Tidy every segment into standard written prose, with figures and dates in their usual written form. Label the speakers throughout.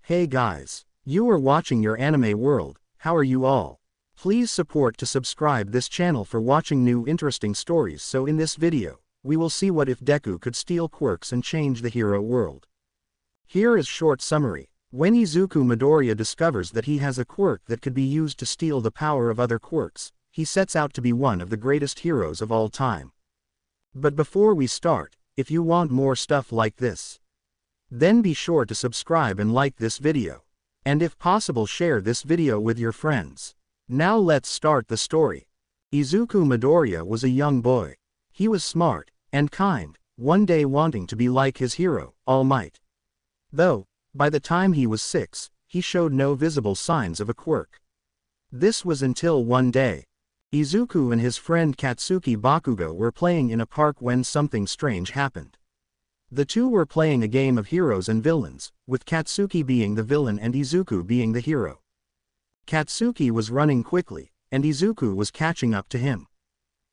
Speaker 1: Hey guys, you are watching your anime world. How are you all? Please support to subscribe this channel for watching new interesting stories. So in this video, we will see what if Deku could steal quirks and change the hero world. Here is short summary. When Izuku Midoriya discovers that he has a quirk that could be used to steal the power of other quirks, he sets out to be one of the greatest heroes of all time. But before we start, if you want more stuff like this, then be sure to subscribe and like this video. And if possible, share this video with your friends. Now let's start the story. Izuku Midoriya was a young boy. He was smart and kind, one day wanting to be like his hero, All Might. Though, by the time he was 6, he showed no visible signs of a quirk. This was until one day, Izuku and his friend Katsuki Bakugo were playing in a park when something strange happened. The two were playing a game of heroes and villains, with Katsuki being the villain and Izuku being the hero. Katsuki was running quickly, and Izuku was catching up to him.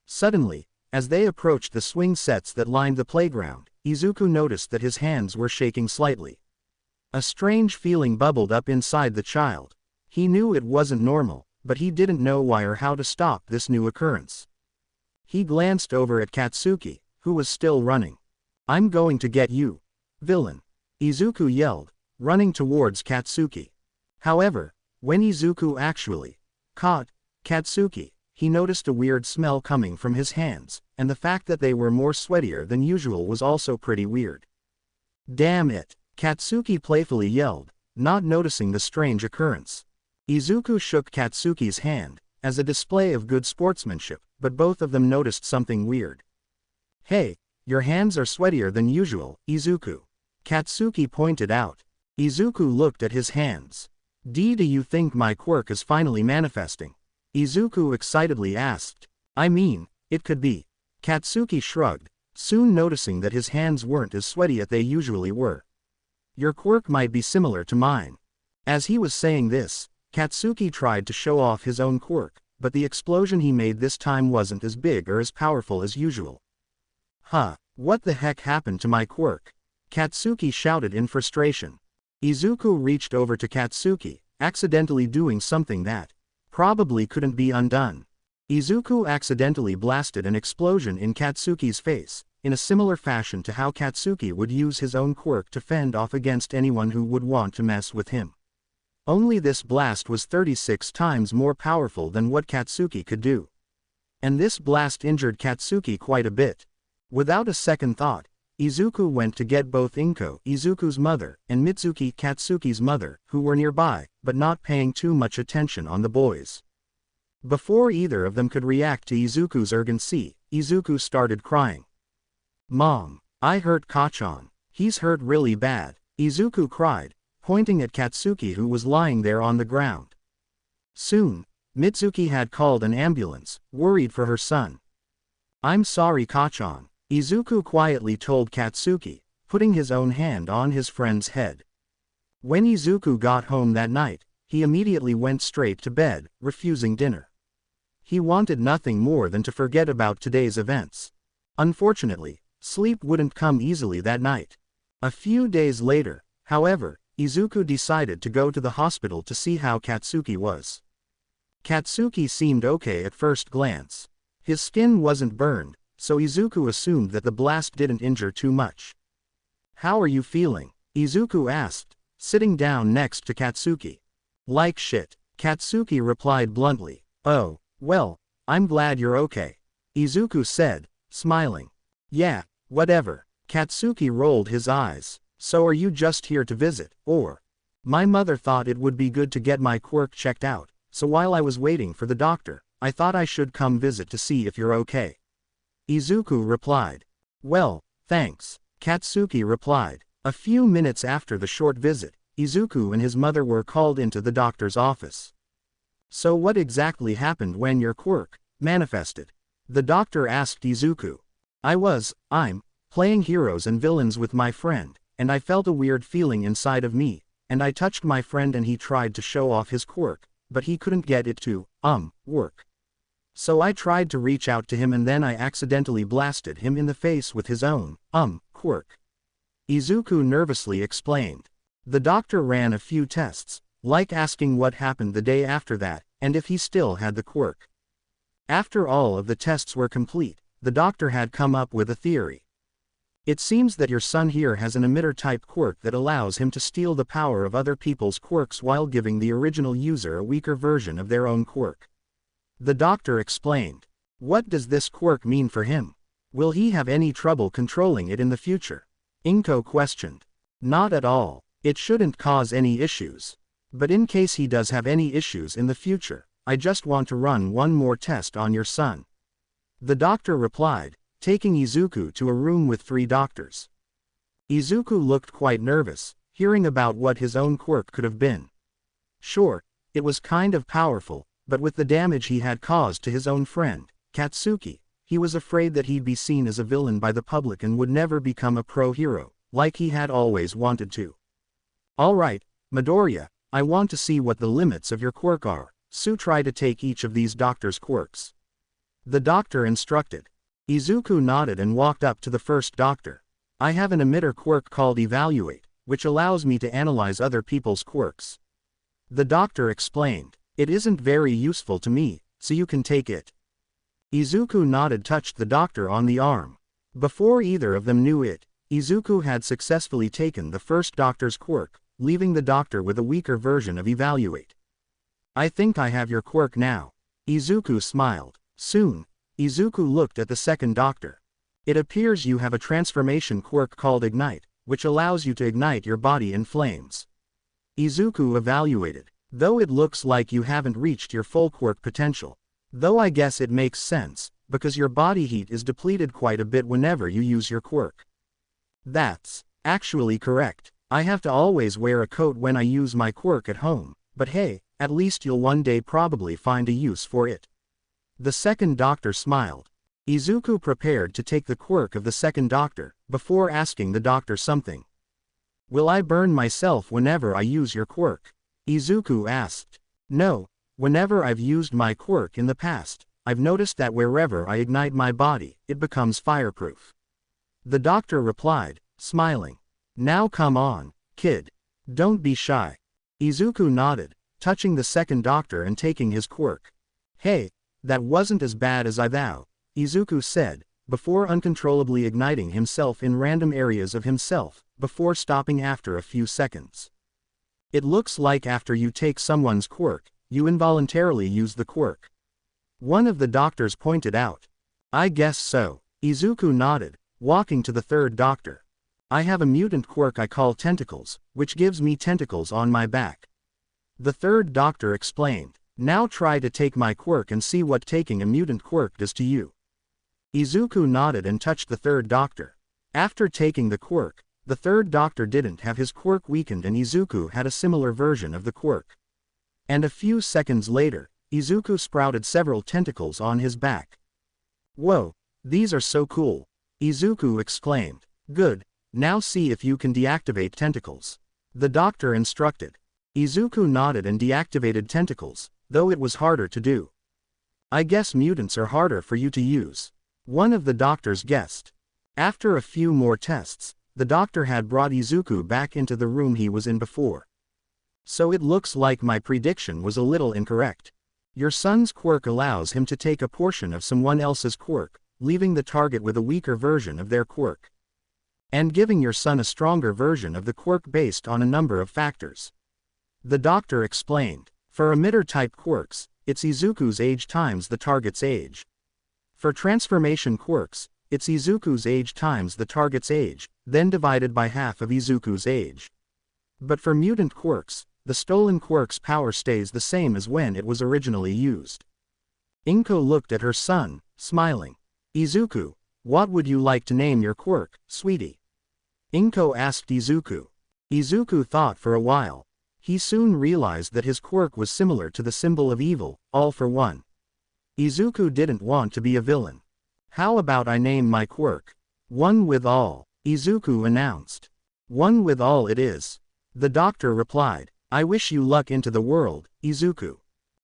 Speaker 1: Suddenly, as they approached the swing sets that lined the playground, Izuku noticed that his hands were shaking slightly. A strange feeling bubbled up inside the child. He knew it wasn't normal, but he didn't know why or how to stop this new occurrence. He glanced over at Katsuki, who was still running. "I'm going to get you, villain," Izuku yelled, running towards Katsuki. However, when Izuku actually caught Katsuki, he noticed a weird smell coming from his hands, and the fact that they were more sweatier than usual was also pretty weird. "Damn it," Katsuki playfully yelled, not noticing the strange occurrence. Izuku shook Katsuki's hand, as a display of good sportsmanship, but both of them noticed something weird. "Hey, your hands are sweatier than usual, Izuku," Katsuki pointed out. Izuku looked at his hands. "Do you think my quirk is finally manifesting?" Izuku excitedly asked. "I mean, it could be." Katsuki shrugged, soon noticing that his hands weren't as sweaty as they usually were. "Your quirk might be similar to mine." As he was saying this, Katsuki tried to show off his own quirk, but the explosion he made this time wasn't as big or as powerful as usual. "Huh, what the heck happened to my quirk?" Katsuki shouted in frustration. Izuku reached over to Katsuki, accidentally doing something that probably couldn't be undone. Izuku accidentally blasted an explosion in Katsuki's face, in a similar fashion to how Katsuki would use his own quirk to fend off against anyone who would want to mess with him. Only this blast was 36 times more powerful than what Katsuki could do. And this blast injured Katsuki quite a bit. Without a second thought, Izuku went to get both Inko, Izuku's mother, and Mitsuki, Katsuki's mother, who were nearby, but not paying too much attention on the boys. Before either of them could react to Izuku's urgency, Izuku started crying. "Mom, I hurt Kachan. He's hurt really bad," Izuku cried, pointing at Katsuki who was lying there on the ground. Soon, Mitsuki had called an ambulance, worried for her son. "I'm sorry, Kachan," Izuku quietly told Katsuki, putting his own hand on his friend's head. When Izuku got home that night, he immediately went straight to bed, refusing dinner. He wanted nothing more than to forget about today's events. Unfortunately, sleep wouldn't come easily that night. A few days later, however, Izuku decided to go to the hospital to see how Katsuki was. Katsuki seemed okay at first glance. His skin wasn't burned, so Izuku assumed that the blast didn't injure too much. "How are you feeling?" Izuku asked, sitting down next to Katsuki. "Like shit," Katsuki replied bluntly. "Oh, well, I'm glad you're okay," Izuku said, smiling. "Yeah, whatever." Katsuki rolled his eyes. "So are you just here to visit, or?" "My mother thought it would be good to get my quirk checked out, so while I was waiting for the doctor, I thought I should come visit to see if you're okay," Izuku replied. "Well, thanks," Katsuki replied. A few minutes after the short visit, Izuku and his mother were called into the doctor's office. "So what exactly happened when your quirk manifested?" the doctor asked Izuku. I'm playing heroes and villains with my friend, and I felt a weird feeling inside of me, and I touched my friend and he tried to show off his quirk, but he couldn't get it to, work. So I tried to reach out to him and then I accidentally blasted him in the face with his own, quirk," Izuku nervously explained. The doctor ran a few tests, like asking what happened the day after that, and if he still had the quirk. After all of the tests were complete, the doctor had come up with a theory. It seems that your son here has an emitter-type quirk that allows him to steal the power of other people's quirks while giving the original user a weaker version of their own quirk. The doctor explained. What does this quirk mean for him? Will he have any trouble controlling it in the future? Inko questioned. Not at all. It shouldn't cause any issues. But in case he does have any issues in the future, I just want to run one more test on your son. The doctor replied, taking Izuku to a room with 3 doctors. Izuku looked quite nervous, hearing about what his own quirk could have been. Sure, it was kind of powerful, but with the damage he had caused to his own friend, Katsuki, he was afraid that he'd be seen as a villain by the public and would never become a pro-hero, like he had always wanted to. Alright, Midoriya, I want to see what the limits of your quirk are, so try to take each of these doctors' quirks. The doctor instructed. Izuku nodded and walked up to the first doctor. I have an emitter quirk called Evaluate, which allows me to analyze other people's quirks. The doctor explained. It isn't very useful to me, so you can take it. Izuku nodded, touched the doctor on the arm. Before either of them knew it, Izuku had successfully taken the first doctor's quirk, leaving the doctor with a weaker version of Evaluate. I think I have your quirk now. Izuku smiled. Soon, Izuku looked at the second doctor. It appears you have a transformation quirk called Ignite, which allows you to ignite your body in flames. Izuku evaluated. Though it looks like you haven't reached your full quirk potential. Though I guess it makes sense, because your body heat is depleted quite a bit whenever you use your quirk. That's actually correct. I have to always wear a coat when I use my quirk at home, but hey, at least you'll one day probably find a use for it. The second doctor smiled. Izuku prepared to take the quirk of the second doctor, before asking the doctor something. Will I burn myself whenever I use your quirk? Izuku asked. No, whenever I've used my quirk in the past, I've noticed that wherever I ignite my body, it becomes fireproof. The doctor replied, smiling. Now come on, kid. Don't be shy. Izuku nodded, touching the second doctor and taking his quirk. Hey, that wasn't as bad as I thought, Izuku said, before uncontrollably igniting himself in random areas of himself, before stopping after a few seconds. It looks like after you take someone's quirk, you involuntarily use the quirk. One of the doctors pointed out. I guess so. Izuku nodded, walking to the third doctor. I have a mutant quirk I call Tentacles, which gives me tentacles on my back. The third doctor explained. Now try to take my quirk and see what taking a mutant quirk does to you. Izuku nodded and touched the third doctor. After taking the quirk, the third doctor didn't have his quirk weakened and Izuku had a similar version of the quirk. And a few seconds later, Izuku sprouted several tentacles on his back. Whoa, these are so cool, Izuku exclaimed. Good, now see if you can deactivate tentacles. The doctor instructed. Izuku nodded and deactivated tentacles, though it was harder to do. I guess mutants are harder for you to use. One of the doctors guessed. After a few more tests, the doctor had brought Izuku back into the room he was in before. So it looks like my prediction was a little incorrect. Your son's quirk allows him to take a portion of someone else's quirk, leaving the target with a weaker version of their quirk. And giving your son a stronger version of the quirk based on a number of factors. The doctor explained. For emitter-type quirks, it's Izuku's age times the target's age. For transformation quirks, it's Izuku's age times the target's age, then divided by half of Izuku's age. But for mutant quirks, the stolen quirk's power stays the same as when it was originally used. Inko looked at her son, smiling. Izuku, what would you like to name your quirk, sweetie? Inko asked Izuku. Izuku thought for a while. He soon realized that his quirk was similar to the symbol of evil, all for one. Izuku didn't want to be a villain. How about I name my quirk? One with all, Izuku announced. One with all it is. The doctor replied. I wish you luck into the world, Izuku.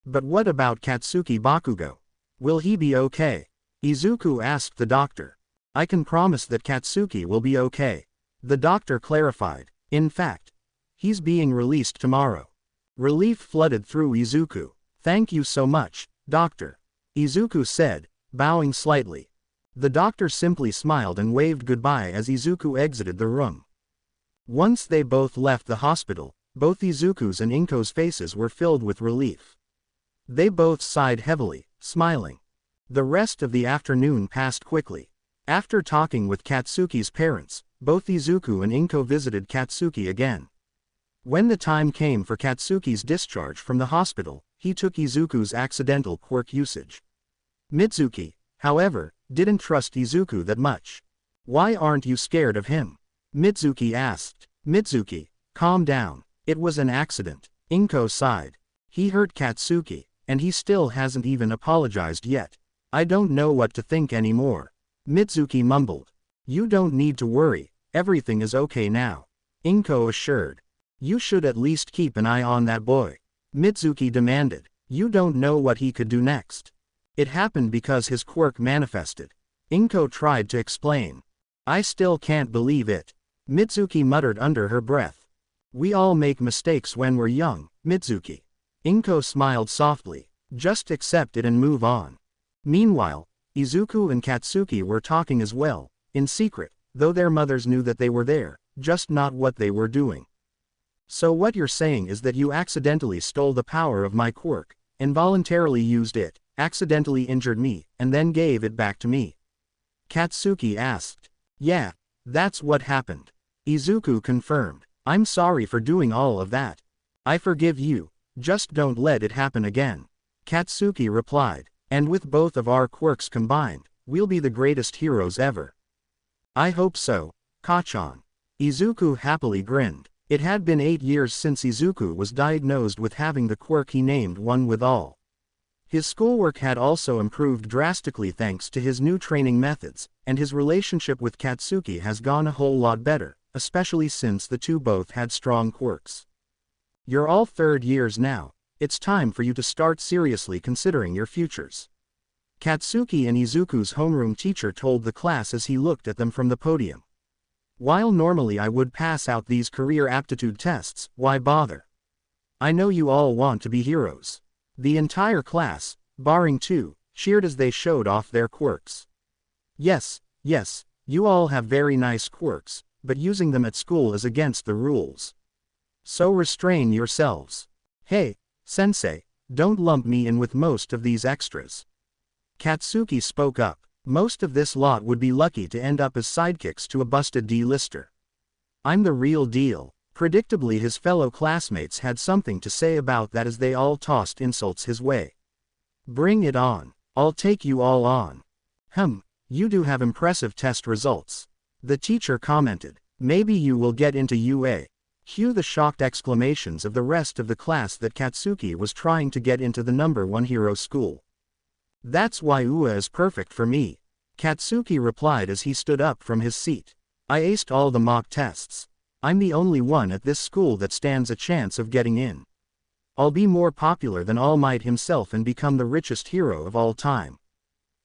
Speaker 1: But what about Katsuki Bakugo? Will he be okay? Izuku asked the doctor. I can promise that Katsuki will be okay. The doctor clarified. In fact, He's being released tomorrow. Relief flooded through Izuku. Thank you so much, doctor. Izuku said, bowing slightly. The doctor simply smiled and waved goodbye as Izuku exited the room. Once they both left the hospital, both Izuku's and Inko's faces were filled with relief. They both sighed heavily, smiling. The rest of the afternoon passed quickly. After talking with Katsuki's parents, both Izuku and Inko visited Katsuki again. When the time came for Katsuki's discharge from the hospital, he took Izuku's accidental quirk usage. Mitsuki, however, didn't trust Izuku that much. Why aren't you scared of him? Mitsuki asked. Mitsuki, calm down. It was an accident. Inko sighed. He hurt Katsuki, and he still hasn't even apologized yet. I don't know what to think anymore. Mitsuki mumbled. You don't need to worry, everything is okay now. Inko assured. You should at least keep an eye on that boy. Mitsuki demanded. You don't know what he could do next. It happened because his quirk manifested. Inko tried to explain. I still can't believe it. Mitsuki muttered under her breath. We all make mistakes when we're young, Mitsuki. Inko smiled softly. Just accept it and move on. Meanwhile, Izuku and Katsuki were talking as well, in secret, though their mothers knew that they were there, just not what they were doing. So what you're saying is that you accidentally stole the power of my quirk, involuntarily used it, accidentally injured me, and then gave it back to me? Katsuki asked. Yeah, that's what happened. Izuku confirmed. I'm sorry for doing all of that. I forgive you, just don't let it happen again. Katsuki replied. And with both of our quirks combined, we'll be the greatest heroes ever. I hope so, Kachan. Izuku happily grinned. It had been 8 years since Izuku was diagnosed with having the quirk he named One with All. His schoolwork had also improved drastically thanks to his new training methods, and his relationship with Katsuki has gone a whole lot better, especially since the two both had strong quirks. You're all third years now. It's time for you to start seriously considering your futures. Katsuki and Izuku's homeroom teacher told the class as he looked at them from the podium. While normally I would pass out these career aptitude tests, why bother? I know you all want to be heroes. The entire class, barring 2, cheered as they showed off their quirks. Yes, you all have very nice quirks, but using them at school is against the rules. So restrain yourselves. Hey, Sensei, don't lump me in with most of these extras. Katsuki spoke up. Most of this lot would be lucky to end up as sidekicks to a busted D-lister. I'm the real deal. Predictably his fellow classmates had something to say about that as they all tossed insults his way. Bring it on. I'll take you all on. You do have impressive test results. The teacher commented. Maybe you will get into UA. Cue the shocked exclamations of the rest of the class that Katsuki was trying to get into the #1 hero school. That's why UA is perfect for me. Katsuki replied as he stood up from his seat. I aced all the mock tests. I'm the only one at this school that stands a chance of getting in. I'll be more popular than All Might himself and become the richest hero of all time.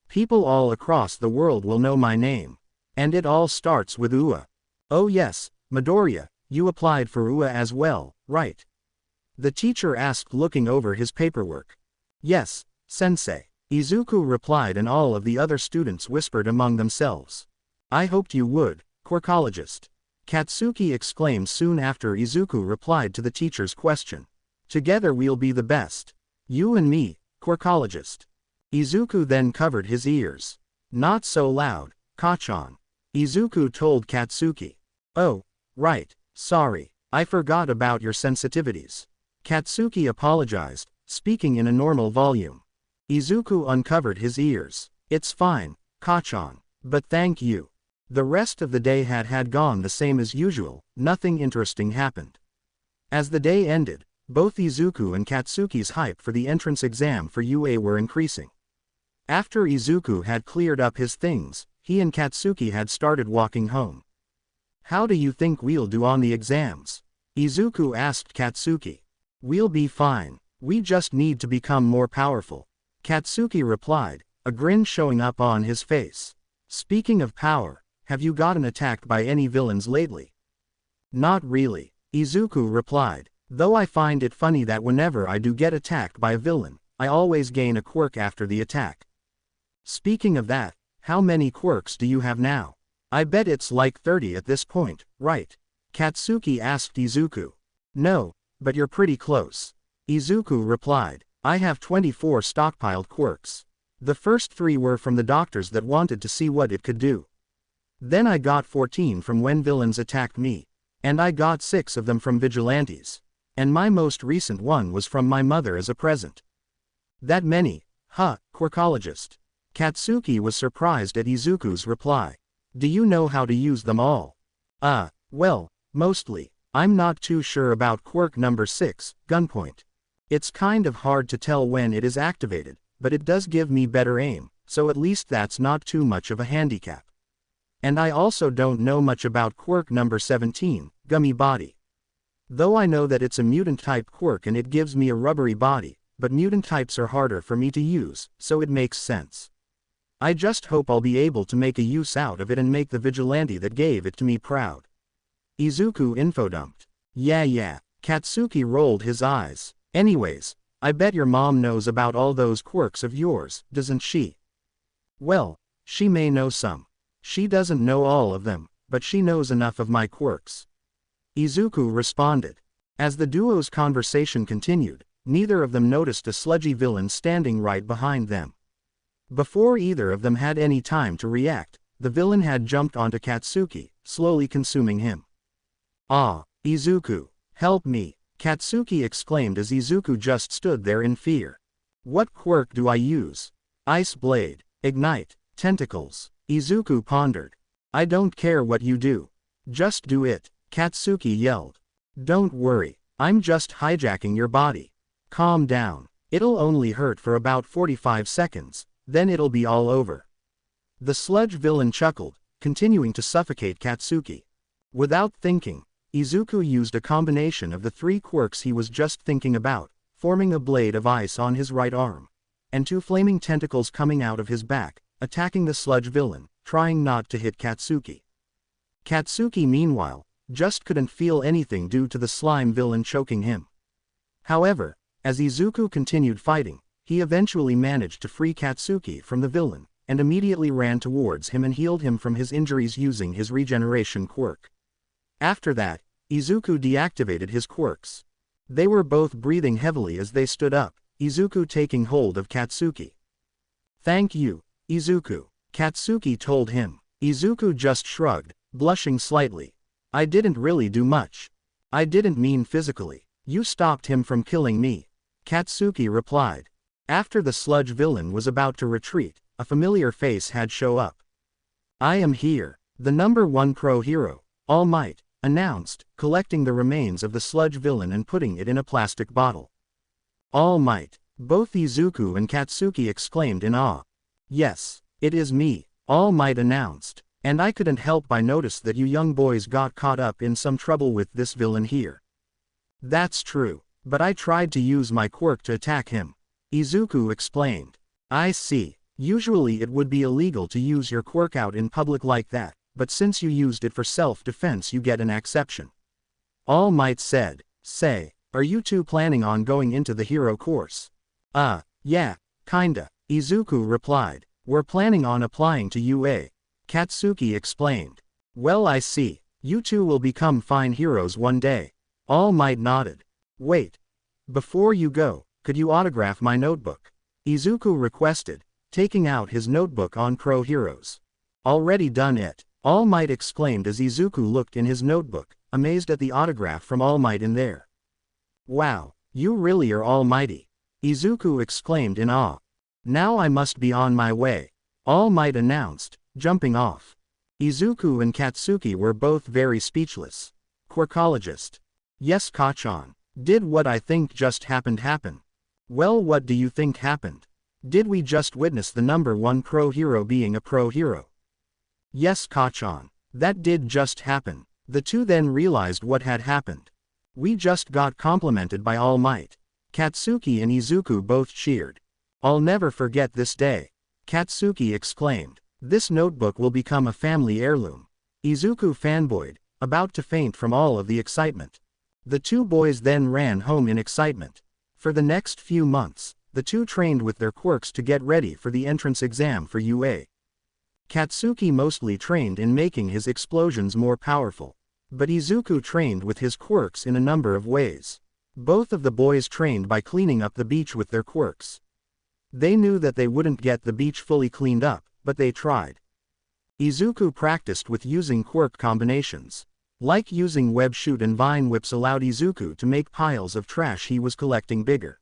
Speaker 1: People all across the world will know my name. And it all starts with UA. Oh yes, Midoriya. You applied for UA as well, right? The teacher asked looking over his paperwork. Yes, Sensei. Izuku replied and all of the other students whispered among themselves. I hoped you would, Quirkologist. Katsuki exclaimed soon after Izuku replied to the teacher's question. Together we'll be the best. You and me, Quirkologist. Izuku then covered his ears. Not so loud, Kachan. Izuku told Katsuki. Oh, right. Sorry, I forgot about your sensitivities. Katsuki apologized, speaking in a normal volume. Izuku uncovered his ears. It's fine, Kachan, but thank you. The rest of the day had gone the same as usual, nothing interesting happened. As the day ended, both Izuku and Katsuki's hype for the entrance exam for UA were increasing. After Izuku had cleared up his things, he and Katsuki had started walking home. How do you think we'll do on the exams? Izuku asked Katsuki. We'll be fine. We just need to become more powerful. Katsuki replied, a grin showing up on his face. Speaking of power, have you gotten attacked by any villains lately? Not really. Izuku replied. Though I find it funny that whenever I do get attacked by a villain, I always gain a quirk after the attack. Speaking of that, how many quirks do you have now? I bet it's like 30 at this point, right? Katsuki asked Izuku. No, but you're pretty close. Izuku replied. I have 24 stockpiled quirks. The first 3 were from the doctors that wanted to see what it could do. Then I got 14 from when villains attacked me. And I got 6 of them from vigilantes. And my most recent one was from my mother as a present. That many? Huh, quirkologist. Katsuki was surprised at Izuku's reply. Do you know how to use them all? Well, mostly. I'm not too sure about quirk number 6, gunpoint. It's kind of hard to tell when it is activated, but it does give me better aim, so at least that's not too much of a handicap. And I also don't know much about quirk number 17, gummy body. Though I know that it's a mutant type quirk and it gives me a rubbery body, but mutant types are harder for me to use, so it makes sense. I just hope I'll be able to make a use out of it and make the vigilante that gave it to me proud. Izuku infodumped. Yeah, Katsuki rolled his eyes. Anyways, I bet your mom knows about all those quirks of yours, doesn't she? Well, she may know some. She doesn't know all of them, but she knows enough of my quirks. Izuku responded. As the duo's conversation continued, neither of them noticed a sludgy villain standing right behind them. Before either of them had any time to react, the villain had jumped onto Katsuki, slowly consuming him. Ah, Izuku, help me, Katsuki exclaimed as Izuku just stood there in fear. What quirk do I use? Ice blade, ignite, tentacles, Izuku pondered. I don't care what you do. Just do it, Katsuki yelled. Don't worry, I'm just hijacking your body. Calm down, it'll only hurt for about 45 seconds, then it'll be all over. The sludge villain chuckled, continuing to suffocate Katsuki. Without thinking, Izuku used a combination of the 3 quirks he was just thinking about, forming a blade of ice on his right arm, and 2 flaming tentacles coming out of his back, attacking the sludge villain, trying not to hit Katsuki. Katsuki meanwhile, just couldn't feel anything due to the slime villain choking him. However, as Izuku continued fighting, he eventually managed to free Katsuki from the villain, and immediately ran towards him and healed him from his injuries using his regeneration quirk. After that, Izuku deactivated his quirks. They were both breathing heavily as they stood up, Izuku taking hold of Katsuki. Thank you, Izuku, Katsuki told him. Izuku just shrugged, blushing slightly. I didn't really do much. I didn't mean physically. You stopped him from killing me, Katsuki replied. After the sludge villain was about to retreat, a familiar face had shown up. I am here, the number 1 pro hero, All Might, announced, collecting the remains of the sludge villain and putting it in a plastic bottle. All Might, both Izuku and Katsuki exclaimed in awe. Yes, it is me, All Might announced, and I couldn't help but notice that you young boys got caught up in some trouble with this villain here. That's true, but I tried to use my quirk to attack him, Izuku explained. I see, usually it would be illegal to use your quirk out in public like that, but since you used it for self-defense you get an exception. All Might said. Say, are you two planning on going into the hero course? Yeah, kinda, Izuku replied. We're planning on applying to UA, Katsuki explained. Well, I see, you two will become fine heroes one day. All Might nodded. Wait. Before you go, could you autograph my notebook? Izuku requested, taking out his notebook on pro heroes. Already done it, All Might exclaimed as Izuku looked in his notebook, amazed at the autograph from All Might in there. Wow, you really are almighty, Izuku exclaimed in awe. Now I must be on my way, All Might announced, jumping off. Izuku and Katsuki were both very speechless. Quirkologist. Yes, Kachan. Did what I think just happened happen? Well, what do you think happened? Did we just witness the number 1 pro hero being a pro hero? Yes, Kachan. That did just happen. The two then realized what had happened. We just got complimented by All Might. Katsuki and Izuku both cheered. I'll never forget this day, Katsuki exclaimed. This notebook will become a family heirloom. Izuku fanboyed, about to faint from all of the excitement. The two boys then ran home in excitement. For the next few months, the two trained with their quirks to get ready for the entrance exam for UA. Katsuki mostly trained in making his explosions more powerful. But Izuku trained with his quirks in a number of ways. Both of the boys trained by cleaning up the beach with their quirks. They knew that they wouldn't get the beach fully cleaned up, but they tried. Izuku practiced with using quirk combinations. Like using web shoot and vine whips allowed Izuku to make piles of trash he was collecting bigger.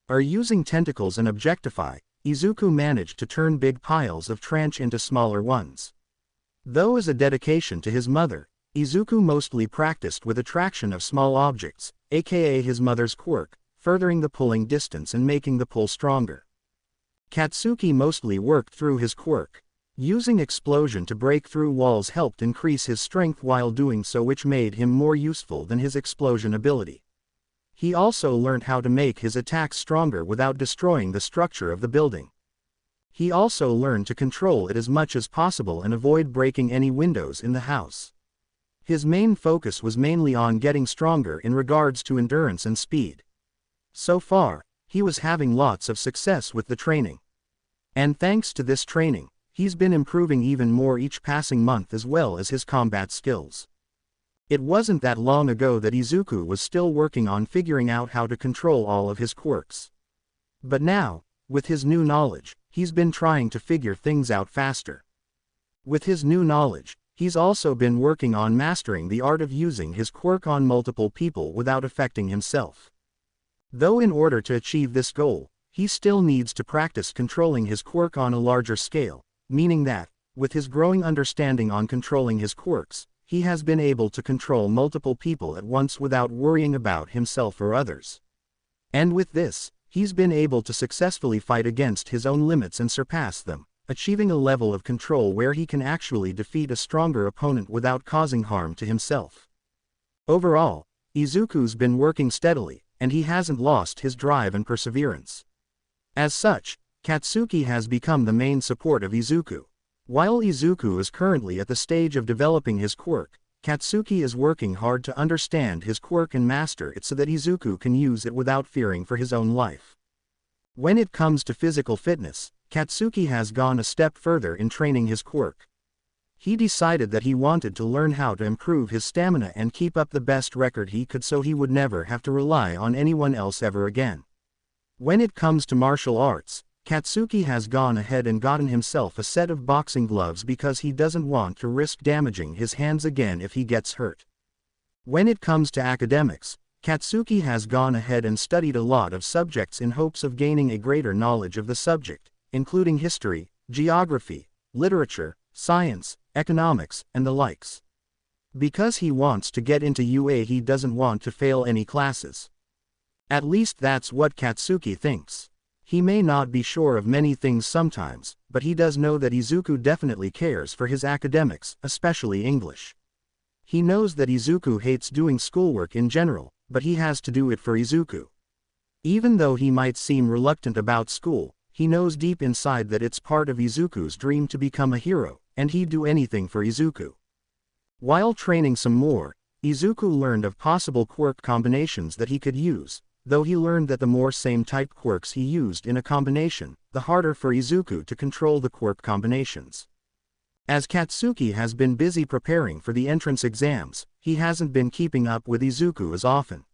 Speaker 1: Or using tentacles and objectify, Izuku managed to turn big piles of trash into smaller ones. Though as a dedication to his mother, Izuku mostly practiced with attraction of small objects, aka his mother's quirk, furthering the pulling distance and making the pull stronger. Katsuki mostly worked through his quirk. Using explosion to break through walls helped increase his strength while doing so, which made him more useful than his explosion ability. He also learned how to make his attacks stronger without destroying the structure of the building. He also learned to control it as much as possible and avoid breaking any windows in the house. His main focus was mainly on getting stronger in regards to endurance and speed. So far, he was having lots of success with the training. And thanks to this training, he's been improving even more each passing month as well as his combat skills. It wasn't that long ago that Izuku was still working on figuring out how to control all of his quirks. But now, with his new knowledge, he's been trying to figure things out faster. With his new knowledge, he's also been working on mastering the art of using his quirk on multiple people without affecting himself. Though in order to achieve this goal, he still needs to practice controlling his quirk on a larger scale, meaning that, with his growing understanding on controlling his quirks, he has been able to control multiple people at once without worrying about himself or others. And with this, he's been able to successfully fight against his own limits and surpass them, achieving a level of control where he can actually defeat a stronger opponent without causing harm to himself. Overall, Izuku's been working steadily, and he hasn't lost his drive and perseverance. As such, Katsuki has become the main support of Izuku. While Izuku is currently at the stage of developing his quirk, Katsuki is working hard to understand his quirk and master it so that Izuku can use it without fearing for his own life. When it comes to physical fitness, Katsuki has gone a step further in training his quirk. He decided that he wanted to learn how to improve his stamina and keep up the best record he could so he would never have to rely on anyone else ever again. When it comes to martial arts, Katsuki has gone ahead and gotten himself a set of boxing gloves because he doesn't want to risk damaging his hands again if he gets hurt. When it comes to academics, Katsuki has gone ahead and studied a lot of subjects in hopes of gaining a greater knowledge of the subject, including history, geography, literature, science, economics, and the likes. Because he wants to get into UA, he doesn't want to fail any classes. At least that's what Katsuki thinks. He may not be sure of many things sometimes, but he does know that Izuku definitely cares for his academics, especially English. He knows that Izuku hates doing schoolwork in general, but he has to do it for Izuku. Even though he might seem reluctant about school, he knows deep inside that it's part of Izuku's dream to become a hero, and he'd do anything for Izuku. While training some more, Izuku learned of possible quirk combinations that he could use, though he learned that the more same-type quirks he used in a combination, the harder for Izuku to control the quirk combinations. As Katsuki has been busy preparing for the entrance exams, he hasn't been keeping up with Izuku as often,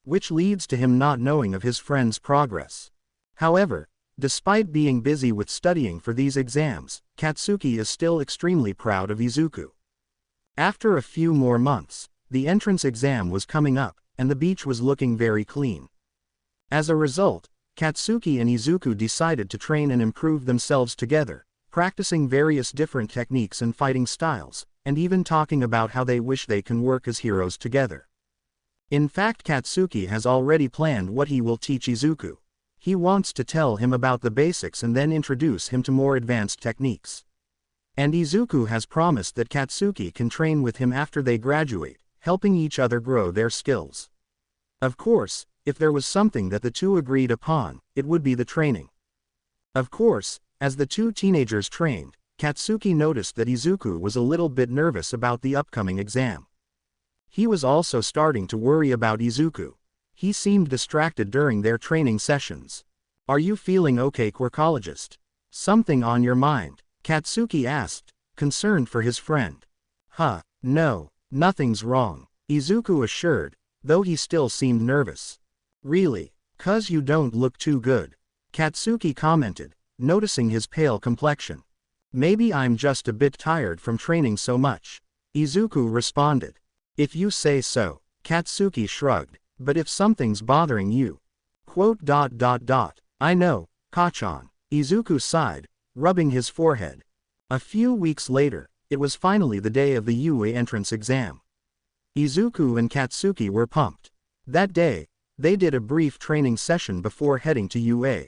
Speaker 1: which leads to him not knowing of his friend's progress. However, despite being busy with studying for these exams, Katsuki is still extremely proud of Izuku. After a few more months, the entrance exam was coming up, and the beach was looking very clean. As a result, Katsuki and Izuku decided to train and improve themselves together, practicing various different techniques and fighting styles, and even talking about how they wish they can work as heroes together. In fact, Katsuki has already planned what he will teach Izuku. He wants to tell him about the basics and then introduce him to more advanced techniques. And Izuku has promised that Katsuki can train with him after they graduate, helping each other grow their skills. Of course, if there was something that the two agreed upon, it would be the training. Of course, as the two teenagers trained, Katsuki noticed that Izuku was a little bit nervous about the upcoming exam. He was also starting to worry about Izuku. He seemed distracted during their training sessions. Are you feeling okay, Quirkologist? Something on your mind? Katsuki asked, concerned for his friend. No, nothing's wrong, Izuku assured, though he still seemed nervous. Really? 'Cause you don't look too good, Katsuki commented, noticing his pale complexion. Maybe I'm just a bit tired from training so much, Izuku responded. If you say so, Katsuki shrugged, but if something's bothering you. I know, Kachan, Izuku sighed, rubbing his forehead. A few weeks later, it was finally the day of the UA entrance exam. Izuku and Katsuki were pumped. That day, they did a brief training session before heading to UA.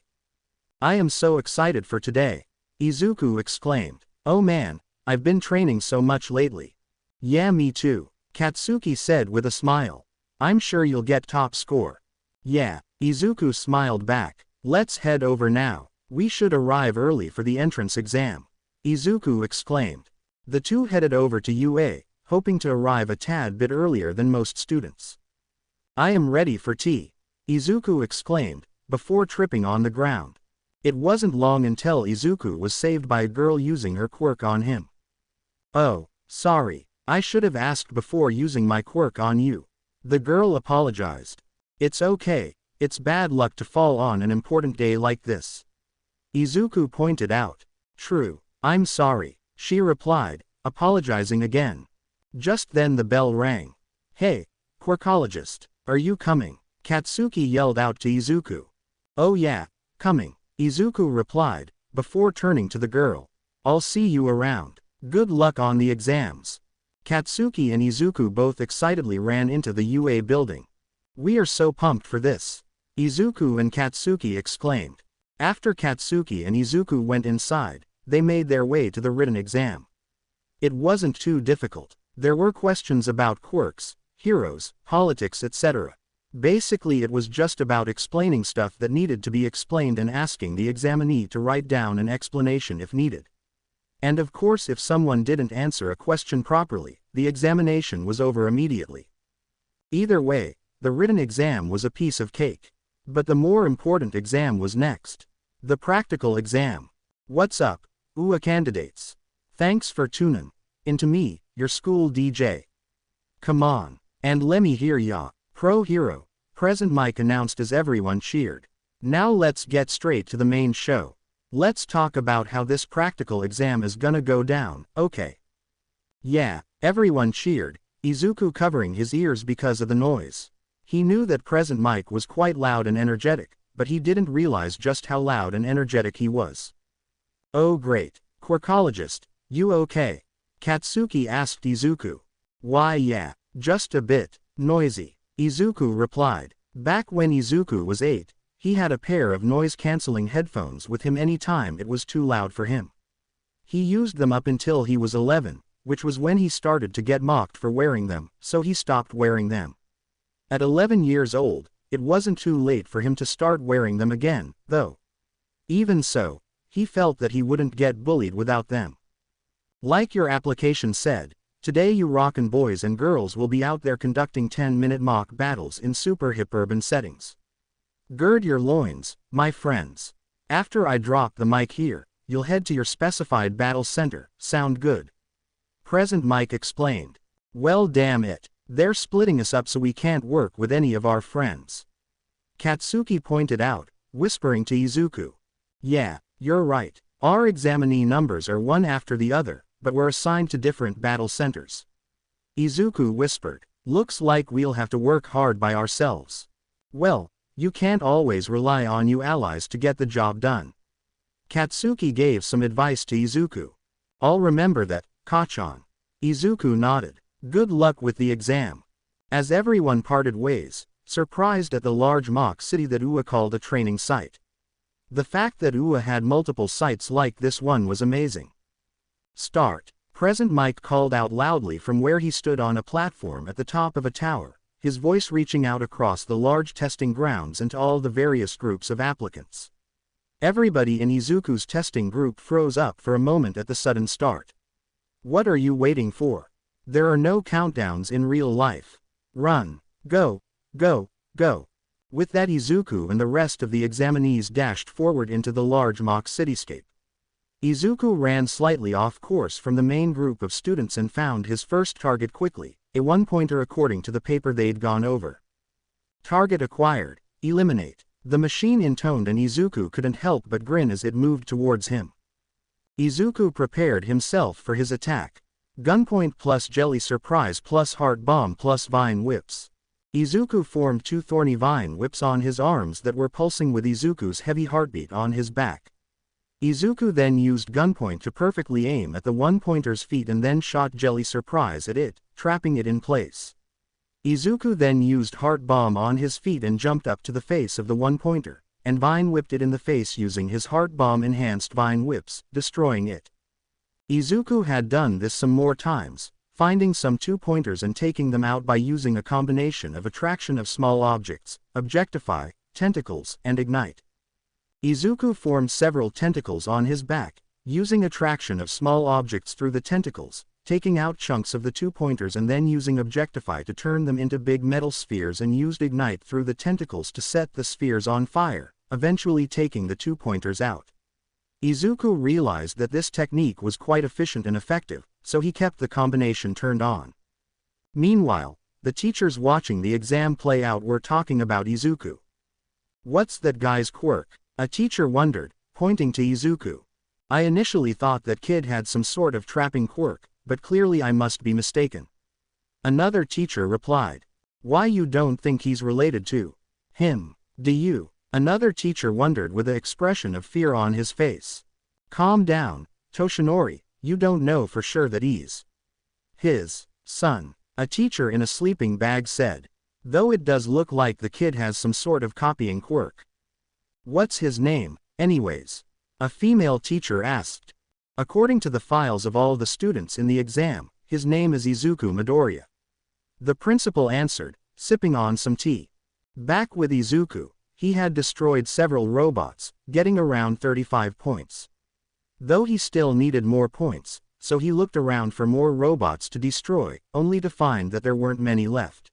Speaker 1: I am so excited for today, Izuku exclaimed. Oh man, I've been training so much lately. Yeah, me too, Katsuki said with a smile. I'm sure you'll get top score. Yeah, Izuku smiled back. Let's head over now. We should arrive early for the entrance exam, Izuku exclaimed. The two headed over to UA, hoping to arrive a tad bit earlier than most students. I am ready for tea, Izuku exclaimed, before tripping on the ground. It wasn't long until Izuku was saved by a girl using her quirk on him. Oh, sorry, I should have asked before using my quirk on you. The girl apologized. It's okay, it's bad luck to fall on an important day like this, Izuku pointed out. True, I'm sorry, she replied, apologizing again. Just then the bell rang. Hey, Quirkologist, are you coming? Katsuki yelled out to Izuku. Oh yeah, coming, Izuku replied, before turning to the girl. I'll see you around. Good luck on the exams. Katsuki and Izuku both excitedly ran into the UA building. We are so pumped for this, Izuku and Katsuki exclaimed. After Katsuki and Izuku went inside, they made their way to the written exam. It wasn't too difficult. There were questions about quirks, heroes, politics, etc. Basically it was just about explaining stuff that needed to be explained and asking the examinee to write down an explanation if needed. And of course if someone didn't answer a question properly, the examination was over immediately. Either way, the written exam was a piece of cake. But the more important exam was next. The practical exam. What's up, UA candidates? Thanks for tuning into me, your school DJ. Come on, and lemme hear ya. Pro Hero, Present Mike announced as everyone cheered. Now let's get straight to the main show. Let's talk about how this practical exam is gonna go down, okay? Yeah, everyone cheered, Izuku covering his ears because of the noise. He knew that Present Mike was quite loud and energetic, but he didn't realize just how loud and energetic he was. Oh great, Quirkologist, you okay? Katsuki asked Izuku. Why yeah, just a bit noisy, Izuku replied. Back when Izuku was 8, he had a pair of noise-canceling headphones with him any time it was too loud for him. He used them up until he was 11, which was when he started to get mocked for wearing them, so he stopped wearing them. At 11 years old, it wasn't too late for him to start wearing them again, though. Even so, he felt that he wouldn't get bullied without them. Like your application said, today you rockin' boys and girls will be out there conducting 10-minute mock battles in super hip urban settings. Gird your loins, my friends. After I drop the mic here, you'll head to your specified battle center, sound good? Present Mike explained. Well damn it. They're splitting us up so we can't work with any of our friends, Katsuki pointed out, whispering to Izuku. Yeah, you're right. Our examinee numbers are one after the other, but we're assigned to different battle centers. Izuku whispered. Looks like we'll have to work hard by ourselves. Well, you can't always rely on you allies to get the job done. Katsuki gave some advice to Izuku. I'll remember that, Kachan. Izuku nodded. Good luck with the exam. As everyone parted ways, surprised at the large mock city that UA called a training site. The fact that UA had multiple sites like this one was amazing. Start. Present Mike called out loudly from where he stood on a platform at the top of a tower, his voice reaching out across the large testing grounds and to all the various groups of applicants. Everybody in Izuku's testing group froze up for a moment at the sudden start. What are you waiting for? There are no countdowns in real life. Run. Go. Go. Go. With that, Izuku and the rest of the examinees dashed forward into the large mock cityscape. Izuku ran slightly off course from the main group of students and found his first target quickly, a one-pointer according to the paper they'd gone over. Target acquired. Eliminate. The machine intoned, and Izuku couldn't help but grin as it moved towards him. Izuku prepared himself for his attack. Gunpoint plus Jelly Surprise plus Heart Bomb plus Vine Whips. Izuku formed 2 thorny vine whips on his arms that were pulsing with Izuku's heavy heartbeat on his back. Izuku then used Gunpoint to perfectly aim at the one-pointer's feet and then shot Jelly Surprise at it, trapping it in place. Izuku then used Heart Bomb on his feet and jumped up to the face of the one-pointer, and Vine Whipped it in the face using his Heart Bomb enhanced Vine Whips, destroying it. Izuku had done this some more times, finding some 2-pointers and taking them out by using a combination of attraction of small objects, objectify, tentacles, and ignite. Izuku formed several tentacles on his back, using attraction of small objects through the tentacles, taking out chunks of the 2-pointers and then using objectify to turn them into big metal spheres, and used ignite through the tentacles to set the spheres on fire, eventually taking the 2-pointers out. Izuku realized that this technique was quite efficient and effective, so he kept the combination turned on. Meanwhile, the teachers watching the exam play out were talking about Izuku. "What's that guy's quirk?" a teacher wondered, pointing to Izuku. "I initially thought that kid had some sort of trapping quirk, but clearly I must be mistaken." Another teacher replied. "Why, you don't think he's related to him, do you?" Another teacher wondered with an expression of fear on his face. "Calm down, Toshinori, you don't know for sure that he's his son," a teacher in a sleeping bag said. "Though it does look like the kid has some sort of copying quirk." "What's his name, anyways?" a female teacher asked. "According to the files of all the students in the exam, his name is Izuku Midoriya," the principal answered, sipping on some tea. Back with Izuku, he had destroyed several robots, getting around 35 points. Though he still needed more points, so he looked around for more robots to destroy, only to find that there weren't many left.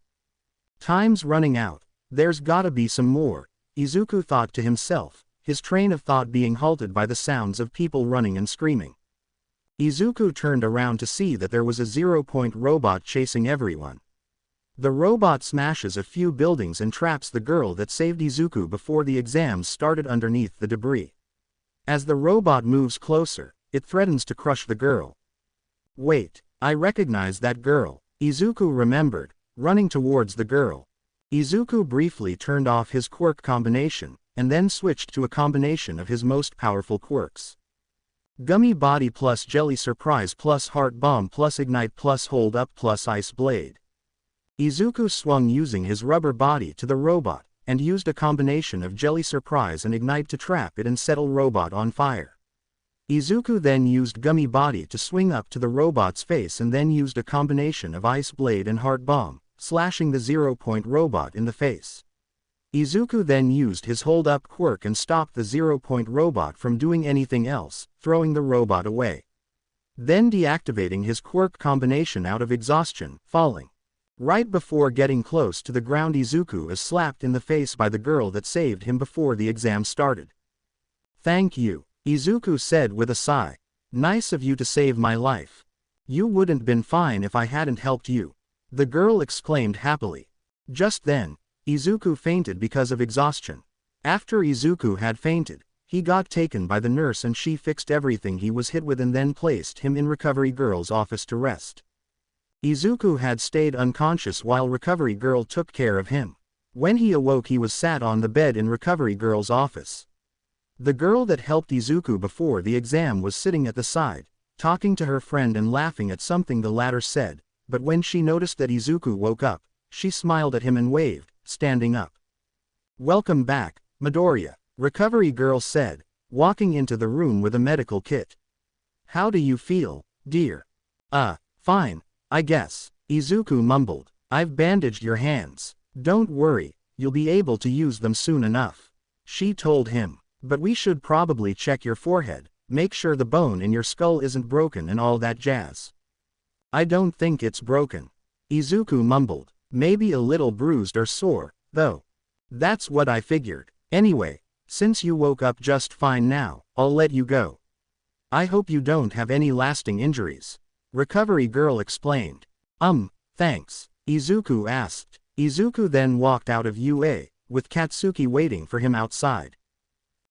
Speaker 1: "Time's running out, there's gotta be some more," Izuku thought to himself, his train of thought being halted by the sounds of people running and screaming. Izuku turned around to see that there was a 0-point robot chasing everyone. The robot smashes a few buildings and traps the girl that saved Izuku before the exams started underneath the debris. As the robot moves closer, it threatens to crush the girl. "Wait, I recognize that girl," Izuku remembered, running towards the girl. Izuku briefly turned off his quirk combination, and then switched to a combination of his most powerful quirks. Gummy Body plus Jelly Surprise plus Heart Bomb plus Ignite plus Hold Up plus Ice Blade. Izuku swung using his rubber body to the robot, and used a combination of Jelly Surprise and Ignite to trap it and settle robot on fire. Izuku then used Gummy Body to swing up to the robot's face and then used a combination of Ice Blade and Heart Bomb, slashing the 0-point robot in the face. Izuku then used his Hold Up quirk and stopped the 0-point robot from doing anything else, throwing the robot away. Then deactivating his quirk combination out of exhaustion, falling. Right before getting close to the ground, Izuku is slapped in the face by the girl that saved him before the exam started. "Thank you," Izuku said with a sigh. "Nice of you to save my life. You wouldn't been fine if I hadn't helped you," the girl exclaimed happily. Just then, Izuku fainted because of exhaustion. After Izuku had fainted, he got taken by the nurse and she fixed everything he was hit with and then placed him in Recovery Girl's office to rest. Izuku had stayed unconscious while Recovery Girl took care of him. When he awoke, he was sat on the bed in Recovery Girl's office. The girl that helped Izuku before the exam was sitting at the side, talking to her friend and laughing at something the latter said, but when she noticed that Izuku woke up, she smiled at him and waved, standing up. "Welcome back, Midoriya," Recovery Girl said, walking into the room with a medical kit. "How do you feel, dear?" Fine, I guess," Izuku mumbled. "I've bandaged your hands. Don't worry, you'll be able to use them soon enough," she told him. "But we should probably check your forehead, make sure the bone in your skull isn't broken and all that jazz." I don't think it's broken. Izuku mumbled. Maybe a little bruised or sore, though. That's what I figured. Anyway, since you woke up just fine now, I'll let you go. I hope you don't have any lasting injuries. Recovery girl explained. Thanks. Izuku asked. Izuku then walked out of UA, with Katsuki waiting for him outside.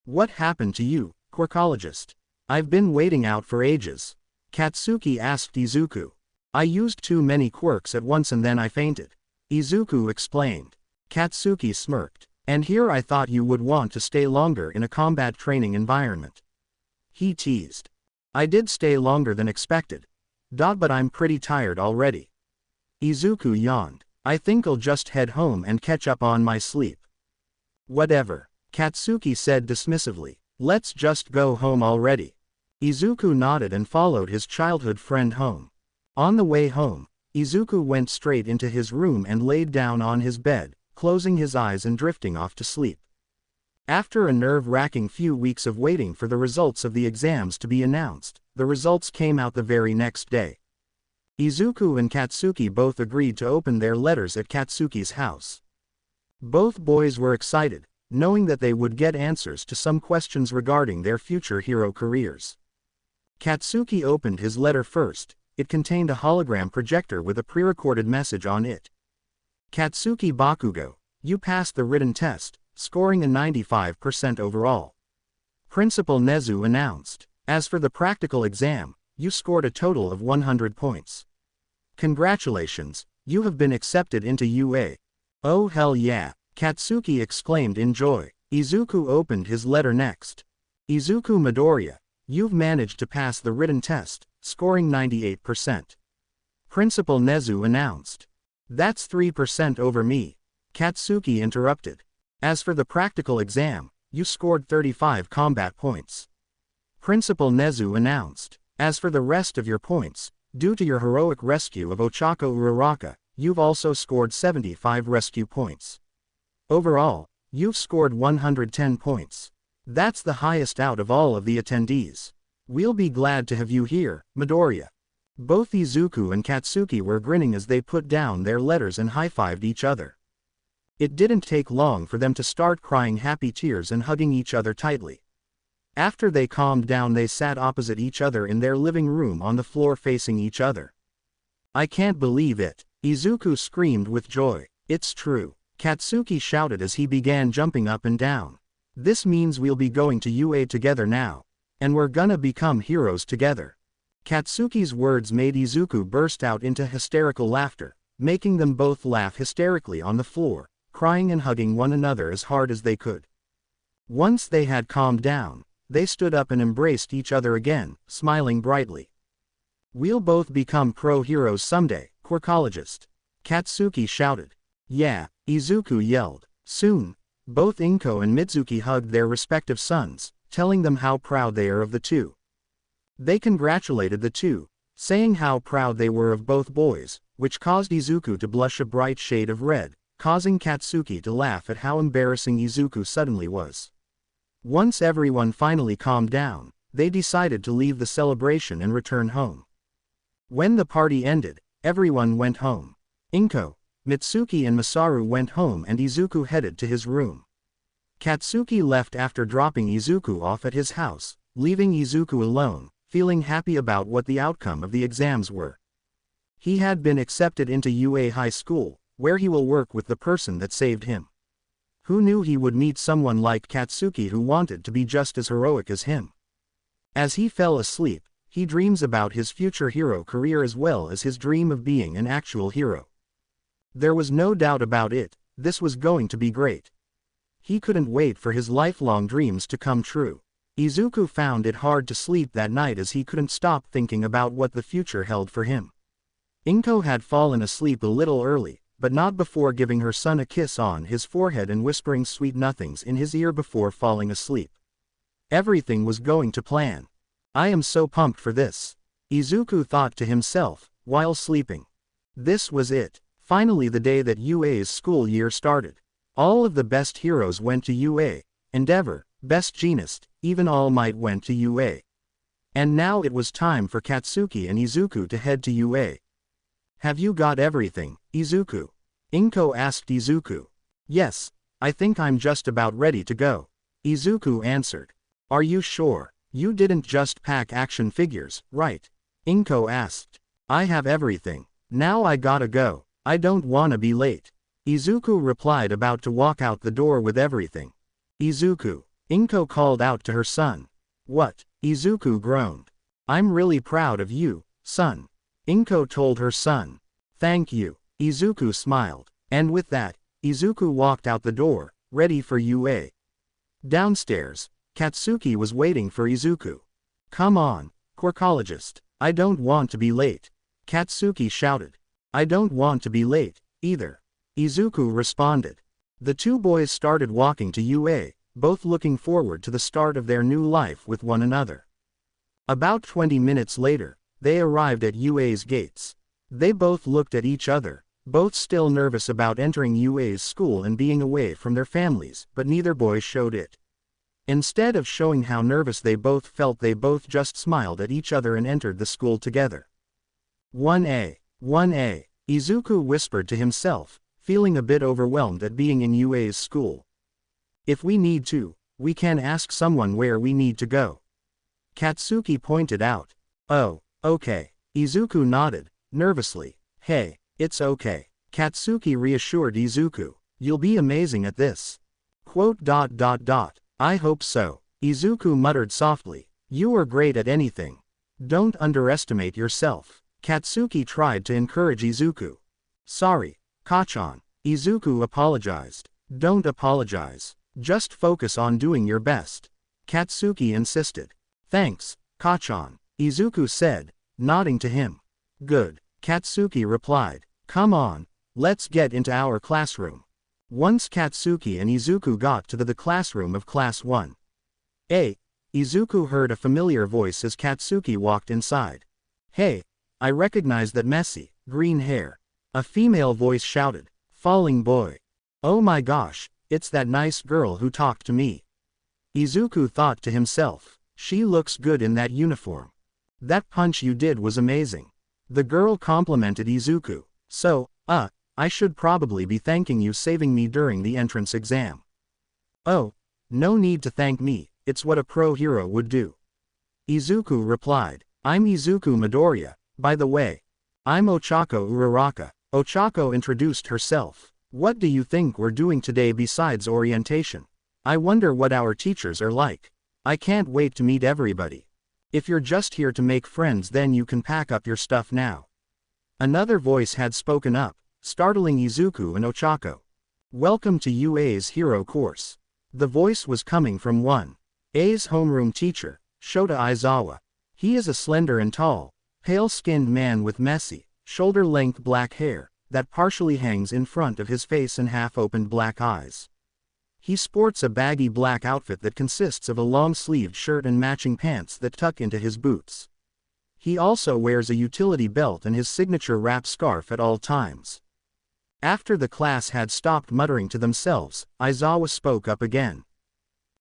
Speaker 1: What happened to you, Quirkologist? I've been waiting out for ages. Katsuki asked Izuku. I used too many quirks at once and then I fainted. Izuku explained. Katsuki smirked. And here I thought you would want to stay longer in a combat training environment. He teased. I did stay longer than expected. But I'm pretty tired already. Izuku yawned. I think I'll just head home and catch up on my sleep. Whatever. Katsuki said dismissively. Let's just go home already. Izuku nodded and followed his childhood friend home. On the way home, Izuku went straight into his room and laid down on his bed, closing his eyes and drifting off to sleep. After a nerve-wracking few weeks of waiting for the results of the exams to be announced, the results came out the very next day. Izuku and Katsuki both agreed to open their letters at Katsuki's house. Both boys were excited, knowing that they would get answers to some questions regarding their future hero careers. Katsuki opened his letter first. It contained a hologram projector with a pre-recorded message on it. Katsuki Bakugo, you passed the written test, scoring a 95% overall. Principal Nezu announced. As for the practical exam, you scored a total of 100 points. Congratulations, you have been accepted into UA. Oh hell yeah, Katsuki exclaimed in joy. Izuku opened his letter next. Izuku Midoriya, you've managed to pass the written test, scoring 98%. Principal Nezu announced. That's 3% over me. Katsuki interrupted. As for the practical exam, you scored 35 combat points. Principal Nezu announced. As for the rest of your points, due to your heroic rescue of Ochako Uraraka, you've also scored 75 rescue points. Overall, you've scored 110 points. That's the highest out of all of the attendees. We'll be glad to have you here, Midoriya. Both Izuku and Katsuki were grinning as they put down their letters and high-fived each other. It didn't take long for them to start crying happy tears and hugging each other tightly. After they calmed down, they sat opposite each other in their living room on the floor facing each other. I can't believe it, Izuku screamed with joy. It's true, Katsuki shouted as he began jumping up and down. This means we'll be going to UA together now. And we're gonna become heroes together. Katsuki's words made Izuku burst out into hysterical laughter, making them both laugh hysterically on the floor, crying and hugging one another as hard as they could. Once they had calmed down, they stood up and embraced each other again, smiling brightly. We'll both become pro-heroes someday, Quirkologist. Katsuki shouted. Yeah, Izuku yelled. Soon, both Inko and Mitsuki hugged their respective sons, telling them how proud they are of the two. They congratulated the two, saying how proud they were of both boys, which caused Izuku to blush a bright shade of red, causing Katsuki to laugh at how embarrassing Izuku suddenly was. Once everyone finally calmed down, they decided to leave the celebration and return home. When the party ended, everyone went home. Inko, Mitsuki and Masaru went home and Izuku headed to his room. Katsuki left after dropping Izuku off at his house, leaving Izuku alone, feeling happy about what the outcome of the exams were. He had been accepted into UA High School, where he will work with the person that saved him. Who knew he would meet someone like Katsuki who wanted to be just as heroic as him? As he fell asleep, he dreams about his future hero career as well as his dream of being an actual hero. There was no doubt about it, this was going to be great. He couldn't wait for his lifelong dreams to come true. Izuku found it hard to sleep that night as he couldn't stop thinking about what the future held for him. Inko had fallen asleep a little early, but not before giving her son a kiss on his forehead and whispering sweet nothings in his ear before falling asleep. Everything was going to plan. I am so pumped for this, Izuku thought to himself, while sleeping. This was it, finally the day that UA's school year started. All of the best heroes went to UA, Endeavor, Best Jeanist, even All Might went to UA. And now it was time for Katsuki and Izuku to head to UA. Have you got everything, Izuku? Inko asked Izuku. Yes, I think I'm just about ready to go, Izuku answered. Are you sure? You didn't just pack action figures, right? Inko asked. I have everything. Now I gotta go. I don't wanna be late. Izuku replied, about to walk out the door with everything. Izuku, Inko called out to her son. What? Izuku groaned. I'm really proud of you, son. Inko told her son. Thank you. Izuku smiled. And with that, Izuku walked out the door, ready for UA. Downstairs, Katsuki was waiting for Izuku. Come on, Quirkologist. I don't want to be late. Katsuki shouted. I don't want to be late, either. Izuku responded. The two boys started walking to UA, both looking forward to the start of their new life with one another. About 20 minutes later, they arrived at UA's gates. They both looked at each other, both still nervous about entering UA's school and being away from their families, but neither boy showed it. Instead of showing how nervous they both felt, they both just smiled at each other and entered the school together. 1A, 1A, Izuku whispered to himself, feeling a bit overwhelmed at being in UA's school. If we need to, we can ask someone where we need to go. Katsuki pointed out. Oh, okay. Izuku nodded, nervously. Hey, it's okay. Katsuki reassured Izuku. You'll be amazing at this. I hope so. Izuku muttered softly. You are great at anything. Don't underestimate yourself. Katsuki tried to encourage Izuku. Sorry, Kachan. Izuku apologized. Don't apologize. Just focus on doing your best. Katsuki insisted. Thanks, Kachan. Izuku said, nodding to him. Good. Katsuki replied. Come on, let's get into our classroom. Once Katsuki and Izuku got to the classroom of Class 1A, Izuku heard a familiar voice as Katsuki walked inside. Hey, I recognize that messy, green hair. A female voice shouted. Falling boy. Oh my gosh, it's that nice girl who talked to me. Izuku thought to himself. She looks good in that uniform. That punch you did was amazing. The girl complimented Izuku. So, I should probably be thanking you saving me during the entrance exam. Oh, no need to thank me, it's what a pro hero would do. Izuku replied. I'm Izuku Midoriya, by the way. I'm Ochako Uraraka. Ochako introduced herself. What do you think we're doing today besides orientation? I wonder what our teachers are like. I can't wait to meet everybody. If you're just here to make friends, then you can pack up your stuff now. Another voice had spoken up, startling Izuku and Ochako. Welcome to UA's hero course. The voice was coming from 1A's homeroom teacher, Shota Aizawa. He is a slender and tall, pale-skinned man with messy, shoulder-length black hair that partially hangs in front of his face and half-opened black eyes. He sports a baggy black outfit that consists of a long-sleeved shirt and matching pants that tuck into his boots. He also wears a utility belt and his signature wrap scarf at all times. After the class had stopped muttering to themselves, Aizawa spoke up again.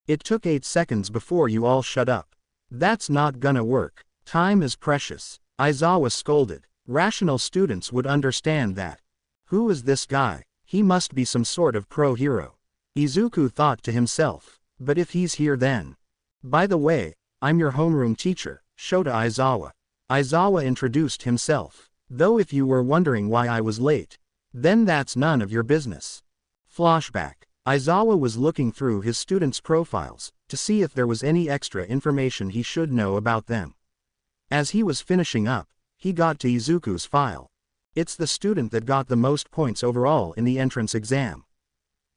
Speaker 1: It took 8 seconds before you all shut up. That's not gonna work. Time is precious. Aizawa scolded. Rational students would understand that. Who is this guy? He must be some sort of pro hero. Izuku thought to himself. But if he's here then. By the way, I'm your homeroom teacher, Shota Aizawa. Aizawa introduced himself. Though if you were wondering why I was late, then that's none of your business. Flashback. Aizawa was looking through his students' profiles to see if there was any extra information he should know about them. As he was finishing up, he got to Izuku's file. It's the student that got the most points overall in the entrance exam.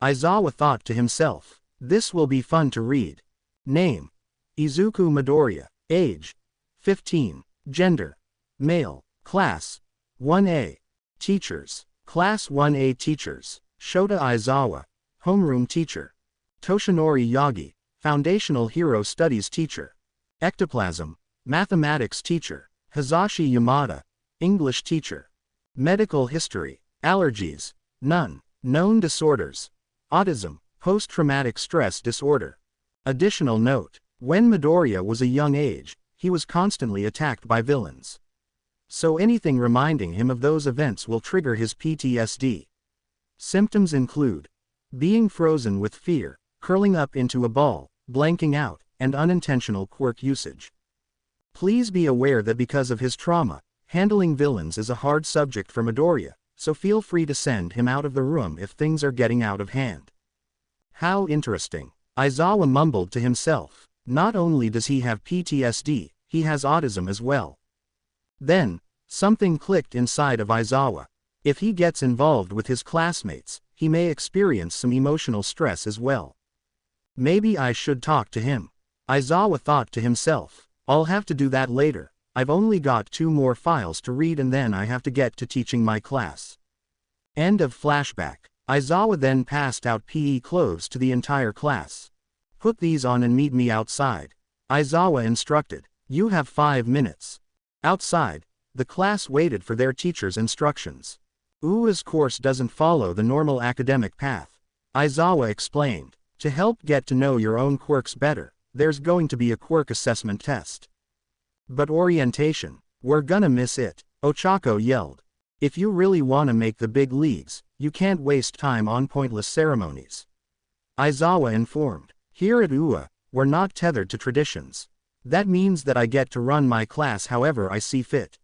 Speaker 1: Aizawa thought to himself. This will be fun to read. Name: Izuku Midoriya. Age: 15. Gender: male. Class: 1A. Teachers: Class 1A teachers. Shota Aizawa, homeroom teacher. Toshinori Yagi, foundational hero studies teacher. Ectoplasm, mathematics teacher. Hisashi Yamada, English teacher. Medical history: allergies, none. Known disorders: autism, post-traumatic stress disorder. Additional note: when Midoriya was a young age, he was constantly attacked by villains. so anything reminding him of those events will trigger his PTSD. Symptoms include being frozen with fear, curling up into a ball, blanking out, and unintentional quirk usage. Please be aware that because of his trauma, handling villains is a hard subject for Midoriya, so feel free to send him out of the room if things are getting out of hand. How interesting. Aizawa mumbled to himself. Not only does he have PTSD, he has autism as well. Then, something clicked inside of Aizawa. If he gets involved with his classmates, he may experience some emotional stress as well. Maybe I should talk to him. Aizawa thought to himself. I'll have to do that later. I've only got 2 more files to read and then I have to get to teaching my class. End of flashback. Aizawa then passed out PE clothes to the entire class. Put these on and meet me outside. Aizawa instructed. You have 5 minutes. Outside, the class waited for their teacher's instructions. Ua's course doesn't follow the normal academic path. Aizawa explained. To help get to know your own quirks better, there's going to be a quirk assessment test. But orientation, we're gonna miss it, Ochako yelled. If you really wanna make the big leagues, you can't waste time on pointless ceremonies. Aizawa informed. Here at Ua, we're not tethered to traditions. That means that I get to run my class however I see fit.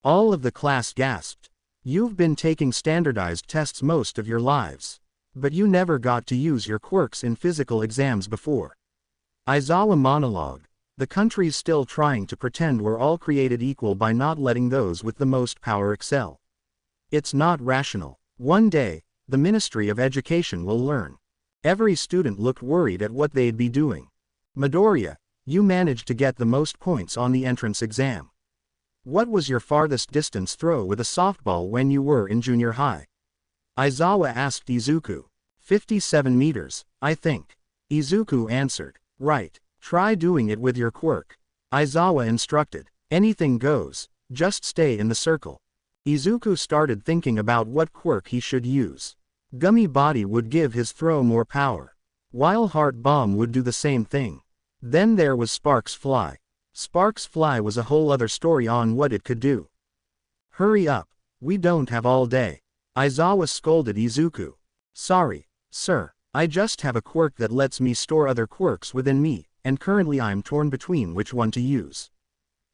Speaker 1: All of the class gasped. You've been taking standardized tests most of your lives. But you never got to use your quirks in physical exams before. Aizawa monologued. The country's still trying to pretend we're all created equal by not letting those with the most power excel. It's not rational. One day, the Ministry of Education will learn. Every student looked worried at what they'd be doing. Midoriya, you managed to get the most points on the entrance exam. What was your farthest distance throw with a softball when you were in junior high? Aizawa asked Izuku. 57 meters, I think. Izuku answered. Right. Try doing it with your quirk. Aizawa instructed. Anything goes, just stay in the circle. Izuku started thinking about what quirk he should use. Gummy Body would give his throw more power, while Heart Bomb would do the same thing. Then there was Sparks Fly. Sparks Fly was a whole other story on what it could do. Hurry up, we don't have all day. Aizawa scolded Izuku. Sorry, sir, I just have a quirk that lets me store other quirks within me, and currently I'm torn between which one to use.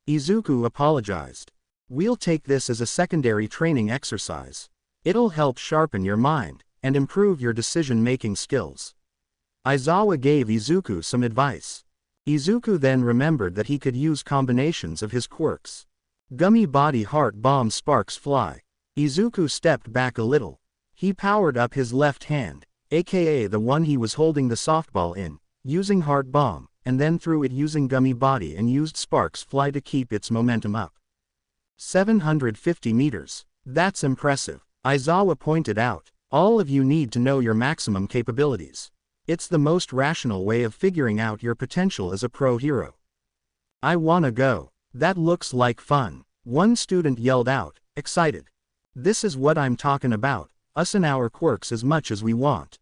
Speaker 1: Izuku apologized. We'll take this as a secondary training exercise. It'll help sharpen your mind, and improve your decision-making skills. Aizawa gave Izuku some advice. Izuku then remembered that he could use combinations of his quirks. Gummy Body Heart Bomb Sparks Fly. Izuku stepped back a little. He powered up his left hand, aka the one he was holding the softball in, using Heart Bomb, and then threw it using Gummy Body and used Sparks Fly to keep its momentum up. 750 meters. That's impressive. Aizawa pointed out. All of you need to know your maximum capabilities. It's the most rational way of figuring out your potential as a pro hero. I wanna go. That looks like fun. One student yelled out, excited. This is what I'm talking about, us and our quirks as much as we want.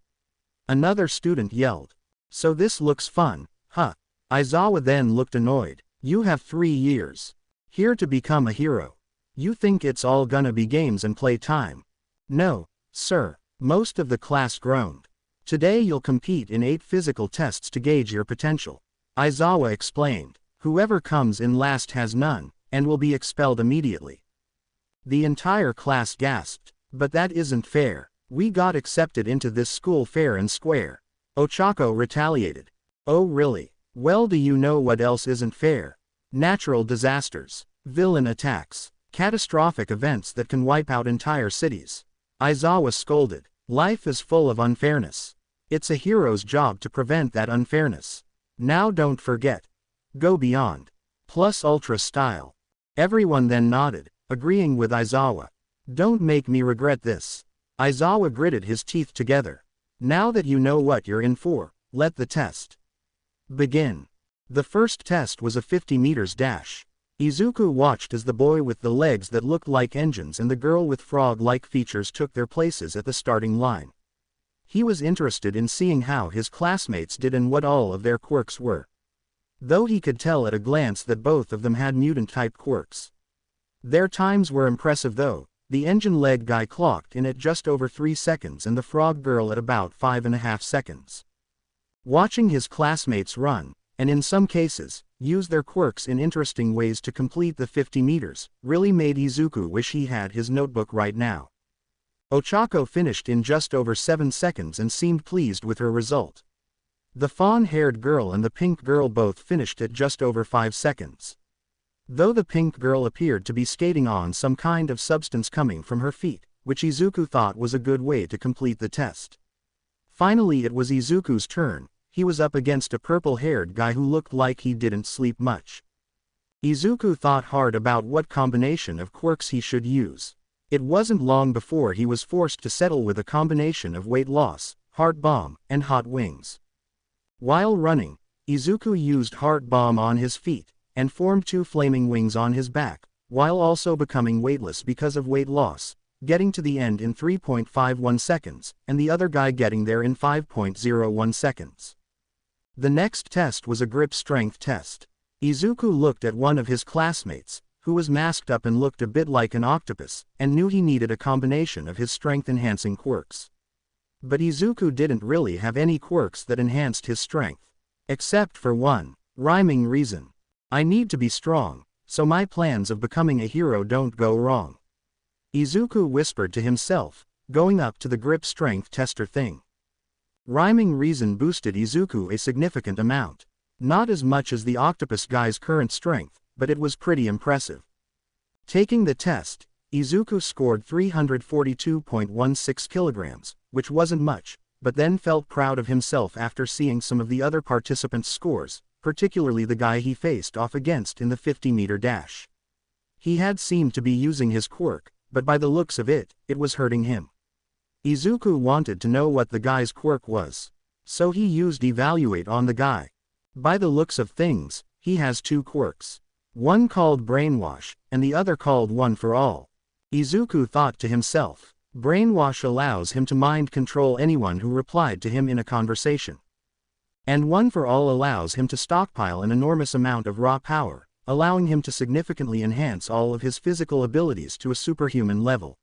Speaker 1: Another student yelled. So this looks fun, huh? Aizawa then looked annoyed. You have 3 years. Here to become a hero. You think it's all gonna be games and play time? No, sir. Most of the class groaned. Today you'll compete in 8 physical tests to gauge your potential. Aizawa explained. Whoever comes in last has none, and will be expelled immediately. The entire class gasped. But that isn't fair. We got accepted into this school fair and square. Ochako retaliated. Oh really? Well, do you know what else isn't fair? Natural disasters, villain attacks, catastrophic events that can wipe out entire cities. Aizawa scolded. Life is full of unfairness. It's a hero's job to prevent that unfairness. Now don't forget. Go beyond. Plus ultra style. Everyone then nodded, agreeing with Aizawa. Don't make me regret this. Aizawa gritted his teeth together. Now that you know what you're in for, let the test begin. The first test was a 50 meters dash. Izuku watched as the boy with the legs that looked like engines and the girl with frog-like features took their places at the starting line. He was interested in seeing how his classmates did and what all of their quirks were. Though he could tell at a glance that both of them had mutant-type quirks. Their times were impressive though. The engine leg guy clocked in at just over 3 seconds and the frog girl at about 5.5 seconds. Watching his classmates run, and in some cases, use their quirks in interesting ways to complete the 50 meters, really made Izuku wish he had his notebook right now. Ochako finished in just over 7 seconds and seemed pleased with her result. The fawn-haired girl and the pink girl both finished at just over 5 seconds. Though the pink girl appeared to be skating on some kind of substance coming from her feet, which Izuku thought was a good way to complete the test. Finally it was Izuku's turn. He was up against a purple-haired guy who looked like he didn't sleep much. Izuku thought hard about what combination of quirks he should use. It wasn't long before he was forced to settle with a combination of weight loss, heart bomb, and hot wings. While running, Izuku used heart bomb on his feet, and formed 2 flaming wings on his back, while also becoming weightless because of weight loss, getting to the end in 3.51 seconds, and the other guy getting there in 5.01 seconds. The next test was a grip strength test. Izuku looked at one of his classmates, who was masked up and looked a bit like an octopus, and knew he needed a combination of his strength-enhancing quirks. But Izuku didn't really have any quirks that enhanced his strength. Except for one rhyming reason. I need to be strong, so my plans of becoming a hero don't go wrong. Izuku whispered to himself, going up to the grip strength tester thing. Rhyming reason boosted Izuku a significant amount. Not as much as the octopus guy's current strength, but it was pretty impressive. Taking the test, Izuku scored 342.16 kilograms, which wasn't much, but then felt proud of himself after seeing some of the other participants' scores, particularly the guy he faced off against in the 50-meter dash. He had seemed to be using his quirk, but by the looks of it, it was hurting him. Izuku wanted to know what the guy's quirk was. So he used Evaluate on the guy. By the looks of things, he has 2 quirks. One called Brainwash, and the other called One for All. Izuku thought to himself, Brainwash allows him to mind control anyone who replied to him in a conversation. And One for All allows him to stockpile an enormous amount of raw power, allowing him to significantly enhance all of his physical abilities to a superhuman level.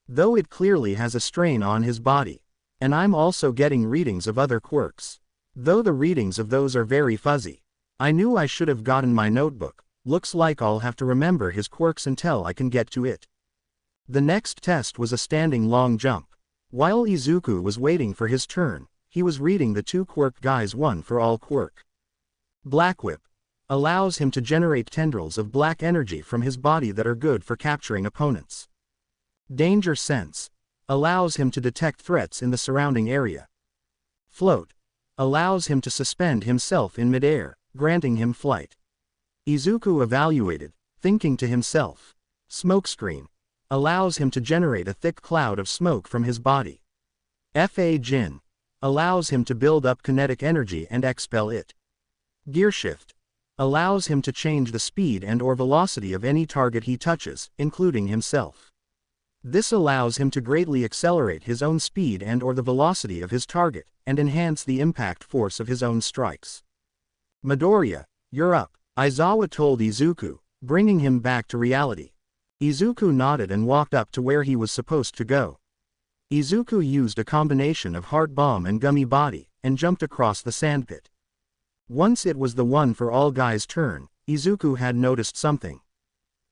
Speaker 1: Though it clearly has a strain on his body. And I'm also getting readings of other quirks. Though the readings of those are very fuzzy. I knew I should have gotten my notebook. Looks like I'll have to remember his quirks until I can get to it. The next test was a standing long jump. While Izuku was waiting for his turn, he was reading the 2 quirk guys' One for All quirk. Black Whip allows him to generate tendrils of black energy from his body that are good for capturing opponents. Danger Sense allows him to detect threats in the surrounding area. Float allows him to suspend himself in midair, granting him flight. Izuku evaluated, thinking to himself. Smokescreen allows him to generate a thick cloud of smoke from his body. Fa Jin allows him to build up kinetic energy and expel it. Gearshift allows him to change the speed and/or velocity of any target he touches, including himself. This allows him to greatly accelerate his own speed and/or the velocity of his target, and enhance the impact force of his own strikes. Midoriya, you're up, Aizawa told Izuku, bringing him back to reality. Izuku nodded and walked up to where he was supposed to go. Izuku used a combination of Heart Bomb and Gummy Body, and jumped across the sandpit. Once it was the One for All guy's turn, Izuku had noticed something.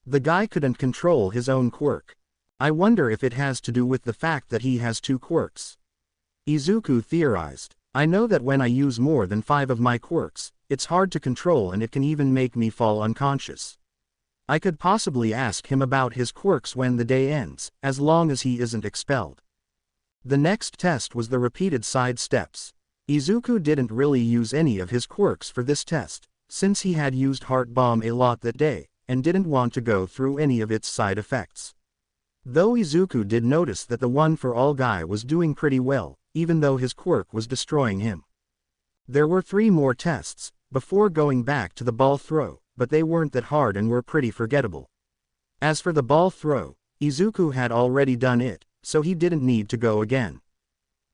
Speaker 1: The guy couldn't control his own quirk. I wonder if it has to do with the fact that he has 2 quirks. Izuku theorized. I know that when I use more than 5 of my quirks, it's hard to control and it can even make me fall unconscious. I could possibly ask him about his quirks when the day ends, as long as he isn't expelled. The next test was the repeated side steps. Izuku didn't really use any of his quirks for this test, since he had used Heart Bomb a lot that day, and didn't want to go through any of its side effects. Though Izuku did notice that the One for All guy was doing pretty well, even though his quirk was destroying him. There were 3 more tests, before going back to the ball throw, but they weren't that hard and were pretty forgettable. As for the ball throw, Izuku had already done it, so he didn't need to go again.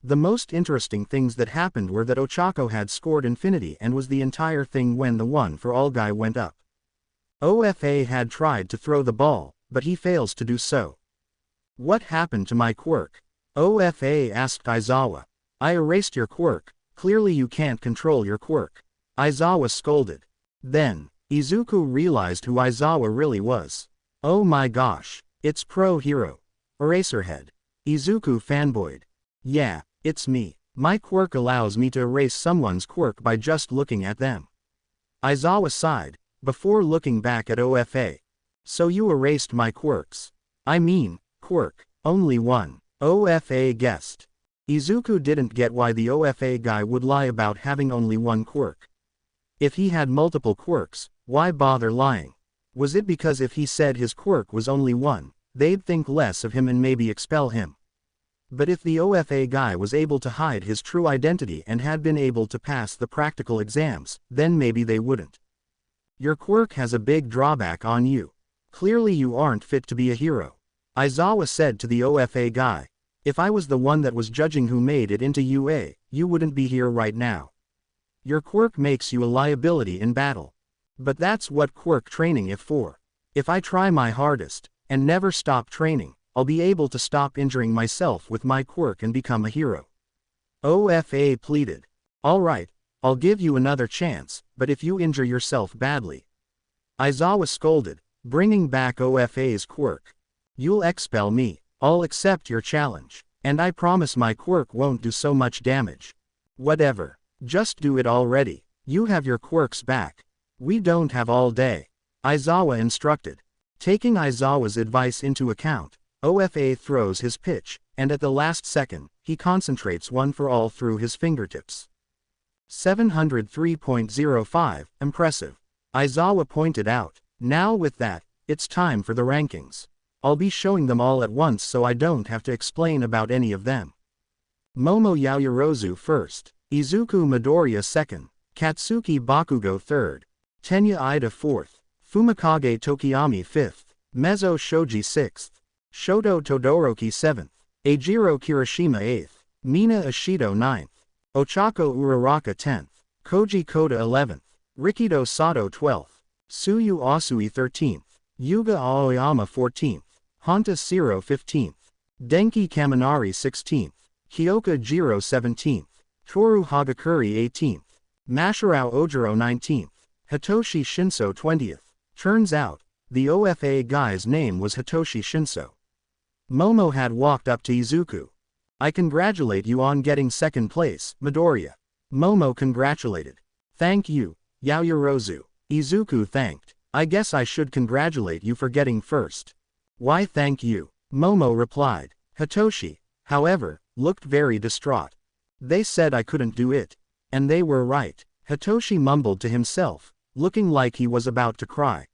Speaker 1: The most interesting things that happened were that Ochako had scored infinity and was the entire thing when the One for All guy went up. OFA had tried to throw the ball, but he fails to do so. What happened to my quirk? OFA asked Aizawa. I erased your quirk, clearly you can't control your quirk. Aizawa scolded. Then, Izuku realized who Aizawa really was. Oh my gosh, it's Pro Hero. Eraserhead. Izuku fanboyed. Yeah, it's me. My quirk allows me to erase someone's quirk by just looking at them. Aizawa sighed, before looking back at OFA. So you erased my quirks. I mean, quirk, only one. OFA guessed. Izuku didn't get why the OFA guy would lie about having only one quirk. If he had multiple quirks, why bother lying? Was it because if he said his quirk was only one, they'd think less of him and maybe expel him? But if the OFA guy was able to hide his true identity and had been able to pass the practical exams, then maybe they wouldn't. Your quirk has a big drawback on you. Clearly you aren't fit to be a hero. Aizawa said to the OFA guy. If I was the one that was judging who made it into UA, you wouldn't be here right now. Your quirk makes you a liability in battle. But that's what quirk training is for. If I try my hardest, and never stop training, I'll be able to stop injuring myself with my quirk and become a hero. OFA pleaded. Alright, I'll give you another chance, but if you injure yourself badly. Aizawa scolded, bringing back OFA's quirk. You'll expel me. I'll accept your challenge, and I promise my quirk won't do so much damage. Whatever, just do it already. You have your quirks back. We don't have all day. Aizawa instructed. Taking Aizawa's advice into account, OFA throws his pitch, and at the last second, he concentrates one for all through his fingertips. 703.05, impressive. Aizawa pointed out. Now with that, it's time for the rankings. I'll be showing them all at once so I don't have to explain about any of them. Momo Yaoyorozu first, Izuku Midoriya second, Katsuki Bakugo third, Tenya Ida fourth, Fumikage Tokiyami fifth, Mezzo Shoji sixth, Shoto Todoroki seventh, Eijiro Kirishima eighth, Mina Ishido ninth, Ochako Uraraka 10th, Koji Koda 11th, Rikido Sato 12th, Tsuyu Asui 13th, Yuga Aoyama 14th, Honta Siro 15th, Denki Kaminari 16th, Kyoka Jiro 17th, Toru Hagakuri 18th, Mashirao Ojiro 19th, Hitoshi Shinso 20th. Turns out, the OFA guy's name was Hitoshi Shinso. Momo had walked up to Izuku. I congratulate you on getting second place, Midoriya. Momo congratulated. Thank you, Yaoyorozu. Izuku thanked. I guess I should congratulate you for getting first. Why thank you? Momo replied. Hitoshi, however, looked very distraught. They said I couldn't do it. And they were right. Hitoshi mumbled to himself, looking like he was about to cry.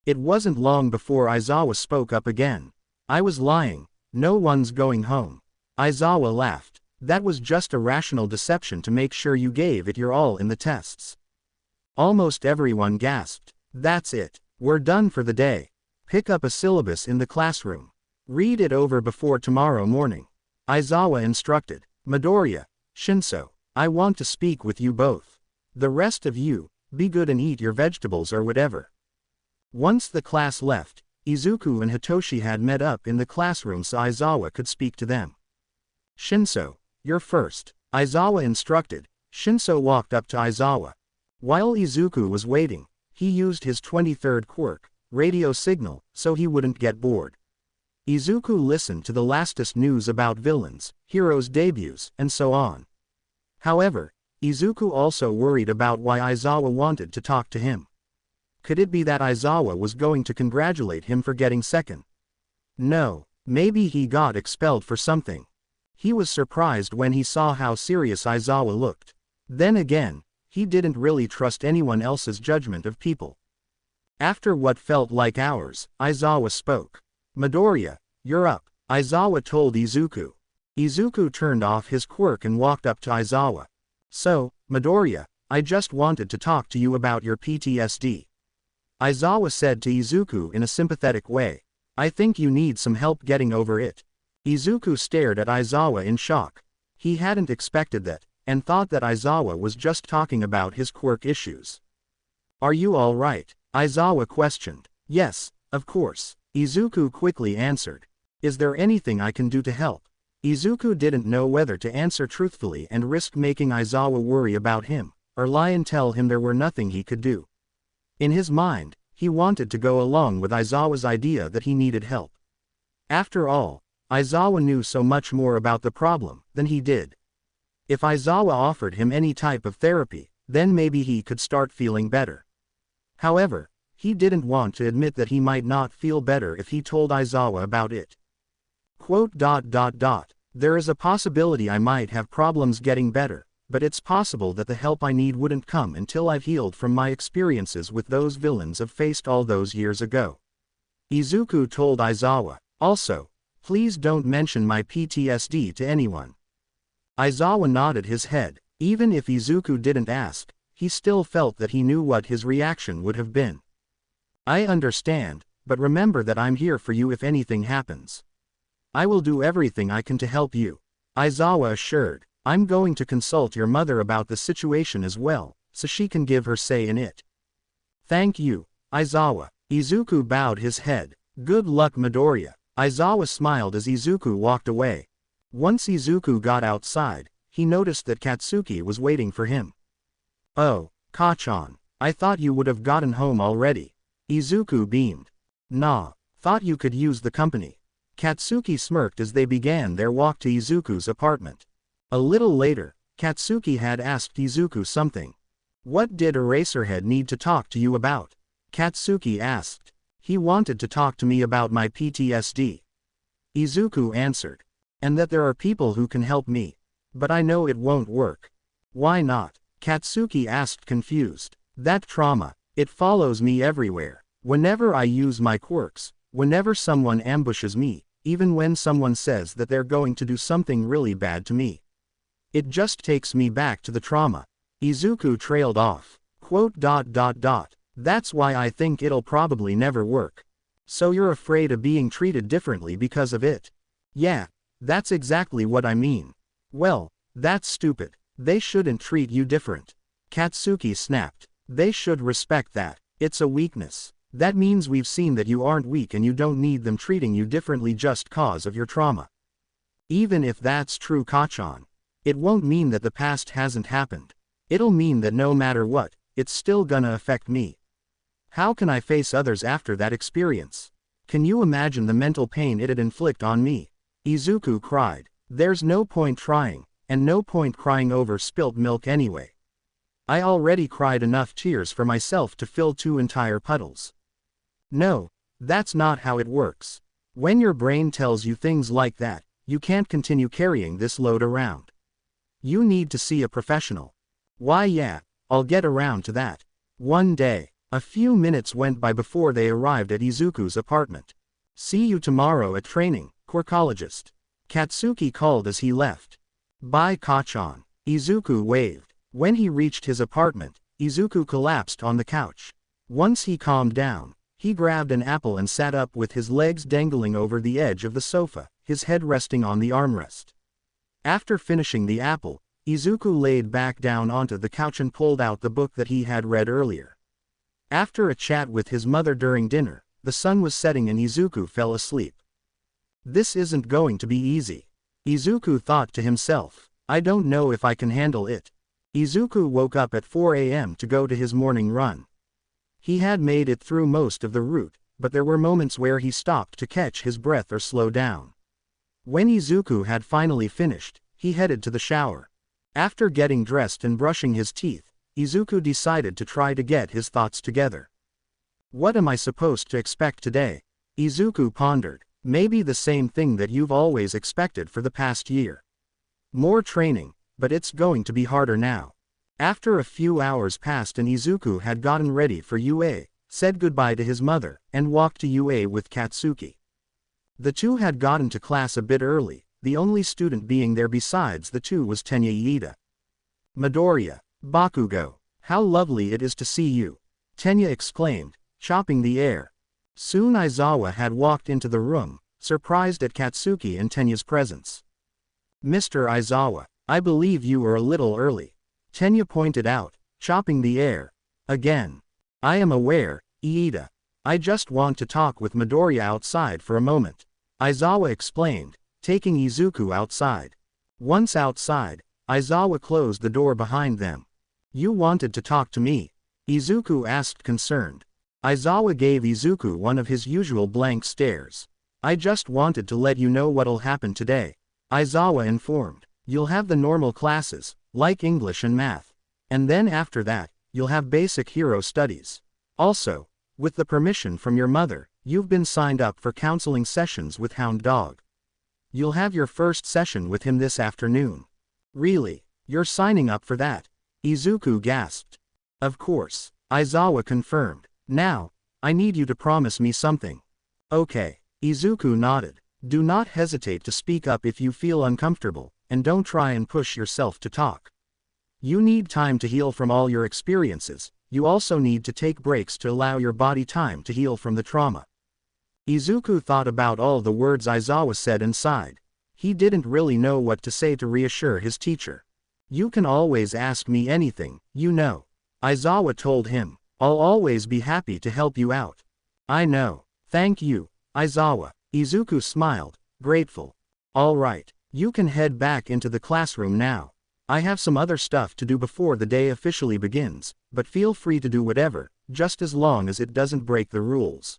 Speaker 1: It wasn't long before Aizawa spoke up again. I was lying. No one's going home. Aizawa laughed. That was just a rational deception to make sure you gave it your all in the tests. Almost everyone gasped. That's it. We're done for the day. Pick up a syllabus in the classroom. Read it over before tomorrow morning. Aizawa instructed. Midoriya, Shinso, I want to speak with you both. The rest of you, be good and eat your vegetables or whatever. Once the class left, Izuku and Hitoshi had met up in the classroom so Aizawa could speak to them. Shinso, you're first. Aizawa instructed. Shinso walked up to Aizawa. While Izuku was waiting, he used his 23rd quirk, radio signal, so he wouldn't get bored. Izuku listened to the latest news about villains, heroes' debuts, and so on. However, Izuku also worried about why Aizawa wanted to talk to him. Could it be that Aizawa was going to congratulate him for getting second? No, maybe he got expelled for something. He was surprised when he saw how serious Aizawa looked. Then again, he didn't really trust anyone else's judgment of people. After what felt like hours, Aizawa spoke. Midoriya, you're up, Aizawa told Izuku. Izuku turned off his quirk and walked up to Aizawa. So, Midoriya, I just wanted to talk to you about your PTSD. Aizawa said to Izuku in a sympathetic way. I think you need some help getting over it. Izuku stared at Aizawa in shock. He hadn't expected that, and thought that Aizawa was just talking about his quirk issues. Are you alright? Aizawa questioned. Yes, of course. Izuku quickly answered. Is there anything I can do to help? Izuku didn't know whether to answer truthfully and risk making Aizawa worry about him, or lie and tell him there were nothing he could do. In his mind, he wanted to go along with Aizawa's idea that he needed help. After all, Aizawa knew so much more about the problem than he did. If Aizawa offered him any type of therapy, then maybe he could start feeling better. However, he didn't want to admit that he might not feel better if he told Aizawa about it. There is a possibility I might have problems getting better, but it's possible that the help I need wouldn't come until I've healed from my experiences with those villains I've faced all those years ago. Izuku told Aizawa. Also, please don't mention my PTSD to anyone. Aizawa nodded his head. Even if Izuku didn't ask, he still felt that he knew what his reaction would have been. I understand, but remember that I'm here for you if anything happens. I will do everything I can to help you, Aizawa assured. I'm going to consult your mother about the situation as well, so she can give her say in it. Thank you, Aizawa. Izuku bowed his head. Good luck, Midoriya. Aizawa smiled as Izuku walked away. Once Izuku got outside, he noticed that Katsuki was waiting for him. Oh, Kachan, I thought you would have gotten home already. Izuku beamed. Nah, thought you could use the company. Katsuki smirked as they began their walk to Izuku's apartment. A little later, Katsuki had asked Izuku something. What did Eraserhead need to talk to you about? Katsuki asked. He wanted to talk to me about my PTSD. Izuku answered. And that there are people who can help me. But I know it won't work. Why not? Katsuki asked confused. That trauma, it follows me everywhere. Whenever I use my quirks, whenever someone ambushes me, even when someone says that they're going to do something really bad to me. It just takes me back to the trauma. Izuku trailed off. That's why I think it'll probably never work. So you're afraid of being treated differently because of it? Yeah, that's exactly what I mean. Well, that's stupid. They shouldn't treat you different. Katsuki snapped. They should respect that. It's a weakness. That means we've seen that you aren't weak and you don't need them treating you differently just cause of your trauma. Even if that's true, Kachan, it won't mean that the past hasn't happened. It'll mean that no matter what, it's still gonna affect me. How can I face others after that experience? Can you imagine the mental pain it'd inflict on me? Izuku cried. There's no point trying, and no point crying over spilt milk anyway. I already cried enough tears for myself to fill 2 entire puddles. No, that's not how it works. When your brain tells you things like that, you can't continue carrying this load around. You need to see a professional. Why yeah, I'll get around to that. One day. A few minutes went by before they arrived at Izuku's apartment. See you tomorrow at training, Quirkologist. Katsuki called as he left. Bye, Kachan. Izuku waved. When he reached his apartment, Izuku collapsed on the couch. Once he calmed down, he grabbed an apple and sat up with his legs dangling over the edge of the sofa, his head resting on the armrest. After finishing the apple, Izuku laid back down onto the couch and pulled out the book that he had read earlier. After a chat with his mother during dinner, the sun was setting and Izuku fell asleep. This isn't going to be easy. Izuku thought to himself. I don't know if I can handle it. Izuku woke up at 4 a.m. to go to his morning run. He had made it through most of the route, but there were moments where he stopped to catch his breath or slow down. When Izuku had finally finished, he headed to the shower. After getting dressed and brushing his teeth, Izuku decided to try to get his thoughts together. What am I supposed to expect today? Izuku pondered. Maybe the same thing that you've always expected for the past year. More training, but it's going to be harder now. After a few hours passed and Izuku had gotten ready for UA, said goodbye to his mother, and walked to UA with Katsuki. The two had gotten to class a bit early, the only student being there besides the two was Tenya Iida. Midoriya, Bakugo, how lovely it is to see you, Tenya exclaimed, chopping the air. Soon Aizawa had walked into the room, surprised at Katsuki and Tenya's presence. Mr. Aizawa, I believe you are a little early, Tenya pointed out, chopping the air. Again. I am aware, Iida. I just want to talk with Midoriya outside for a moment. Aizawa explained, taking Izuku outside. Once outside, Aizawa closed the door behind them. You wanted to talk to me? Izuku asked concerned. Aizawa gave Izuku one of his usual blank stares. I just wanted to let you know what'll happen today, Aizawa informed. You'll have the normal classes, like English and math. And then after that, you'll have basic hero studies. Also, with the permission from your mother, you've been signed up for counseling sessions with Hound Dog. You'll have your first session with him this afternoon. Really? You're signing up for that? Izuku gasped. Of course, Aizawa confirmed. Now, I need you to promise me something. Okay. Izuku nodded. Do not hesitate to speak up if you feel uncomfortable, and don't try and push yourself to talk. You need time to heal from all your experiences. You also need to take breaks to allow your body time to heal from the trauma. Izuku thought about all the words Aizawa said and sighed. He didn't really know what to say to reassure his teacher. You can always ask me anything, you know. Aizawa told him. I'll always be happy to help you out. I know. Thank you, Aizawa. Izuku smiled, grateful. All right, you can head back into the classroom now. I have some other stuff to do before the day officially begins, but feel free to do whatever, just as long as it doesn't break the rules.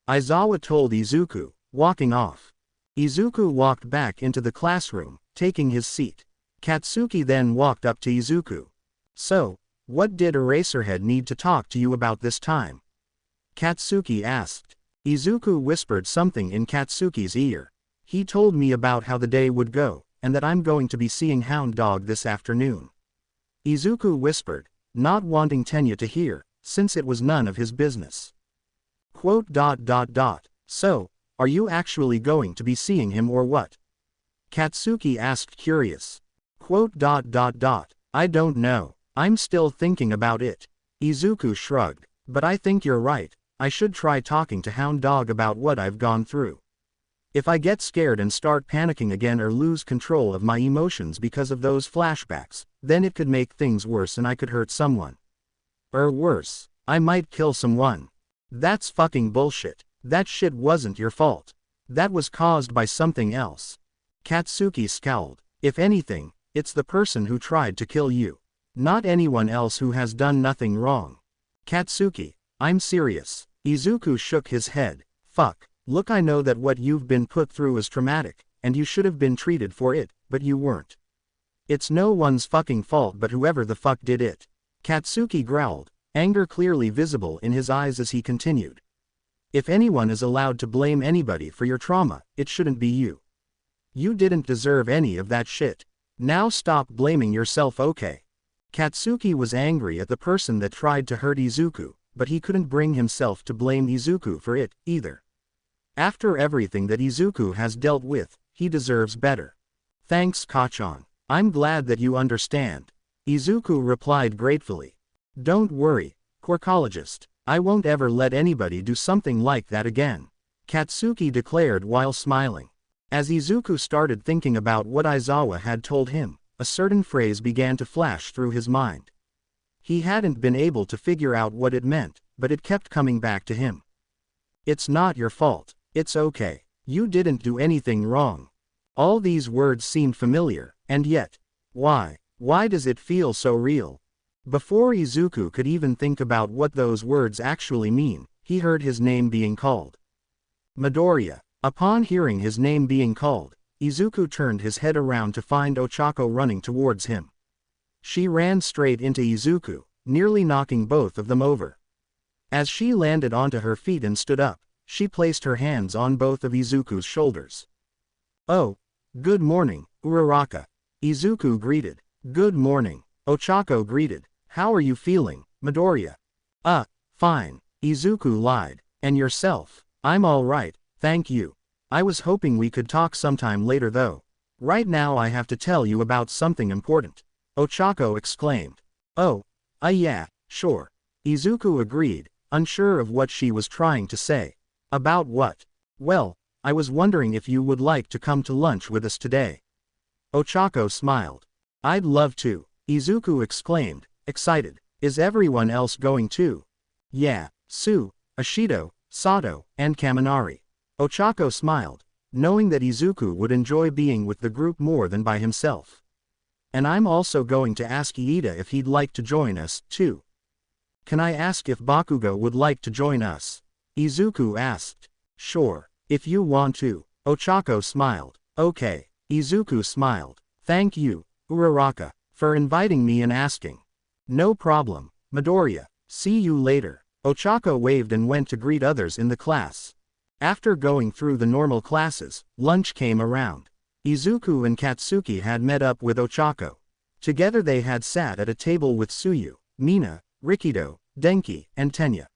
Speaker 1: Aizawa told Izuku, walking off. Izuku walked back into the classroom, taking his seat. Katsuki then walked up to Izuku. So, what did Eraserhead need to talk to you about this time? Katsuki asked. Izuku whispered something in Katsuki's ear. He told me about how the day would go, and that I'm going to be seeing Hound Dog this afternoon. Izuku whispered, not wanting Tenya to hear, since it was none of his business. So, are you actually going to be seeing him or what? Katsuki asked curious. I don't know. I'm still thinking about it. Izuku shrugged. But I think you're right. I should try talking to Hound Dog about what I've gone through. If I get scared and start panicking again or lose control of my emotions because of those flashbacks, then it could make things worse and I could hurt someone. Or worse, I might kill someone. That's fucking bullshit. That shit wasn't your fault. That was caused by something else. Katsuki scowled. If anything, it's the person who tried to kill you. Not anyone else who has done nothing wrong. Katsuki, I'm serious. Izuku shook his head. Fuck. Look, I know that what you've been put through is traumatic, and you should have been treated for it, but you weren't. It's no one's fucking fault but whoever the fuck did it. Katsuki growled, anger clearly visible in his eyes as he continued. If anyone is allowed to blame anybody for your trauma, it shouldn't be you. You didn't deserve any of that shit. Now stop blaming yourself, okay? Katsuki was angry at the person that tried to hurt Izuku, but he couldn't bring himself to blame Izuku for it, either. After everything that Izuku has dealt with, he deserves better. Thanks, Kachan. I'm glad that you understand. Izuku replied gratefully. Don't worry, Quirkologist. I won't ever let anybody do something like that again. Katsuki declared while smiling. As Izuku started thinking about what Aizawa had told him, a certain phrase began to flash through his mind. He hadn't been able to figure out what it meant, but it kept coming back to him. It's not your fault. It's okay. You didn't do anything wrong. All these words seemed familiar, and yet, why does it feel so real? Before Izuku could even think about what those words actually mean, he heard his name being called. Midoriya. Upon hearing his name being called, Izuku turned his head around to find Ochako running towards him. She ran straight into Izuku, nearly knocking both of them over. As she landed onto her feet and stood up, she placed her hands on both of Izuku's shoulders. Oh, good morning, Uraraka. Izuku greeted. Good morning, Ochako greeted. How are you feeling, Midoriya? Fine, Izuku lied. And yourself? I'm all right, thank you. I was hoping we could talk sometime later though. Right now I have to tell you about something important. Ochako exclaimed. Oh, yeah, sure. Izuku agreed, unsure of what she was trying to say. About what? Well, I was wondering if you would like to come to lunch with us today. Ochako smiled. I'd love to, Izuku exclaimed, excited. Is everyone else going too? Yeah, Sue, Ashido, Sato, and Kaminari. Ochako smiled, knowing that Izuku would enjoy being with the group more than by himself. And I'm also going to ask Iida if he'd like to join us, too. Can I ask if Bakugo would like to join us? Izuku asked. Sure, if you want to. Ochako smiled. Okay. Izuku smiled. Thank you, Uraraka, for inviting me and asking. No problem, Midoriya. See you later. Ochako waved and went to greet others in the class. After going through the normal classes, lunch came around. Izuku and Katsuki had met up with Ochako. Together they had sat at a table with Tsuyu, Mina, Rikido, Denki, and Tenya.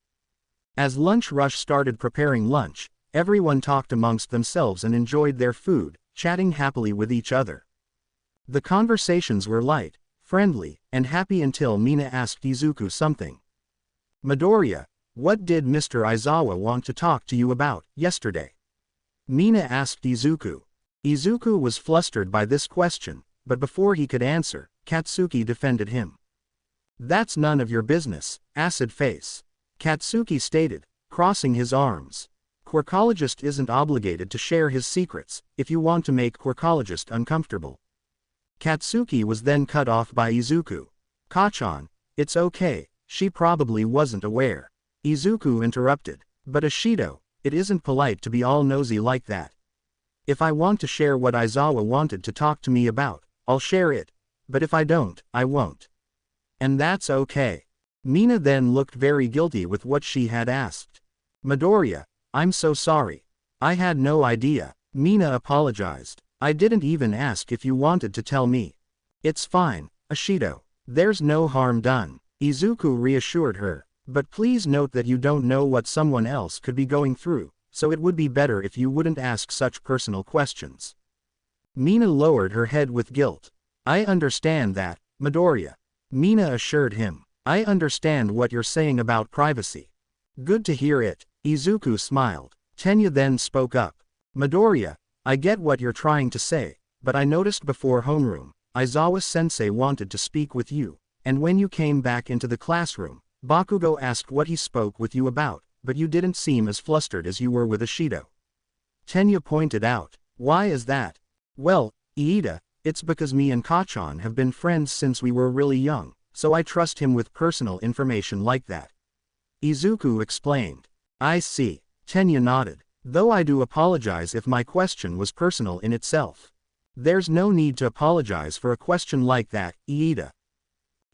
Speaker 1: As lunch rush started preparing lunch, everyone talked amongst themselves and enjoyed their food, chatting happily with each other. The conversations were light, friendly, and happy until Mina asked Izuku something. Midoriya, what did Mr. Aizawa want to talk to you about yesterday? Mina asked Izuku. Izuku was flustered by this question, but before he could answer, Katsuki defended him. That's none of your business, acid face. Katsuki stated, crossing his arms. Quirkologist isn't obligated to share his secrets, if you want to make Quirkologist uncomfortable. Katsuki was then cut off by Izuku. Kachan, it's okay, she probably wasn't aware. Izuku interrupted, but Ashido, it isn't polite to be all nosy like that. If I want to share what Aizawa wanted to talk to me about, I'll share it, but if I don't, I won't. And that's okay. Mina then looked very guilty with what she had asked. Midoriya, I'm so sorry. I had no idea. Mina apologized. I didn't even ask if you wanted to tell me. It's fine, Ashido. There's no harm done. Izuku reassured her, but please note that you don't know what someone else could be going through, so it would be better if you wouldn't ask such personal questions. Mina lowered her head with guilt. I understand that, Midoriya. Mina assured him. I understand what you're saying about privacy. Good to hear it. Izuku smiled. Tenya then spoke up. Midoriya, I get what you're trying to say, but I noticed before homeroom, Aizawa-sensei wanted to speak with you, and when you came back into the classroom, Bakugo asked what he spoke with you about, but you didn't seem as flustered as you were with Ashido. Tenya pointed out. Why is that? Well, Iida, it's because me and Kachan have been friends since we were really young, so I trust him with personal information like that. Izuku explained. I see. Tenya nodded. Though I do apologize if my question was personal in itself. There's no need to apologize for a question like that, Iida.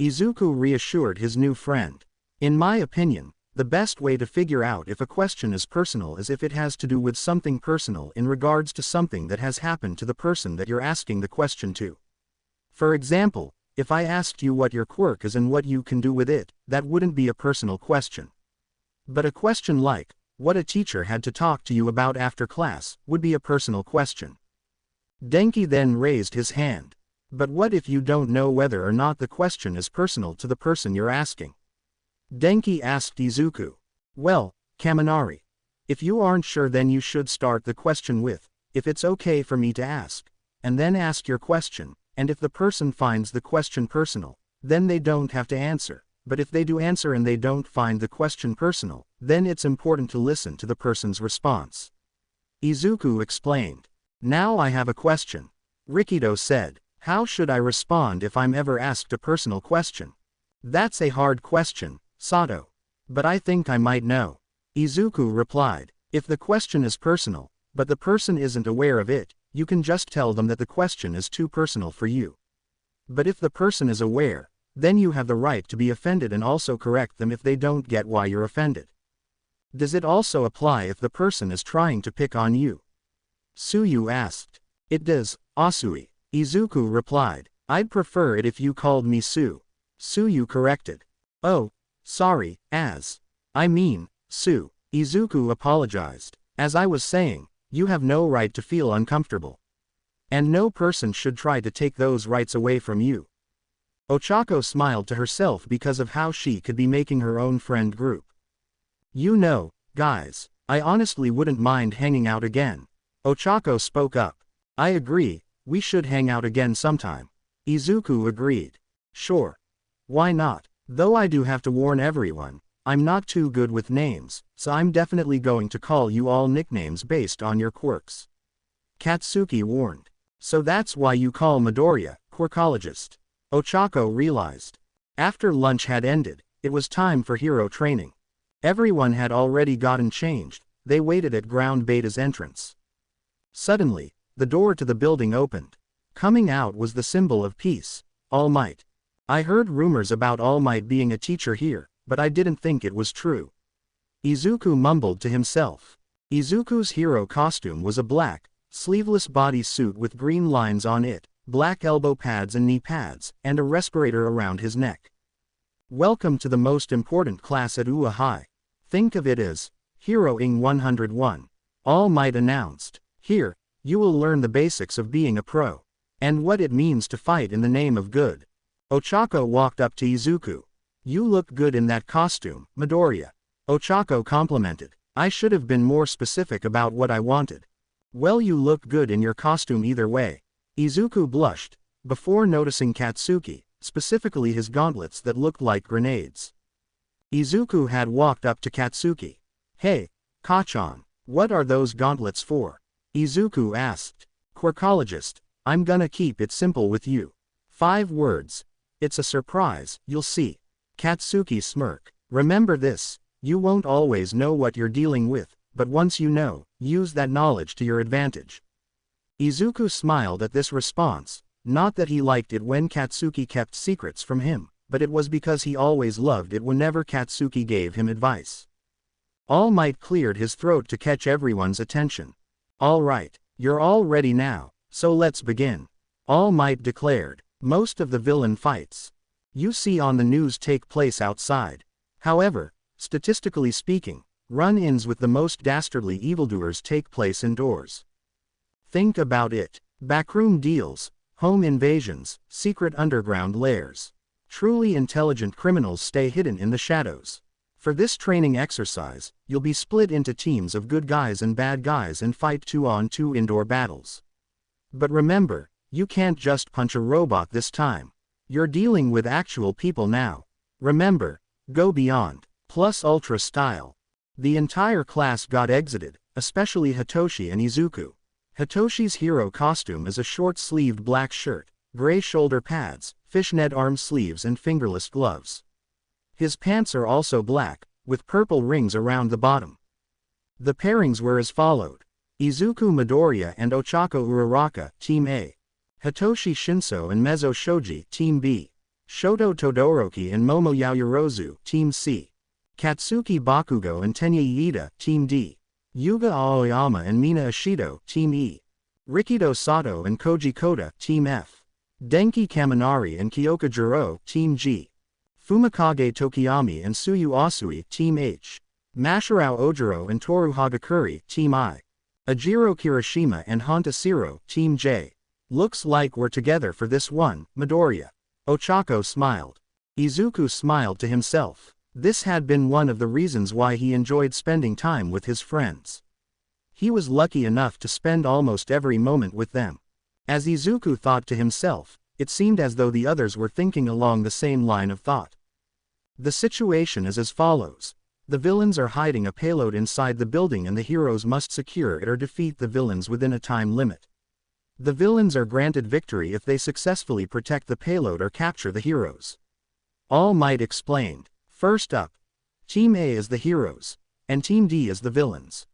Speaker 1: Izuku reassured his new friend. In my opinion, the best way to figure out if a question is personal is if it has to do with something personal in regards to something that has happened to the person that you're asking the question to. For example, if I asked you what your quirk is and what you can do with it, that wouldn't be a personal question. But a question like, what a teacher had to talk to you about after class, would be a personal question. Denki then raised his hand. But what if you don't know whether or not the question is personal to the person you're asking? Denki asked Izuku. Well, Kaminari. If you aren't sure, then you should start the question with, if it's okay for me to ask, and then ask your question, and if the person finds the question personal, then they don't have to answer, but if they do answer and they don't find the question personal, then it's important to listen to the person's response. Izuku explained. Now I have a question. Rikido said. How should I respond if I'm ever asked a personal question? That's a hard question, Sato. But I think I might know. Izuku replied. If the question is personal, but the person isn't aware of it, you can just tell them that the question is too personal for you. But if the person is aware, then you have the right to be offended and also correct them if they don't get why you're offended. Does it also apply if the person is trying to pick on you? Tsuyu asked. It does, Asui. Izuku replied. I'd prefer it if you called me Su. Tsuyu corrected. Oh, sorry, I mean, Su. Izuku apologized. As I was saying, you have no right to feel uncomfortable. And no person should try to take those rights away from you. Ochako smiled to herself because of how she could be making her own friend group. You know, guys, I honestly wouldn't mind hanging out again. Ochako spoke up. I agree, we should hang out again sometime. Izuku agreed. Sure. Why not? Though I do have to warn everyone, I'm not too good with names, so I'm definitely going to call you all nicknames based on your quirks. Katsuki warned. So that's why you call Midoriya, Quirkologist. Ochako realized. After lunch had ended, it was time for hero training. Everyone had already gotten changed, they waited at Ground Beta's entrance. Suddenly, the door to the building opened. Coming out was the symbol of peace, All Might. I heard rumors about All Might being a teacher here, but I didn't think it was true. Izuku mumbled to himself. Izuku's hero costume was a black, sleeveless bodysuit with green lines on it, black elbow pads and knee pads, and a respirator around his neck. Welcome to the most important class at UA High. Think of it as Hero-ing 101. All Might announced. Here, you will learn the basics of being a pro, and what it means to fight in the name of good. Ochako walked up to Izuku. You look good in that costume, Midoriya. Ochako complimented. I should have been more specific about what I wanted. Well, you look good in your costume either way. Izuku blushed, before noticing Katsuki, specifically his gauntlets that looked like grenades. Izuku had walked up to Katsuki. Hey, Kachan, what are those gauntlets for? Izuku asked. Quirkologist, I'm gonna keep it simple with you. 5 words. It's a surprise, you'll see. Katsuki smirked. Remember this, you won't always know what you're dealing with, but once you know, use that knowledge to your advantage. Izuku smiled at this response, not that he liked it when Katsuki kept secrets from him, but it was because he always loved it whenever Katsuki gave him advice. All Might cleared his throat to catch everyone's attention. All right, you're all ready now, so let's begin. All Might declared. Most of the villain fights you see on the news take place outside. However, statistically speaking, run-ins with the most dastardly evildoers take place indoors. Think about it. Backroom deals, home invasions, secret underground lairs. Truly intelligent criminals stay hidden in the shadows. For this training exercise, you'll be split into teams of good guys and bad guys and fight 2-on-2 indoor battles. But remember, you can't just punch a robot this time. You're dealing with actual people now. Remember, go beyond, plus ultra style. The entire class got exited, especially Hitoshi and Izuku. Hitoshi's hero costume is a short-sleeved black shirt, gray shoulder pads, fishnet arm sleeves and fingerless gloves. His pants are also black, with purple rings around the bottom. The pairings were as followed. Izuku Midoriya and Ochako Uraraka, Team A. Hitoshi Shinso and Mezzo Shoji, Team B. Shoto Todoroki and Momo Yaoyorozu, Team C. Katsuki Bakugo and Tenya Iida, Team D. Yuga Aoyama and Mina Ishido, Team E. Rikido Sato and Koji Koda, Team F. Denki Kaminari and Kyoka Jiro, Team G. Fumikage Tokiyami and Tsuyu Asui, Team H. Masharao Ojiro and Toru Hagakuri, Team I. Ajiro Kirishima and Honta Siro, Team J. Looks like we're together for this one, Midoriya. Ochako smiled. Izuku smiled to himself. This had been one of the reasons why he enjoyed spending time with his friends. He was lucky enough to spend almost every moment with them. As Izuku thought to himself, it seemed as though the others were thinking along the same line of thought. The situation is as follows. The villains are hiding a payload inside the building and the heroes must secure it or defeat the villains within a time limit. The villains are granted victory if they successfully protect the payload or capture the heroes. All Might explained. First up, Team A is the heroes, and Team D is the villains.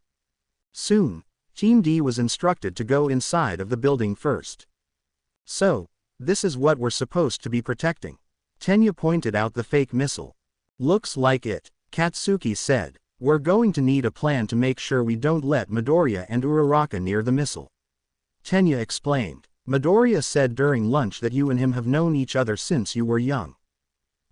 Speaker 1: Soon, Team D was instructed to go inside of the building first. So, this is what we're supposed to be protecting. Tenya pointed out the fake missile. Looks like it, Katsuki said. We're going to need a plan to make sure we don't let Midoriya and Uraraka near the missile. Tenya explained. Midoriya said during lunch that you and him have known each other since you were young.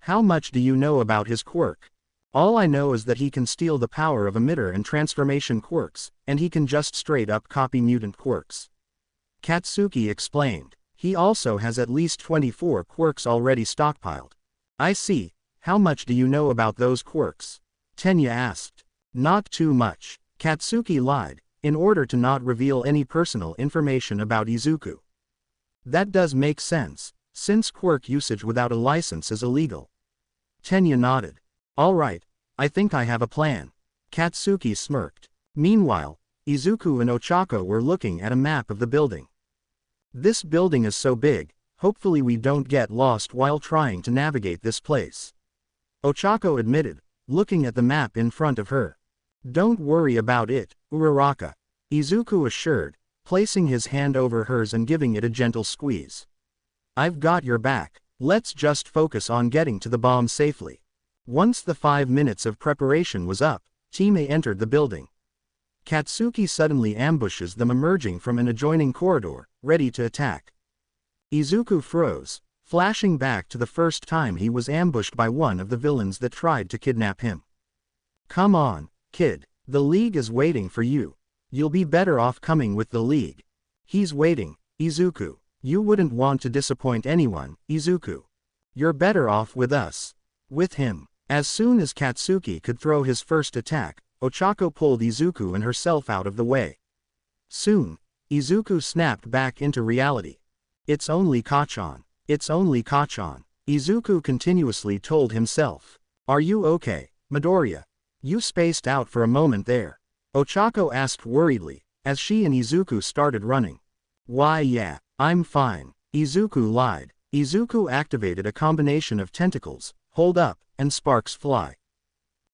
Speaker 1: How much do you know about his quirk? All I know is that he can steal the power of emitter and transformation quirks, and he can just straight up copy mutant quirks. Katsuki explained. He also has at least 24 quirks already stockpiled. I see. How much do you know about those quirks? Tenya asked. Not too much. Katsuki lied, in order to not reveal any personal information about Izuku. That does make sense, since quirk usage without a license is illegal. Tenya nodded. Alright, I think I have a plan. Katsuki smirked. Meanwhile, Izuku and Ochako were looking at a map of the building. This building is so big, hopefully we don't get lost while trying to navigate this place. Ochako admitted, looking at the map in front of her. Don't worry about it, Uraraka. Izuku assured, placing his hand over hers and giving it a gentle squeeze. I've got your back, let's just focus on getting to the bomb safely. Once the 5 minutes of preparation was up, Team A entered the building. Katsuki suddenly ambushes them emerging from an adjoining corridor, ready to attack. Izuku froze, flashing back to the first time he was ambushed by one of the villains that tried to kidnap him. Come on, kid, the League is waiting for you. You'll be better off coming with the League. He's waiting, Izuku. You wouldn't want to disappoint anyone, Izuku. You're better off with us. With him. As soon as Katsuki could throw his first attack, Ochako pulled Izuku and herself out of the way. Soon, Izuku snapped back into reality. It's only Kachan. It's only Kachan. Izuku continuously told himself. Are you okay, Midoriya? You spaced out for a moment there. Ochako asked worriedly, as she and Izuku started running. Why yeah, I'm fine. Izuku lied. Izuku activated a combination of tentacles, hold up, and sparks fly.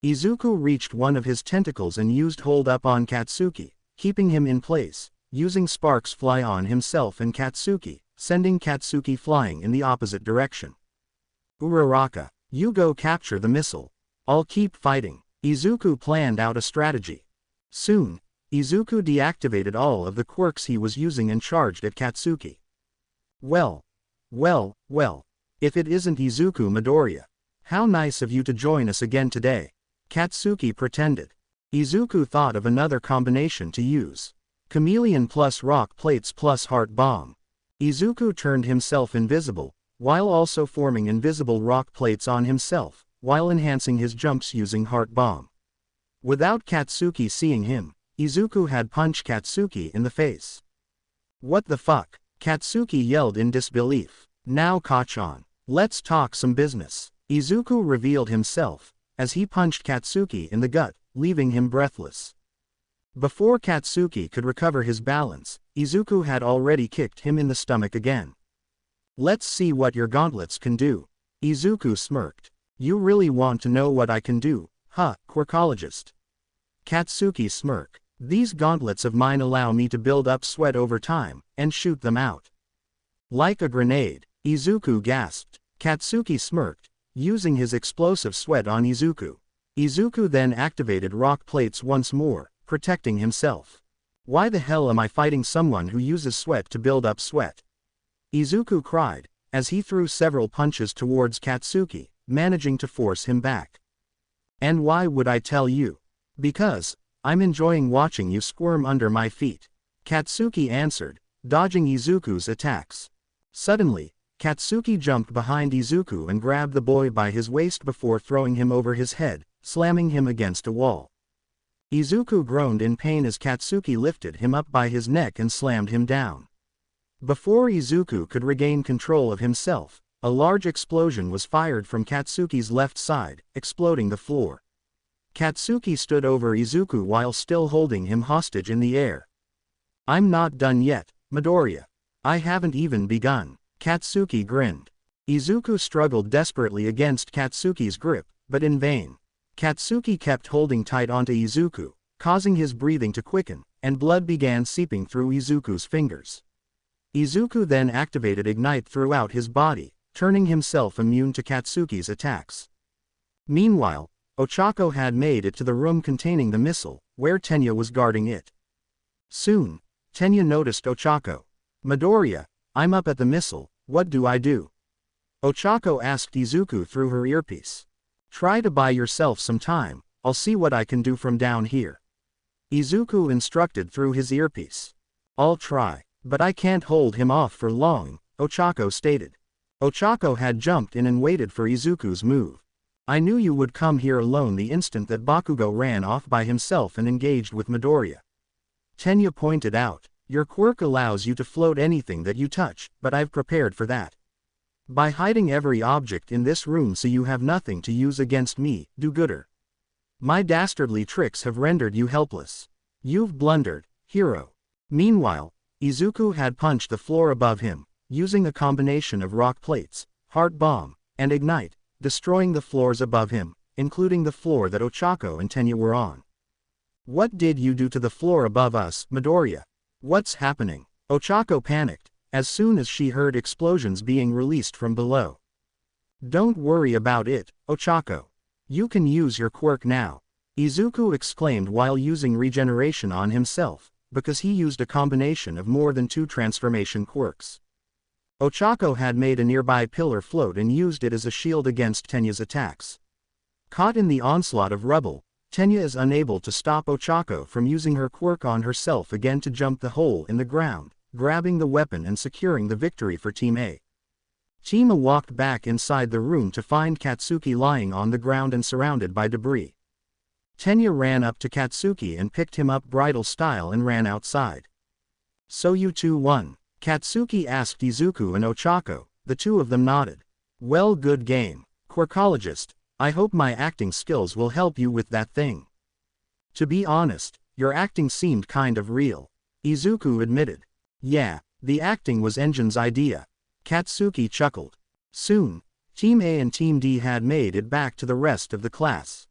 Speaker 1: Izuku reached one of his tentacles and used hold up on Katsuki, keeping him in place, using sparks fly on himself and Katsuki, sending Katsuki flying in the opposite direction. Uraraka, you go capture the missile. I'll keep fighting. Izuku planned out a strategy. Soon, Izuku deactivated all of the quirks he was using and charged at Katsuki. Well, if it isn't Izuku Midoriya. How nice of you to join us again today. Katsuki pretended. Izuku thought of another combination to use. Chameleon plus rock plates plus heart bomb. Izuku turned himself invisible, while also forming invisible rock plates on himself, while enhancing his jumps using heart bomb. Without Katsuki seeing him, Izuku had punched Katsuki in the face. What the fuck? Katsuki yelled in disbelief. Now Kachan. Let's talk some business. Izuku revealed himself, as he punched Katsuki in the gut, leaving him breathless. Before Katsuki could recover his balance, Izuku had already kicked him in the stomach again. Let's see what your gauntlets can do. Izuku smirked. You really want to know what I can do, huh, Quirkologist? Katsuki smirked. These gauntlets of mine allow me to build up sweat over time, and shoot them out. Like a grenade, Izuku gasped. Katsuki smirked, using his explosive sweat on Izuku. Izuku then activated rock plates once more, protecting himself. Why the hell am I fighting someone who uses sweat to build up sweat? Izuku cried, as he threw several punches towards Katsuki, managing to force him back. And why would I tell you? Because, I'm enjoying watching you squirm under my feet. Katsuki answered, dodging Izuku's attacks. Suddenly, Katsuki jumped behind Izuku and grabbed the boy by his waist before throwing him over his head, slamming him against a wall. Izuku groaned in pain as Katsuki lifted him up by his neck and slammed him down. Before Izuku could regain control of himself, a large explosion was fired from Katsuki's left side, exploding the floor. Katsuki stood over Izuku while still holding him hostage in the air. I'm not done yet, Midoriya. I haven't even begun. Katsuki grinned. Izuku struggled desperately against Katsuki's grip, but in vain. Katsuki kept holding tight onto Izuku, causing his breathing to quicken, and blood began seeping through Izuku's fingers. Izuku then activated Ignite throughout his body, turning himself immune to Katsuki's attacks. Meanwhile, Ochako had made it to the room containing the missile, where Tenya was guarding it. Soon, Tenya noticed Ochako. Midoriya, I'm up at the missile, what do I do? Ochako asked Izuku through her earpiece. Try to buy yourself some time, I'll see what I can do from down here. Izuku instructed through his earpiece. I'll try, but I can't hold him off for long, Ochako stated. Ochako had jumped in and waited for Izuku's move. I knew you would come here alone the instant that Bakugo ran off by himself and engaged with Midoriya. Tenya pointed out, your quirk allows you to float anything that you touch, but I've prepared for that. By hiding every object in this room so you have nothing to use against me, do-gooder. My dastardly tricks have rendered you helpless. You've blundered, hero. Meanwhile, Izuku had punched the floor above him, using a combination of rock plates, heart bomb, and ignite, destroying the floors above him, including the floor that Ochako and Tenya were on. What did you do to the floor above us, Midoriya? What's happening? Ochako panicked, as soon as she heard explosions being released from below. Don't worry about it, Ochako. You can use your quirk now, Izuku exclaimed while using regeneration on himself, because he used a combination of more than 2 transformation quirks. Ochako had made a nearby pillar float and used it as a shield against Tenya's attacks. Caught in the onslaught of rubble, Tenya is unable to stop Ochako from using her quirk on herself again to jump the hole in the ground, grabbing the weapon and securing the victory for Team A. Team A walked back inside the room to find Katsuki lying on the ground and surrounded by debris. Tenya ran up to Katsuki and picked him up bridal style and ran outside. So you two won? Katsuki asked Izuku and Ochako. The two of them nodded. Well, good game, Quirkologist. I hope my acting skills will help you with that thing. To be honest, your acting seemed kind of real, Izuku admitted. Yeah, the acting was Engine's idea. Katsuki chuckled. Soon, Team A and Team D had made it back to the rest of the class.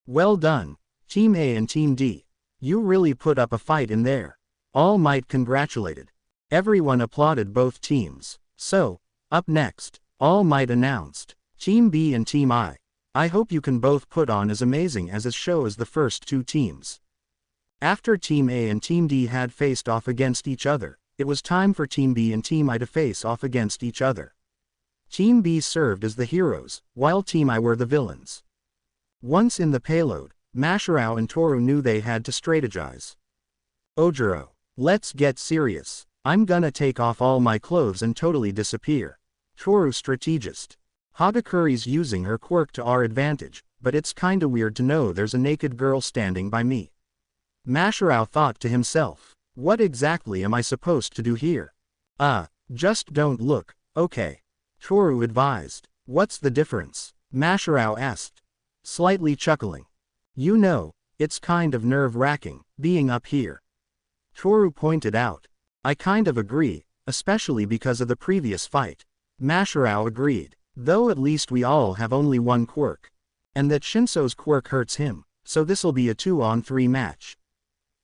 Speaker 1: Well done, Team A and Team D. You really put up a fight in there. All Might congratulated. Everyone applauded both teams. So, up next, All Might announced, Team B and Team I. I hope you can both put on as amazing as a show as the first 2 teams. After Team A and Team D had faced off against each other, it was time for Team B and Team I to face off against each other. Team B served as the heroes, while Team I were the villains. Once in the payload, Masharao and Toru knew they had to strategize. Ojiro, let's get serious. I'm gonna take off all my clothes and totally disappear. Toru strategist. Hagakuri's using her quirk to our advantage, but it's kinda weird to know there's a naked girl standing by me. Masharao thought to himself, what exactly am I supposed to do here? Just don't look, okay? Toru advised. What's the difference? Masharao asked, slightly chuckling. You know, it's kind of nerve-wracking, being up here. Toru pointed out. I kind of agree, especially because of the previous fight. Masharao agreed. Though at least we all have only one quirk. And that Shinso's quirk hurts him, so this'll be a 2-on-3 match.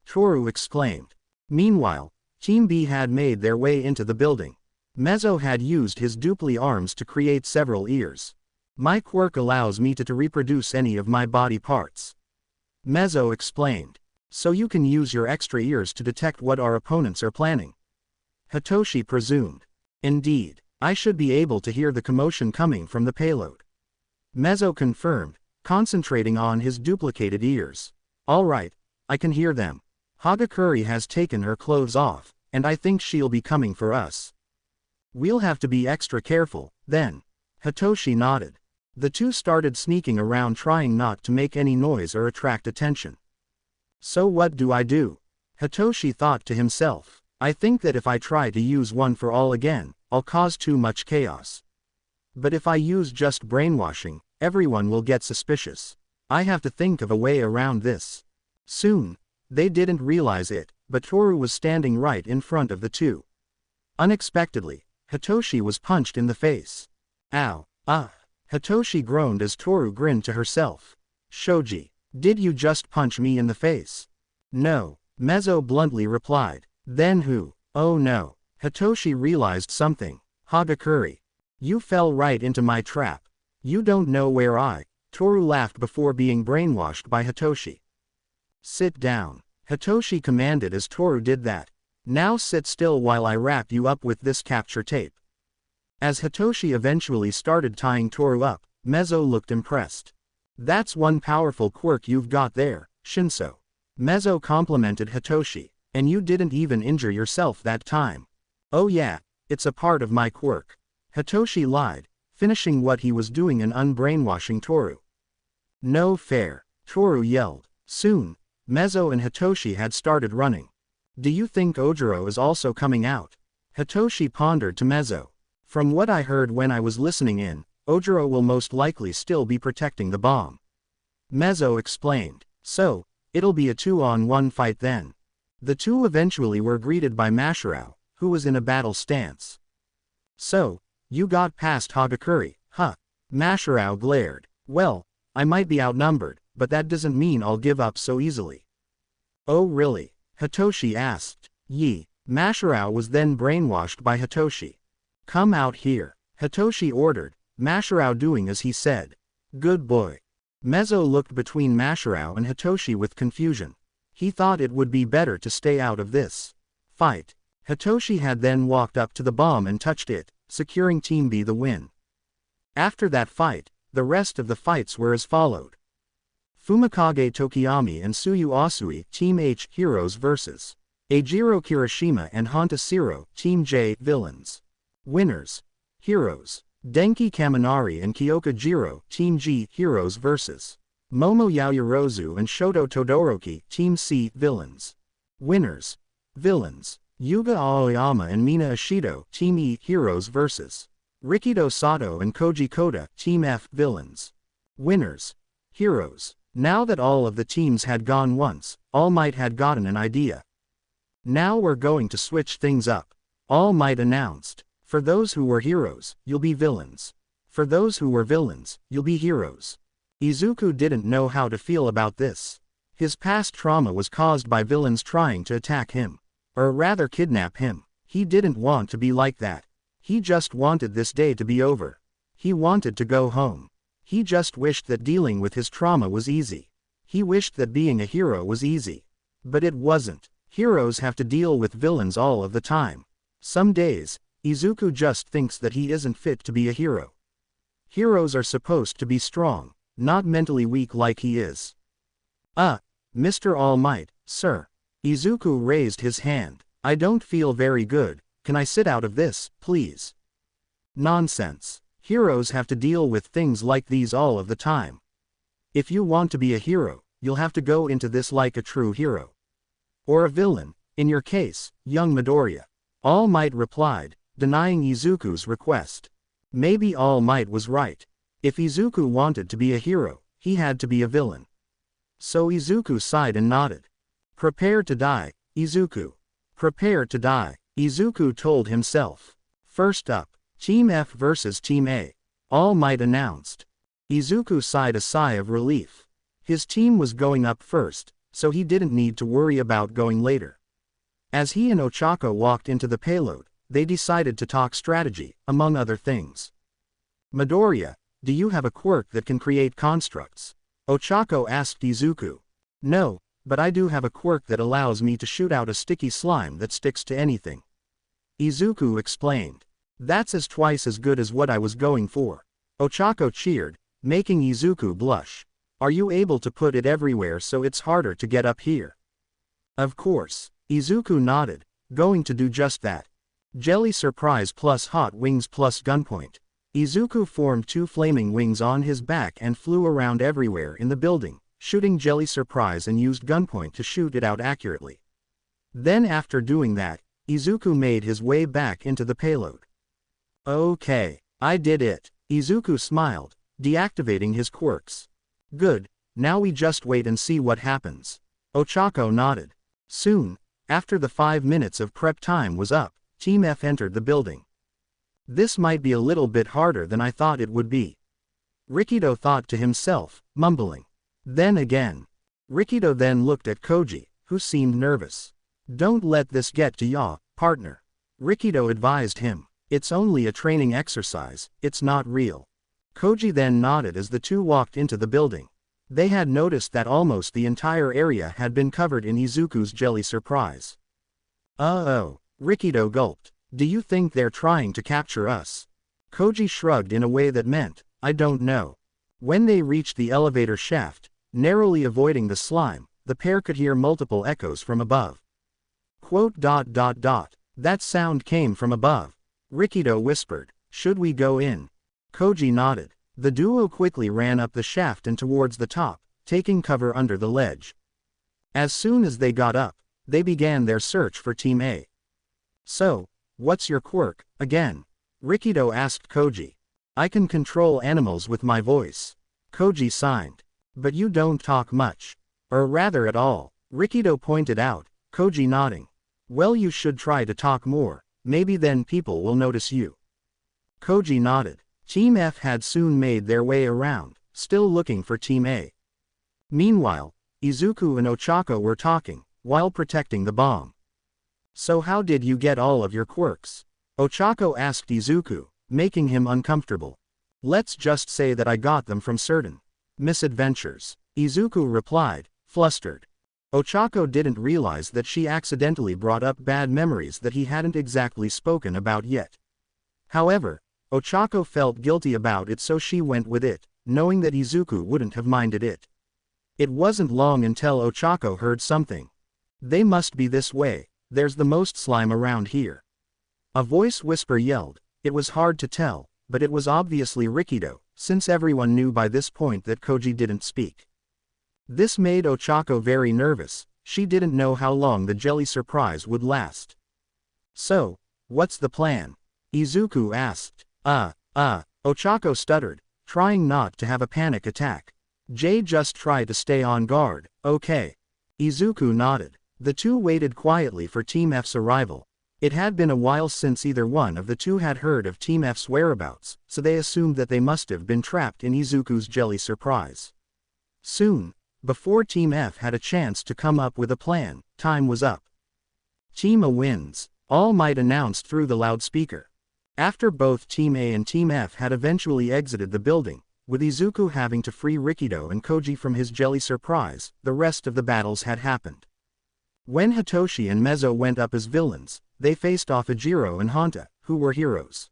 Speaker 1: Toru exclaimed. Meanwhile, Team B had made their way into the building. Mezzo had used his dupli arms to create several ears. My quirk allows me to reproduce any of my body parts. Mezzo explained. So you can use your extra ears to detect what our opponents are planning. Hitoshi presumed. Indeed. I should be able to hear the commotion coming from the payload. Mezzo confirmed, concentrating on his duplicated ears. All right, I can hear them. Hagakuri has taken her clothes off, and I think she'll be coming for us. We'll have to be extra careful, then. Hitoshi nodded. The two started sneaking around trying not to make any noise or attract attention. So what do I do? Hitoshi thought to himself. I think that if I try to use one for all again, I'll cause too much chaos. But if I use just brainwashing, everyone will get suspicious. I have to think of a way around this. Soon, they didn't realize it, but Toru was standing right in front of the two. Unexpectedly, Hitoshi was punched in the face. Ow, Hitoshi groaned as Toru grinned to herself. Shoji, did you just punch me in the face? No, Mezzo bluntly replied. Then who? Oh no. Hitoshi realized something. Hagakuri. You fell right into my trap. You don't know where Toru laughed before being brainwashed by Hitoshi. Sit down. Hitoshi commanded as Toru did that. Now sit still while I wrap you up with this capture tape. As Hitoshi eventually started tying Toru up, Mezzo looked impressed. That's one powerful quirk you've got there, Shinso. Mezzo complimented Hitoshi. And you didn't even injure yourself that time. Oh yeah, it's a part of my quirk. Hitoshi lied, finishing what he was doing and unbrainwashing Toru. No fair, Toru yelled. Soon, Mezzo and Hitoshi had started running. Do you think Ojiro is also coming out? Hitoshi pondered to Mezzo. From what I heard when I was listening in, Ojiro will most likely still be protecting the bomb. Mezzo explained. So, it'll be a 2-on-1 fight then. The two eventually were greeted by Mashirao, who was in a battle stance. So, you got past Hagakure, huh? Mashirao glared. Well, I might be outnumbered, but that doesn't mean I'll give up so easily. Oh really? Hitoshi asked. Yi. Mashirao was then brainwashed by Hitoshi. Come out here, Hitoshi ordered, Mashirao doing as he said. Good boy. Mezzo looked between Mashirao and Hitoshi with confusion. He thought it would be better to stay out of this fight. Hitoshi had then walked up to the bomb and touched it, securing Team B the win. After that fight, the rest of the fights were as followed. Fumikage Tokiyami and Tsuyu Asui Team H Heroes vs. Eijiro Kirishima and Honta Siro Team J Villains. Winners. Heroes. Denki Kaminari and Kyoka Jiro Team G Heroes vs. Momo Yaoyorozu and Shoto Todoroki Team C Villains. Winners. Villains. Yuga Aoyama and Mina Ashido Team E Heroes vs. Rikido Sato and Koji Koda Team F Villains. Winners. Heroes. Now that all of the teams had gone once, All Might had gotten an idea. Now we're going to switch things up, All Might announced. For those who were heroes, you'll be villains. For those who were villains, you'll be heroes. Izuku didn't know how to feel about this. His past trauma was caused by villains trying to attack him. Or rather kidnap him. He didn't want to be like that. He just wanted this day to be over. He wanted to go home. He just wished that dealing with his trauma was easy. He wished that being a hero was easy. But it wasn't. Heroes have to deal with villains all of the time. Some days, Izuku just thinks that he isn't fit to be a hero. Heroes are supposed to be strong, not mentally weak like he is. Mr. All Might, sir. Izuku raised his hand. I don't feel very good, can I sit out of this, please? Nonsense. Heroes have to deal with things like these all of the time. If you want to be a hero, you'll have to go into this like a true hero. Or a villain, in your case, young Midoriya. All Might replied, denying Izuku's request. Maybe All Might was right. If Izuku wanted to be a hero, he had to be a villain. So Izuku sighed and nodded. Prepare to die, Izuku. Prepare to die, Izuku told himself. First up, Team F versus Team A. All Might announced. Izuku sighed a sigh of relief. His team was going up first, so he didn't need to worry about going later. As he and Ochako walked into the payload, they decided to talk strategy, among other things. Midoriya, do you have a quirk that can create constructs? Ochako asked Izuku. No, but I do have a quirk that allows me to shoot out a sticky slime that sticks to anything. Izuku explained. That's twice as good as what I was going for. Ochako cheered, making Izuku blush. Are you able to put it everywhere so it's harder to get up here? Of course. Izuku nodded, going to do just that. Jelly Surprise plus Hot Wings plus Gunpoint. Izuku formed two flaming wings on his back and flew around everywhere in the building, shooting Jelly Surprise and used Gunpoint to shoot it out accurately. Then after doing that, Izuku made his way back into the payload. Okay, I did it. Izuku smiled, deactivating his quirks. Good, now we just wait and see what happens. Ochako nodded. Soon, after the 5 minutes of prep time was up, Team F entered the building. This might be a little bit harder than I thought it would be. Rikido thought to himself, mumbling. Then again. Rikido then looked at Koji, who seemed nervous. Don't let this get to ya, partner. Rikido advised him. It's only a training exercise, it's not real. Koji then nodded as the two walked into the building. They had noticed that almost the entire area had been covered in Izuku's Jelly Surprise. Oh, Rikido gulped. Do you think they're trying to capture us? Koji shrugged in a way that meant, I don't know. When they reached the elevator shaft, narrowly avoiding the slime, the pair could hear multiple echoes from above. That sound came from above. Rikido whispered, should we go in? Koji nodded. The duo quickly ran up the shaft and towards the top, taking cover under the ledge. As soon as they got up, they began their search for Team A. So, what's your quirk, again? Rikido asked Koji. I can control animals with my voice. Koji signed. But you don't talk much. Or rather at all, Rikido pointed out, Koji nodding. Well, you should try to talk more, maybe then people will notice you. Koji nodded. Team F had soon made their way around, still looking for Team A. Meanwhile, Izuku and Ochako were talking, while protecting the bomb. So how did you get all of your quirks? Ochako asked Izuku, making him uncomfortable. Let's just say that I got them from certain misadventures, Izuku replied, flustered. Ochako didn't realize that she accidentally brought up bad memories that he hadn't exactly spoken about yet. However, Ochako felt guilty about it, so she went with it, knowing that Izuku wouldn't have minded it. It wasn't long until Ochako heard something. They must be this way, there's the most slime around here. A voice whisper yelled. It was hard to tell, but it was obviously Rikido, since everyone knew by this point that Koji didn't speak. This made Ochako very nervous, she didn't know how long the jelly surprise would last. So, what's the plan? Izuku asked. Ochako stuttered, trying not to have a panic attack. Just try to stay on guard, okay? Izuku nodded. The two waited quietly for Team F's arrival. It had been a while since either one of the two had heard of Team F's whereabouts, so they assumed that they must have been trapped in Izuku's jelly surprise. Soon, before Team F had a chance to come up with a plan, time was up. Team A wins, All Might announced through the loudspeaker. After both Team A and Team F had eventually exited the building, with Izuku having to free Rikido and Koji from his jelly surprise, the rest of the battles had happened. When Hitoshi and Mezzo went up as villains, they faced off Ejiro and Honta, who were heroes.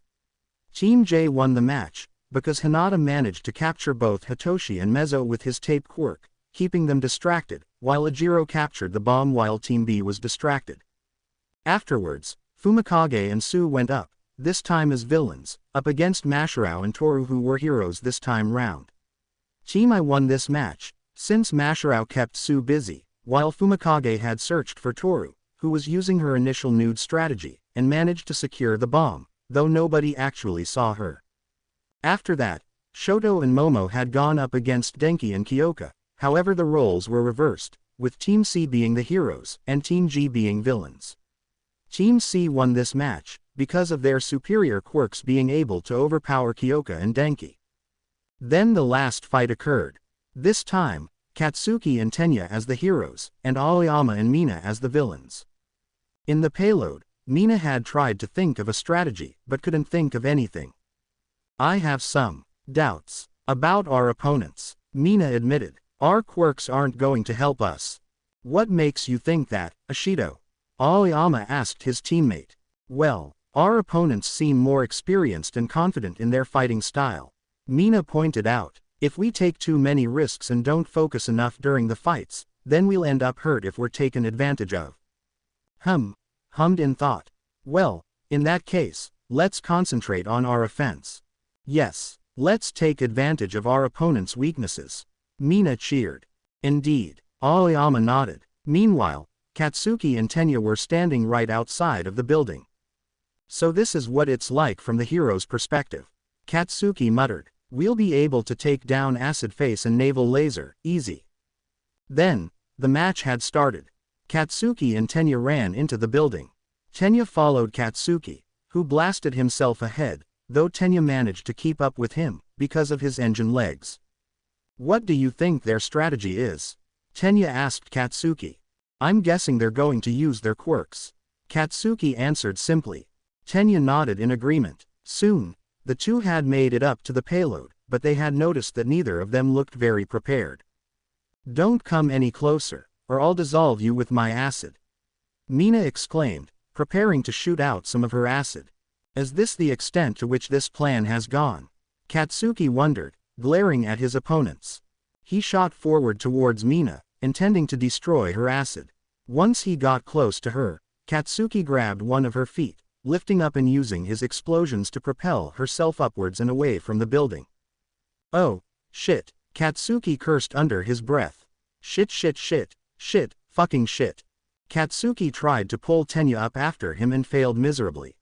Speaker 1: Team J won the match, because Hinata managed to capture both Hitoshi and Mezzo with his tape quirk, keeping them distracted, while Ejiro captured the bomb while Team B was distracted. Afterwards, Fumikage and Sue went up, this time as villains, up against Mashirao and Toru, who were heroes this time round. Team I won this match, since Mashirao kept Sue busy, while Fumikage had searched for Toru, who was using her initial nude strategy, and managed to secure the bomb, though nobody actually saw her. After that, Shoto and Momo had gone up against Denki and Kyoka, however the roles were reversed, with Team C being the heroes, and Team G being villains. Team C won this match, because of their superior quirks being able to overpower Kyoka and Denki. Then the last fight occurred. This time, Katsuki and Tenya as the heroes, and Aoyama and Mina as the villains. In the payload, Mina had tried to think of a strategy, but couldn't think of anything. I have some doubts about our opponents, Mina admitted. Our quirks aren't going to help us. What makes you think that, Ashido? Aoyama asked his teammate. Well, our opponents seem more experienced and confident in their fighting style. Mina pointed out, if we take too many risks and don't focus enough during the fights, then we'll end up hurt if we're taken advantage of. Hummed in thought. Well, in that case, let's concentrate on our offense. Yes, let's take advantage of our opponent's weaknesses. Mina cheered. Indeed, Aoyama nodded. Meanwhile, Katsuki and Tenya were standing right outside of the building. So this is what it's like from the hero's perspective. Katsuki muttered. We'll be able to take down Acid Face and Naval Laser, easy. Then, the match had started. Katsuki and Tenya ran into the building. Tenya followed Katsuki, who blasted himself ahead, though Tenya managed to keep up with him, because of his engine legs. What do you think their strategy is? Tenya asked Katsuki. I'm guessing they're going to use their quirks. Katsuki answered simply. Tenya nodded in agreement. Soon, the two had made it up to the payload, but they had noticed that neither of them looked very prepared. Don't come any closer, or I'll dissolve you with my acid. Mina exclaimed, preparing to shoot out some of her acid. Is this the extent to which this plan has gone? Katsuki wondered, glaring at his opponents. He shot forward towards Mina, intending to destroy her acid. Once he got close to her, Katsuki grabbed one of her feet, lifting up and using his explosions to propel herself upwards and away from the building. Oh, shit, Katsuki cursed under his breath. Shit, fucking shit. Katsuki tried to pull Tenya up after him and failed miserably.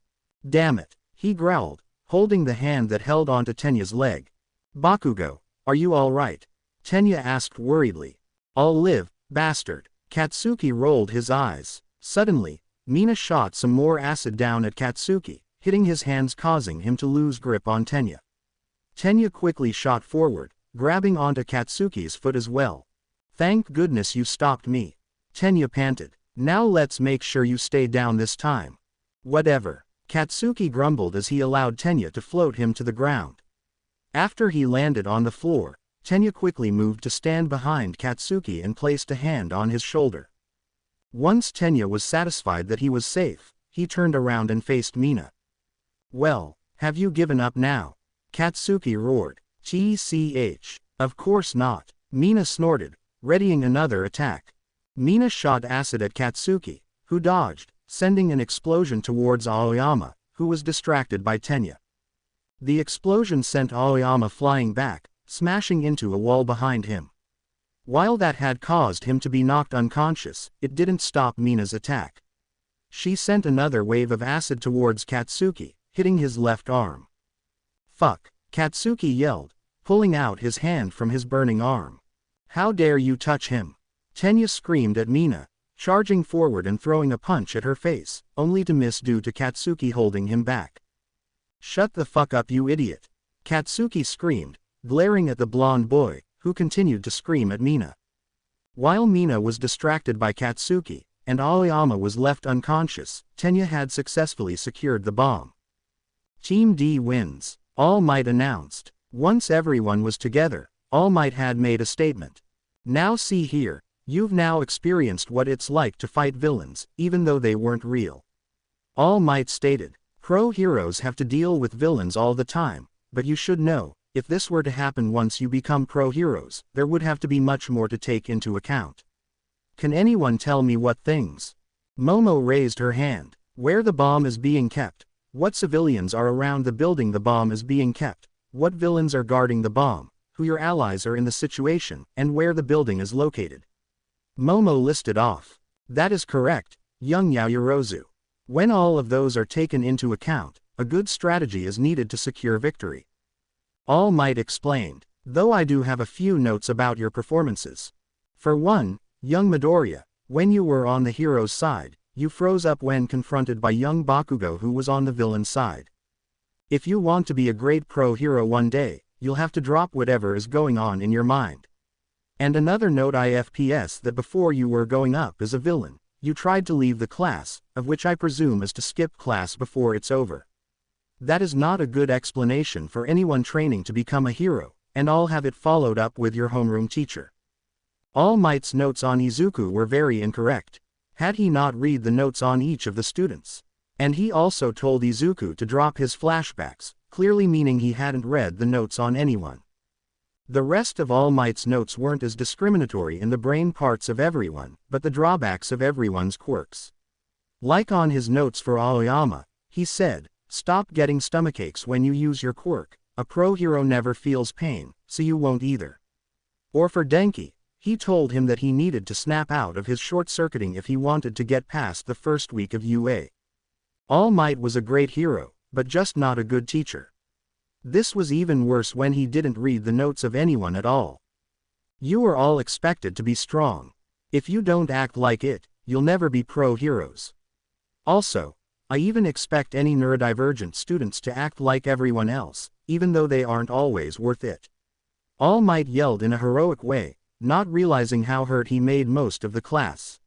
Speaker 1: Damn it, he growled, holding the hand that held onto Tenya's leg. Bakugo, are you alright? Tenya asked worriedly. I'll live, bastard. Katsuki rolled his eyes. Suddenly, Mina shot some more acid down at Katsuki, hitting his hands causing him to lose grip on Tenya. Tenya quickly shot forward, grabbing onto Katsuki's foot as well. Thank goodness you stopped me. Tenya panted. Now let's make sure you stay down this time. Whatever. Katsuki grumbled as he allowed Tenya to float him to the ground. After he landed on the floor, Tenya quickly moved to stand behind Katsuki and placed a hand on his shoulder. Once Tenya was satisfied that he was safe, he turned around and faced Mina. Well, have you given up now? Katsuki roared. TCH. Of course not. Mina snorted, readying another attack. Mina shot acid at Katsuki, who dodged, sending an explosion towards Aoyama, who was distracted by Tenya. The explosion sent Aoyama flying back, smashing into a wall behind him. While that had caused him to be knocked unconscious, it didn't stop Mina's attack. She sent another wave of acid towards Katsuki, hitting his left arm. Fuck, Katsuki yelled, pulling out his hand from his burning arm. How dare you touch him? Tenya screamed at Mina, charging forward and throwing a punch at her face, only to miss due to Katsuki holding him back. Shut the fuck up, you idiot! Katsuki screamed, glaring at the blonde boy, who continued to scream at Mina. While Mina was distracted by Katsuki, and Aoyama was left unconscious, Tenya had successfully secured the bomb. Team D wins, All Might announced. Once everyone was together, All Might had made a statement. Now see here, you've now experienced what it's like to fight villains, even though they weren't real. All Might stated, pro heroes have to deal with villains all the time, but you should know, if this were to happen once you become pro heroes, there would have to be much more to take into account. Can anyone tell me what things? Momo raised her hand. Where the bomb is being kept, what civilians are around the building the bomb is being kept, what villains are guarding the bomb, who your allies are in the situation, and where the building is located. Momo listed off. That is correct, young Yaoyorozu. When all of those are taken into account, a good strategy is needed to secure victory. All Might explained, though I do have a few notes about your performances. For one, young Midoriya, when you were on the hero's side, you froze up when confronted by young Bakugo who was on the villain's side. If you want to be a great pro hero one day, you'll have to drop whatever is going on in your mind. And another note IFPS that before you were going up as a villain, you tried to leave the class, of which I presume is to skip class before it's over. That is not a good explanation for anyone training to become a hero, and I'll have it followed up with your homeroom teacher. All Might's notes on Izuku were very incorrect. Had he not read the notes on each of the students? And he also told Izuku to drop his flashbacks, clearly meaning he hadn't read the notes on anyone. The rest of All Might's notes weren't as discriminatory in the brain parts of everyone, but the drawbacks of everyone's quirks. Like on his notes for Aoyama, he said, stop getting stomachaches when you use your quirk, a pro hero never feels pain, so you won't either. Or for Denki, he told him that he needed to snap out of his short-circuiting if he wanted to get past the first week of UA. All Might was a great hero, but just not a good teacher. This was even worse when he didn't read the notes of anyone at all. You are all expected to be strong. If you don't act like it, you'll never be pro heroes. Also, I even expect any neurodivergent students to act like everyone else, even though they aren't always worth it. All Might yelled in a heroic way, not realizing how hurt he made most of the class.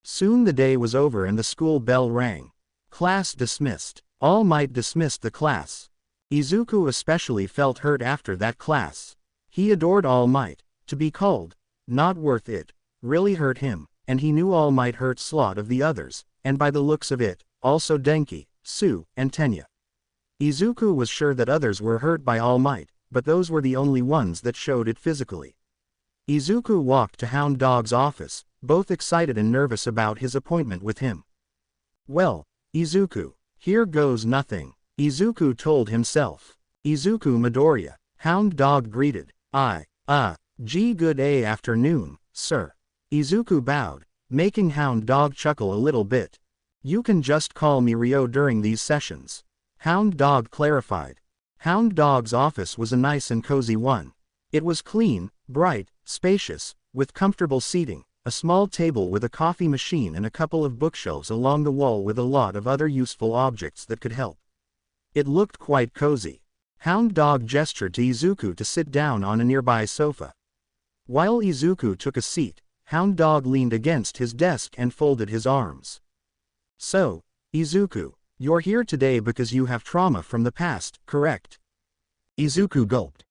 Speaker 1: Soon the day was over and the school bell rang. Class dismissed. All Might dismissed the class. Izuku especially felt hurt after that class. He adored All Might. To be called not worth it really hurt him, and he knew All Might hurt slot of the others, and by the looks of it, also Denki, Su, and Tenya. Izuku was sure that others were hurt by All Might, but those were the only ones that showed it physically. Izuku walked to Hound Dog's office, both excited and nervous about his appointment with him. Well, Izuku, here goes nothing, Izuku told himself. Izuku Midoriya, Hound Dog greeted. Good afternoon, sir. Izuku bowed, making Hound Dog chuckle a little bit. You can just call me Ryo during these sessions. Hound Dog clarified. Hound Dog's office was a nice and cozy one. It was clean, bright, spacious, with comfortable seating, a small table with a coffee machine and a couple of bookshelves along the wall with a lot of other useful objects that could help. It looked quite cozy. Hound Dog gestured to Izuku to sit down on a nearby sofa. While Izuku took a seat, Hound Dog leaned against his desk and folded his arms. So, Izuku, you're here today because you have trauma from the past, correct? Izuku gulped.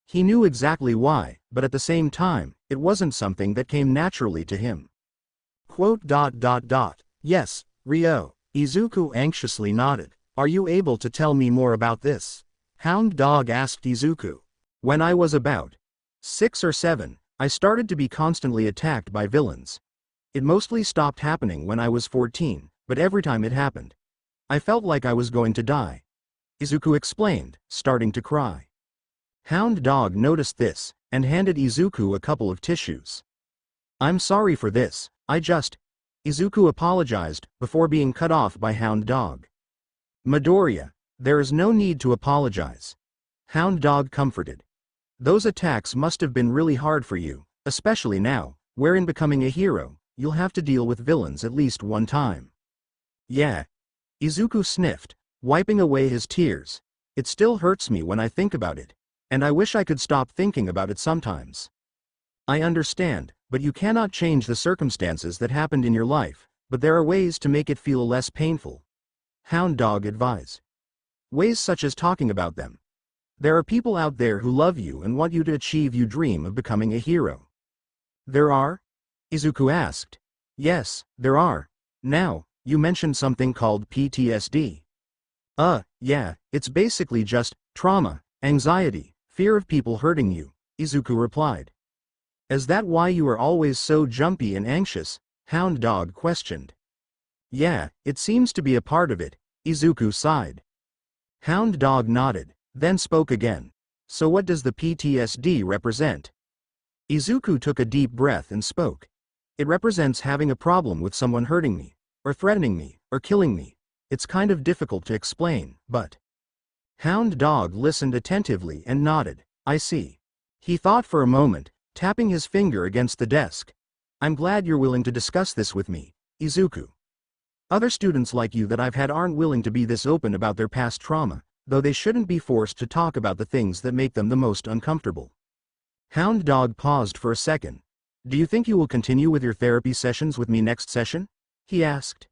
Speaker 1: He knew exactly why, but at the same time, it wasn't something that came naturally to him. Yes, Ryo. Izuku anxiously nodded. Are you able to tell me more about this? Hound Dog asked Izuku. When I was about 6 or 7, I started to be constantly attacked by villains. It mostly stopped happening when I was 14, but every time it happened, I felt like I was going to die. Izuku explained, starting to cry. Hound Dog noticed this, and handed Izuku a couple of tissues. I'm sorry for this, Izuku apologized, before being cut off by Hound Dog. Midoriya, there is no need to apologize. Hound Dog comforted. Those attacks must have been really hard for you, especially now, wherein becoming a hero, you'll have to deal with villains at least one time. Yeah. Izuku sniffed, wiping away his tears. It still hurts me when I think about it, and I wish I could stop thinking about it sometimes. I understand, but you cannot change the circumstances that happened in your life, but there are ways to make it feel less painful. Hound Dog advised. Ways such as talking about them. There are people out there who love you and want you to achieve your dream of becoming a hero. There are? Izuku asked. Yes, there are. Now, you mentioned something called PTSD. Yeah, it's basically just trauma, anxiety, fear of people hurting you, Izuku replied. Is that why you are always so jumpy and anxious? Hound Dog questioned. Yeah, it seems to be a part of it, Izuku sighed. Hound Dog nodded, then spoke again. So what does the PTSD represent? Izuku took a deep breath and spoke. It represents having a problem with someone hurting me, or threatening me, or killing me. It's kind of difficult to explain, but... Hound Dog listened attentively and nodded. I see. He thought for a moment, tapping his finger against the desk. I'm glad you're willing to discuss this with me, Izuku. Other students like you that I've had aren't willing to be this open about their past trauma, though they shouldn't be forced to talk about the things that make them the most uncomfortable. Hound Dog paused for a second. Do you think you will continue with your therapy sessions with me next session? He asked.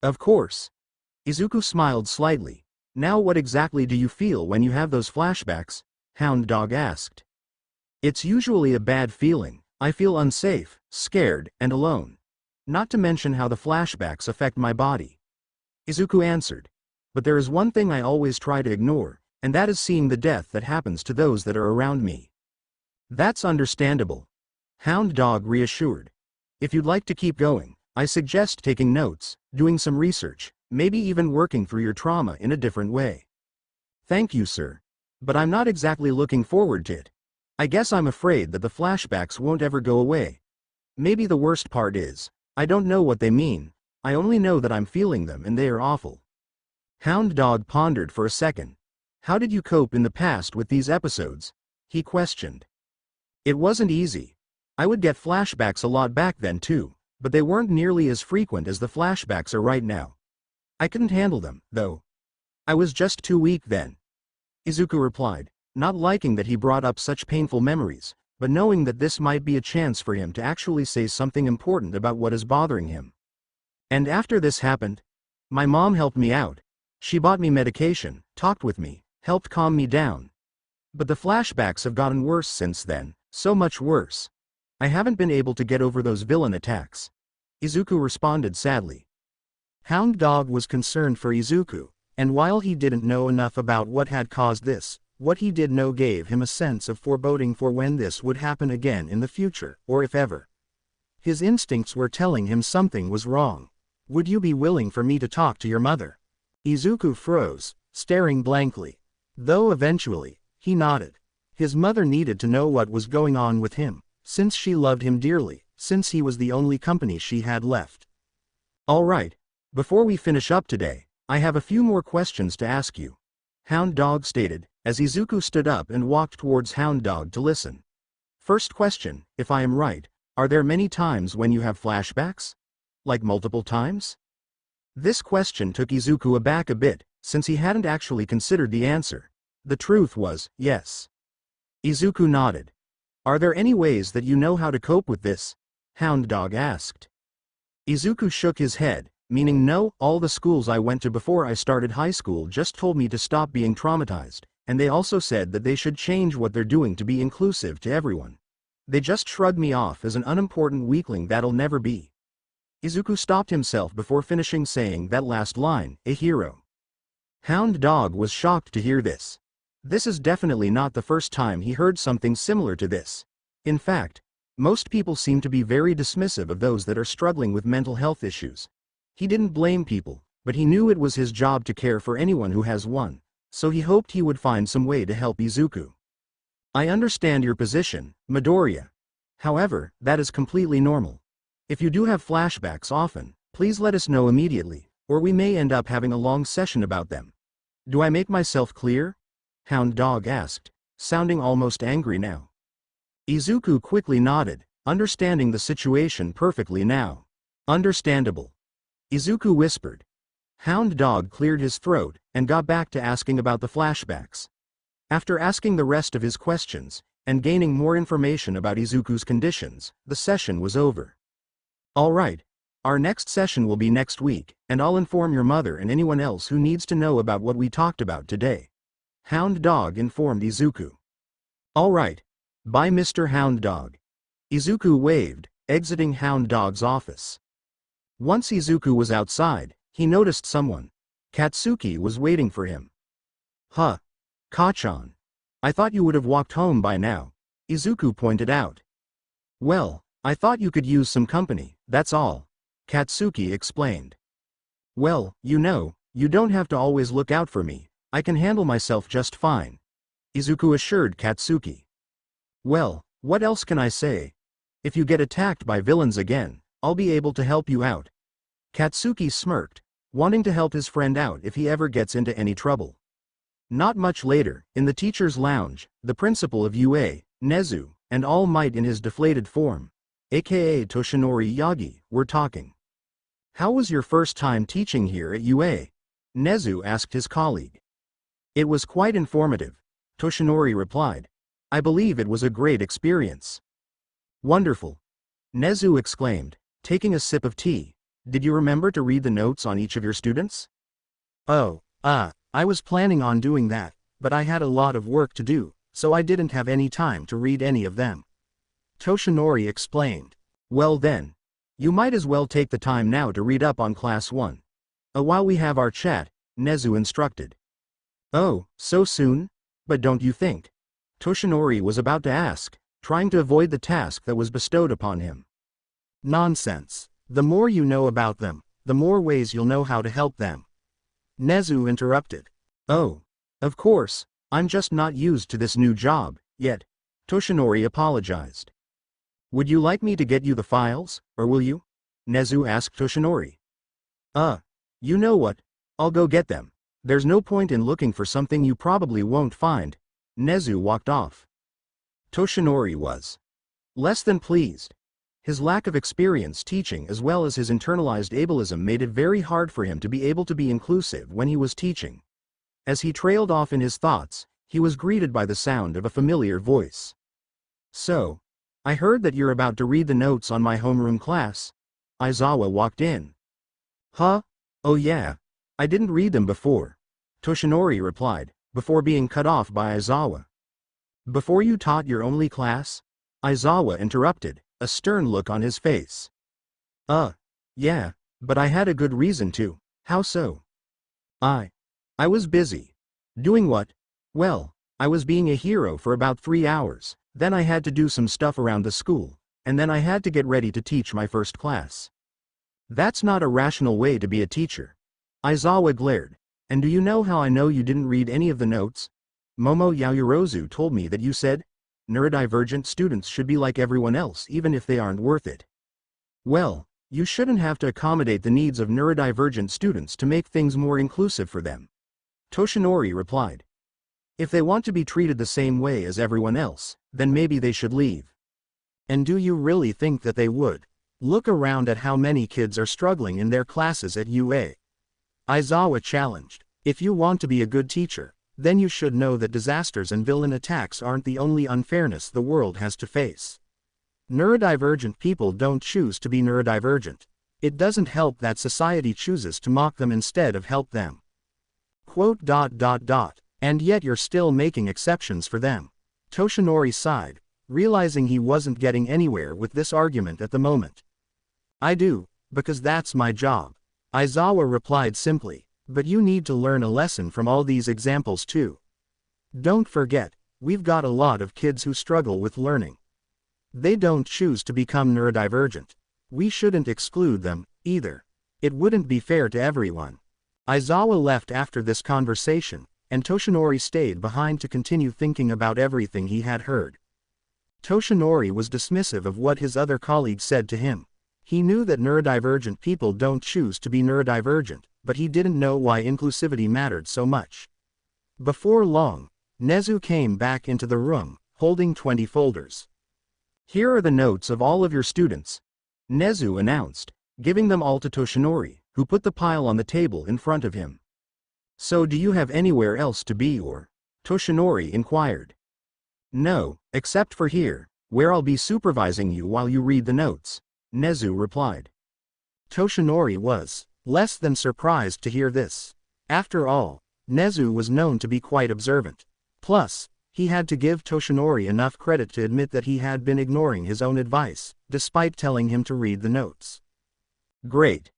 Speaker 1: Of course. Izuku smiled slightly. Now what exactly do you feel when you have those flashbacks? Hound Dog asked. It's usually a bad feeling. I feel unsafe, scared, and alone. Not to mention how the flashbacks affect my body. Izuku answered. But there is one thing I always try to ignore, and that is seeing the death that happens to those that are around me. That's understandable. Hound Dog reassured. If you'd like to keep going, I suggest taking notes, doing some research, maybe even working through your trauma in a different way. Thank you, sir. But I'm not exactly looking forward to it. I guess I'm afraid that the flashbacks won't ever go away. Maybe the worst part is, I don't know what they mean, I only know that I'm feeling them and they are awful. Hound Dog pondered for a second. How did you cope in the past with these episodes? He questioned. It wasn't easy. I would get flashbacks a lot back then too, but they weren't nearly as frequent as the flashbacks are right now. I couldn't handle them, though. I was just too weak then. Izuku replied, not liking that he brought up such painful memories, but knowing that this might be a chance for him to actually say something important about what is bothering him. And after this happened, my mom helped me out. She bought me medication, talked with me, helped calm me down. But the flashbacks have gotten worse since then, so much worse. I haven't been able to get over those villain attacks. Izuku responded sadly. Hound Dog was concerned for Izuku, and while he didn't know enough about what had caused this, what he did know gave him a sense of foreboding for when this would happen again in the future, or if ever. His instincts were telling him something was wrong. Would you be willing for me to talk to your mother? Izuku froze, staring blankly. Though eventually, he nodded. His mother needed to know what was going on with him, since she loved him dearly, since he was the only company she had left. All right. Before we finish up today, I have a few more questions to ask you. Hound Dog stated, as Izuku stood up and walked towards Hound Dog to listen. First question, if I am right, are there many times when you have flashbacks? Like multiple times? This question took Izuku aback a bit, since he hadn't actually considered the answer. The truth was, yes. Izuku nodded. Are there any ways that you know how to cope with this? Hound Dog asked. Izuku shook his head, meaning no, all the schools I went to before I started high school just told me to stop being traumatized, and they also said that they should change what they're doing to be inclusive to everyone. They just shrugged me off as an unimportant weakling that'll never be. Izuku stopped himself before finishing saying that last line, a hero. Hound Dog was shocked to hear this. This is definitely not the first time he heard something similar to this. In fact, most people seem to be very dismissive of those that are struggling with mental health issues. He didn't blame people, but he knew it was his job to care for anyone who has one, so he hoped he would find some way to help Izuku. I understand your position, Midoriya. However, that is completely normal. If you do have flashbacks often, please let us know immediately, or we may end up having a long session about them. Do I make myself clear? Hound Dog asked, sounding almost angry now. Izuku quickly nodded, understanding the situation perfectly now. Understandable. Izuku whispered. Hound Dog cleared his throat and got back to asking about the flashbacks. After asking the rest of his questions, and gaining more information about Izuku's conditions, the session was over. Alright. Our next session will be next week, and I'll inform your mother and anyone else who needs to know about what we talked about today. Hound Dog informed Izuku. Alright. Bye Mr. Hound Dog. Izuku waved, exiting Hound Dog's office. Once Izuku was outside, he noticed someone. Katsuki was waiting for him. Huh. Kachan. I thought you would have walked home by now, Izuku pointed out. Well, I thought you could use some company, that's all, Katsuki explained. Well, you don't have to always look out for me, I can handle myself just fine, Izuku assured Katsuki. Well, what else can I say? If you get attacked by villains again, I'll be able to help you out. Katsuki smirked, wanting to help his friend out if he ever gets into any trouble. Not much later, in the teacher's lounge, the principal of UA, Nezu, and All Might in his deflated form, aka Toshinori Yagi, were talking. How was your first time teaching here at UA? Nezu asked his colleague. It was quite informative, Toshinori replied. I believe it was a great experience. Wonderful. Nezu exclaimed, taking a sip of tea. Did you remember to read the notes on each of your students? Oh, I was planning on doing that, but I had a lot of work to do, so I didn't have any time to read any of them. Toshinori explained. Well then, you might as well take the time now to read up on Class 1. While we have our chat, Nezu instructed. Oh, so soon? But don't you think? Toshinori was about to ask, trying to avoid the task that was bestowed upon him. Nonsense. The more you know about them, the more ways you'll know how to help them. Nezu interrupted. Oh, of course, I'm just not used to this new job, yet. Toshinori apologized. Would you like me to get you the files, or will you? Nezu asked Toshinori. You know what? I'll go get them. There's no point in looking for something you probably won't find. Nezu walked off. Toshinori was less than pleased. His lack of experience teaching as well as his internalized ableism made it very hard for him to be able to be inclusive when he was teaching. As he trailed off in his thoughts, he was greeted by the sound of a familiar voice. So, I heard that you're about to read the notes on my homeroom class. Aizawa walked in. Huh? Oh yeah. I didn't read them before. Toshinori replied, before being cut off by Aizawa. Before you taught your only class? Aizawa interrupted, a stern look on his face. Yeah, but I had a good reason to. How so? I was busy. Doing what? Well, I was being a hero for about 3 hours, then I had to do some stuff around the school, and then I had to get ready to teach my first class. That's not a rational way to be a teacher. Aizawa glared. And do you know how I know you didn't read any of the notes? Momo Yaoyorozu told me that you said, neurodivergent students should be like everyone else even if they aren't worth it. Well, you shouldn't have to accommodate the needs of neurodivergent students to make things more inclusive for them.
Speaker 2: Toshinori replied. If they want to be treated the same way as everyone else, then maybe they should leave.
Speaker 1: And do you really think that they would? Look around at how many kids are struggling in their classes at UA. Aizawa challenged. If you want to be a good teacher, then you should know that disasters and villain attacks aren't the only unfairness the world has to face. Neurodivergent people don't choose to be neurodivergent. It doesn't help that society chooses to mock them instead of help them. Quote. And yet you're still making exceptions for them. Toshinori sighed, realizing he wasn't getting anywhere with this argument at the moment. I do, because that's my job. Aizawa replied simply, but you need to learn a lesson from all these examples too. Don't forget, we've got a lot of kids who struggle with learning. They don't choose to become neurodivergent. We shouldn't exclude them, either. It wouldn't be fair to everyone. Aizawa left after this conversation, and Toshinori stayed behind to continue thinking about everything he had heard. Toshinori was dismissive of what his other colleagues said to him. He knew that neurodivergent people don't choose to be neurodivergent, but he didn't know why inclusivity mattered so much. Before long, Nezu came back into the room, holding 20 folders.
Speaker 2: Here are the notes of all of your students, Nezu announced, giving them all to Toshinori, who put the pile on the table in front of him. So do you have anywhere else to be or? Toshinori inquired. No, except for here, where I'll be supervising you while you read the notes, Nezu replied.
Speaker 1: Toshinori was less than surprised to hear this. After all, Nezu was known to be quite observant. Plus, he had to give Toshinori enough credit to admit that he had been ignoring his own advice, despite telling him to read the notes.
Speaker 2: Great,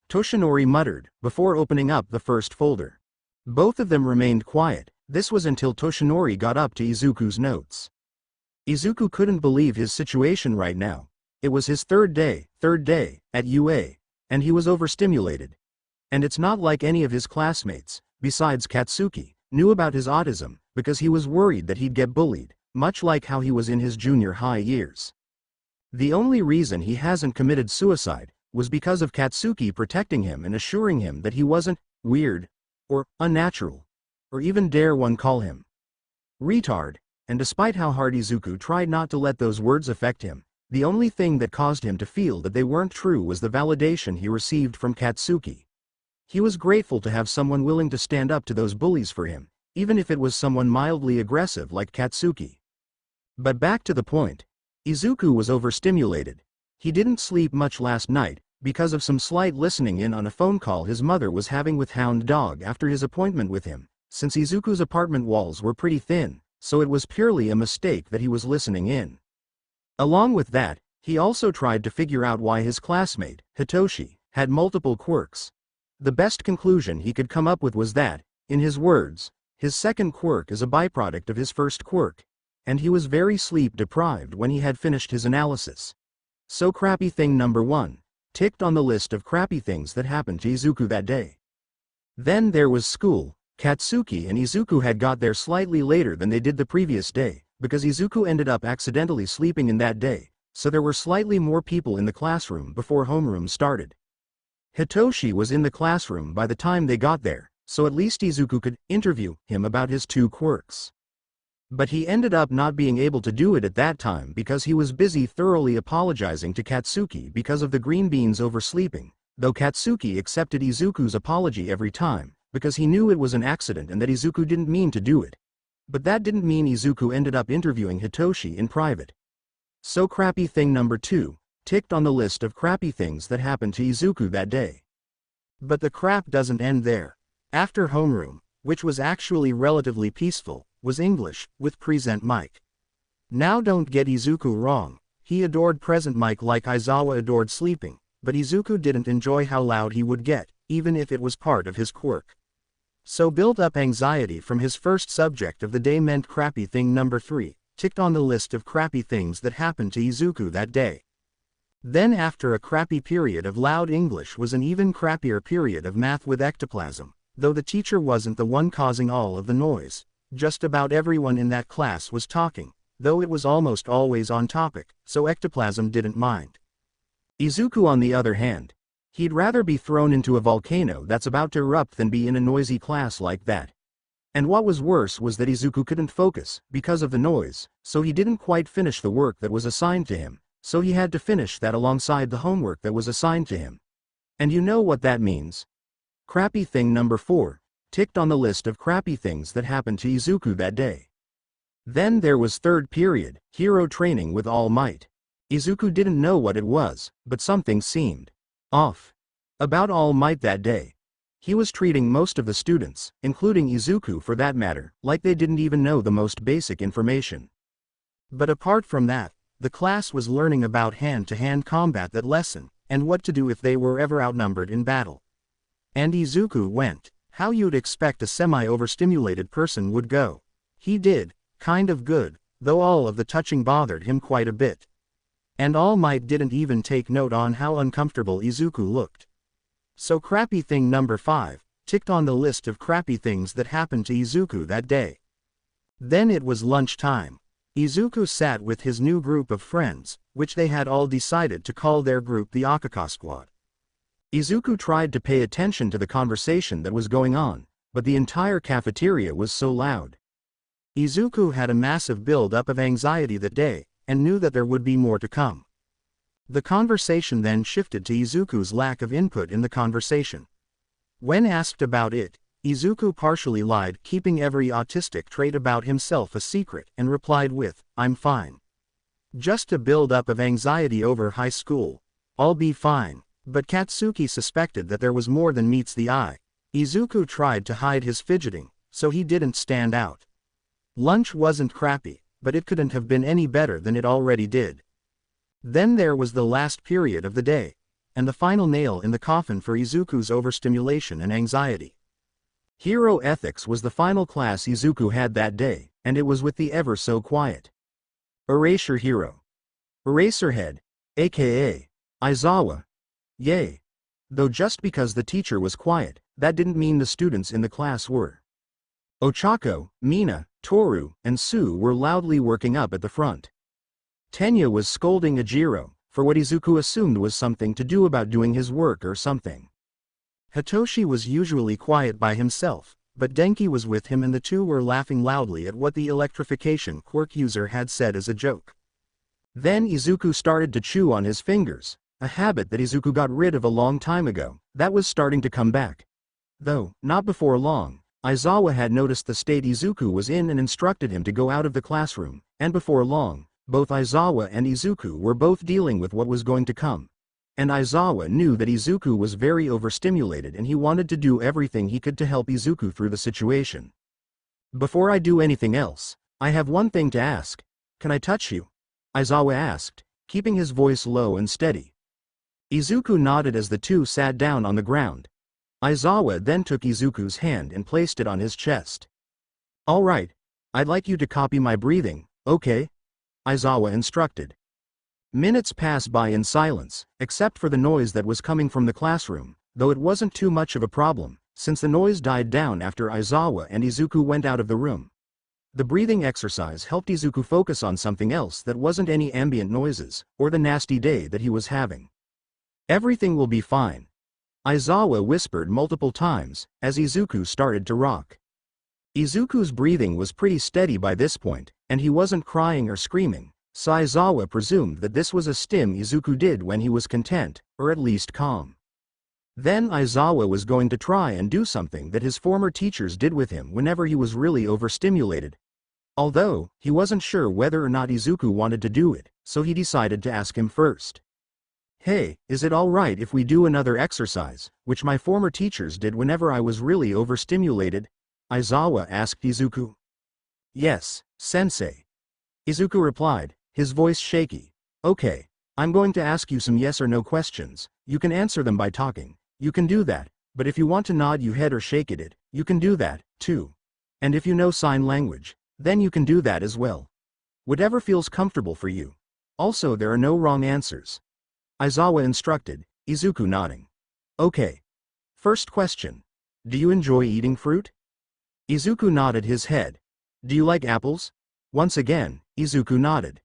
Speaker 2: Toshinori muttered, before opening up the first folder. Both of them remained quiet. This was until Toshinori got up to Izuku's notes. Izuku couldn't believe his situation right now. It was his third day, at UA, and he was overstimulated. And it's not like any of his classmates, besides Katsuki, knew about his autism, because he was worried that he'd get bullied, much like how he was in his junior high years. The only reason he hasn't committed suicide was because of Katsuki protecting him and assuring him that he wasn't weird, or unnatural, or even dare one call him retard, and despite how hard Izuku tried not to let those words affect him, the only thing that caused him to feel that they weren't true was the validation he received from Katsuki. He was grateful to have someone willing to stand up to those bullies for him, even if it was someone mildly aggressive like Katsuki. But back to the point. Izuku was overstimulated. He didn't sleep much last night, because of some slight listening in on a phone call his mother was having with Hound Dog after his appointment with him, since Izuku's apartment walls were pretty thin, so it was purely a mistake that he was listening in. Along with that, he also tried to figure out why his classmate, Hitoshi, had multiple quirks. The best conclusion he could come up with was that, in his words, his second quirk is a byproduct of his first quirk, and he was very sleep-deprived when he had finished his analysis. So crappy thing number 1, ticked on the list of crappy things that happened to Izuku that day. Then there was school. Katsuki and Izuku had got there slightly later than they did the previous day, because Izuku ended up accidentally sleeping in that day, so there were slightly more people in the classroom before homeroom started. Hitoshi was in the classroom by the time they got there, so at least Izuku could interview him about his 2 quirks. But he ended up not being able to do it at that time because he was busy thoroughly apologizing to Katsuki because of the green beans oversleeping, though Katsuki accepted Izuku's apology every time, because he knew it was an accident and that Izuku didn't mean to do it. But that didn't mean Izuku ended up interviewing Hitoshi in private. So crappy thing number 2, ticked on the list of crappy things that happened to Izuku that day.
Speaker 1: But the crap doesn't end there. After homeroom, which was actually relatively peaceful, was English, with present Mike. Now don't get Izuku wrong, he adored present Mike like Aizawa adored sleeping, but Izuku didn't enjoy how loud he would get, even if it was part of his quirk. So built-up anxiety from his first subject of the day meant crappy thing number 3, ticked on the list of crappy things that happened to Izuku that day. Then after a crappy period of loud English was an even crappier period of math with ectoplasm, though the teacher wasn't the one causing all of the noise. Just about everyone in that class was talking, though it was almost always on topic, so ectoplasm didn't mind. Izuku on the other hand, he'd rather be thrown into a volcano that's about to erupt than be in a noisy class like that.
Speaker 2: And what was worse was that Izuku couldn't focus, because of the noise, so he didn't quite finish the work that was assigned to him, so he had to finish that alongside the homework that was assigned to him. And you know what that means? Crappy thing number 4, ticked on the list of crappy things that happened to Izuku that day. Then there was third period, hero training with All Might. Izuku didn't know what it was, but something seemed off about All Might that day. He was treating most of the students, including Izuku for that matter, like they didn't even know the most basic information.
Speaker 1: But apart from that, the class was learning about hand-to-hand combat that lesson, and what to do if they were ever outnumbered in battle. And Izuku went how you'd expect a semi-overstimulated person would go. He did kind of good, though all of the touching bothered him quite a bit. And All Might didn't even take note on how uncomfortable Izuku looked. So crappy thing number 5, ticked on the list of crappy things that happened to Izuku that day. Then it was lunchtime. Izuku sat with his new group of friends, which they had all decided to call their group the Akaka Squad.
Speaker 2: Izuku tried to pay attention to the conversation that was going on, but the entire cafeteria was so loud.
Speaker 1: Izuku had a massive build-up of anxiety that day, and knew that there would be more to come. The conversation then shifted to Izuku's lack of input in the conversation. When asked about it, Izuku partially lied, keeping every autistic trait about himself a secret, and replied with, "I'm fine. Just a build-up of anxiety over high school. I'll be fine." But Katsuki suspected that there was more than meets the eye. Izuku tried to hide his fidgeting, so he didn't stand out. Lunch wasn't crappy, but it couldn't have been any better than it already did. Then there was the last period of the day, and the final nail in the coffin for Izuku's overstimulation and anxiety.
Speaker 2: Hero Ethics was the final class Izuku had that day, and it was with the ever-so-quiet Erasure Hero. Eraserhead, aka Aizawa. Yay. Though just because the teacher was quiet, that didn't mean the students in the class were. Ochako, Mina, Toru, and Sue were loudly working up at the front. Tenya was scolding Ajiro for what Izuku assumed was something to do about doing his work or something.
Speaker 1: Hitoshi was usually quiet by himself, but Denki was with him and the two were laughing loudly at what the electrification quirk user had said as a joke.
Speaker 2: Then Izuku started to chew on his fingers, a habit that Izuku got rid of a long time ago, that was starting to come back. Though, not before long, Aizawa had noticed the state Izuku was in and instructed him to go out of the classroom, and before long, both Aizawa and Izuku were both dealing with what was going to come. And Aizawa knew that Izuku was very overstimulated and he wanted to do everything he could to help Izuku through the situation. "Before I do anything else, I have one thing to ask. Can I touch you?" Aizawa asked, keeping his voice low and steady. Izuku nodded as the two sat down on the ground. Aizawa then took Izuku's hand and placed it on his chest. "All right. I'd like you to copy my breathing, okay?" Aizawa instructed. Minutes passed by in silence, except for the noise that was coming from the classroom, though it wasn't too much of a problem, since the noise died down after Aizawa and Izuku went out of the room. The breathing exercise helped Izuku focus on something else that wasn't any ambient noises, or the nasty day that he was having. "Everything will be fine," Aizawa whispered multiple times, as Izuku started to rock. Izuku's breathing was pretty steady by this point, and he wasn't crying or screaming, so Aizawa presumed that this was a stim Izuku did when he was content, or at least calm. Then Aizawa was going to try and do something that his former teachers did with him whenever he was really overstimulated. Although, he wasn't sure whether or not Izuku wanted to do it, so he decided to ask him first. "Hey, is it alright if we do another exercise, which my former teachers did whenever I was really overstimulated?" Aizawa asked Izuku. "Yes, sensei," Izuku replied, his voice shaky. "Okay, I'm going to ask you some yes or no questions. You can answer them by talking. You can do that, but if you want to nod your head or shake it, you can do that, too. And if you know sign language, then you can do that as well. Whatever feels comfortable for you. Also, there are no wrong answers," Aizawa instructed, Izuku nodding. "Okay. First question. Do you enjoy eating fruit?" Izuku nodded his head. "Do you like apples?" Once again, Izuku nodded.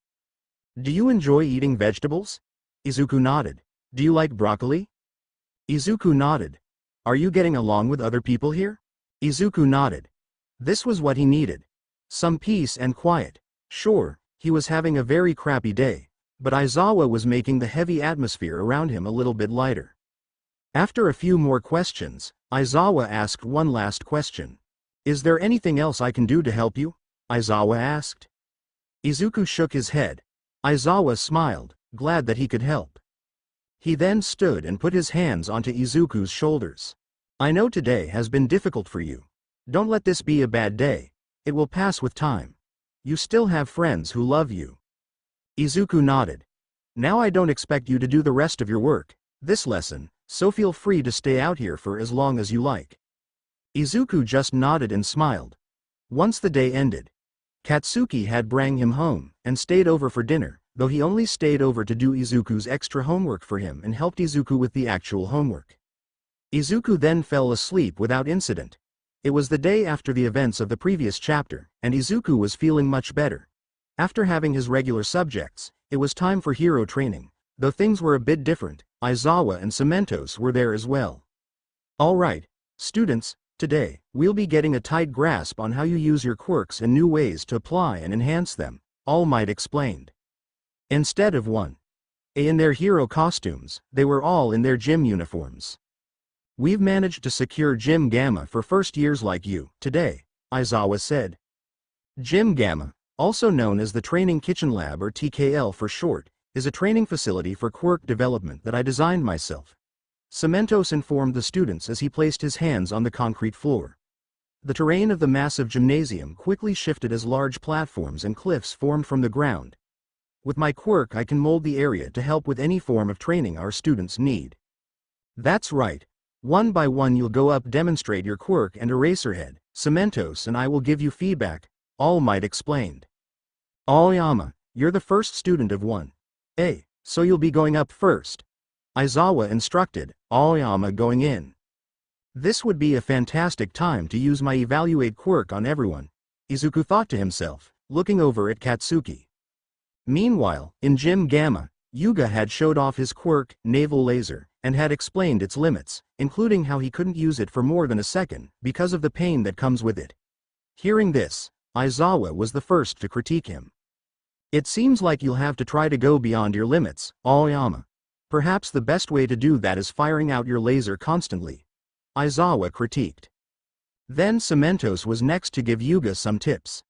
Speaker 2: "Do you enjoy eating vegetables?" Izuku nodded. "Do you like broccoli?" Izuku nodded. "Are you getting along with other people here?" Izuku nodded. This was what he needed. Some peace and quiet. Sure, he was having a very crappy day, but Aizawa was making the heavy atmosphere around him a little bit lighter. After a few more questions, Aizawa asked one last question. Is there anything else I can do to help you? Aizawa asked. Izuku shook his head. Aizawa smiled, glad that he could help. He then stood and put his hands onto Izuku's shoulders. I know today has been difficult for you. Don't let this be a bad day. It will pass with time. You still have friends who love you. Izuku nodded. Now I don't expect you to do the rest of your work, this lesson, so feel free to stay out here for as long as you like. Izuku just nodded and smiled. Once the day ended, Katsuki had brought him home and stayed over for dinner, though he only stayed over to do Izuku's extra homework for him and helped Izuku with the actual homework. Izuku then fell asleep without incident. It was the day after the events of the previous chapter, and Izuku was feeling much better. After having his regular subjects, it was time for hero training. Though things were a bit different, Aizawa and Cementos were there as well. Alright, students, today, we'll be getting a tight grasp on how you use your quirks and new ways to apply and enhance them, All Might explained. Instead of one in their hero costumes, they were all in their gym uniforms. We've managed to secure Gym Gamma for first years like you, today, Aizawa said. Gym Gamma, also known as the Training Kitchen Lab or TKL for short, is a training facility for quirk development that I designed myself. Cementos informed the students as he placed his hands on the concrete floor. The terrain of the massive gymnasium quickly shifted as large platforms and cliffs formed from the ground. With my quirk I can mold the area to help with any form of training our students need. That's right. One by one you'll go up, demonstrate your quirk and Eraserhead, Cementos and I will give you feedback, All Might explained. Aoyama, you're the first student of 1A, so you'll be going up first. Aizawa instructed, Aoyama going in. This would be a fantastic time to use my evaluate quirk on everyone, Izuku thought to himself, looking over at Katsuki. Meanwhile, in Gym Gamma, Yuga had showed off his quirk, Naval Laser, and had explained its limits, including how he couldn't use it for more than a second, because of the pain that comes with it. Hearing this, Aizawa was the first to critique him. It seems like you'll have to try to go beyond your limits, Aoyama. Perhaps the best way to do that is firing out your laser constantly, Aizawa critiqued. Then Cementos was next to give Yuga some tips.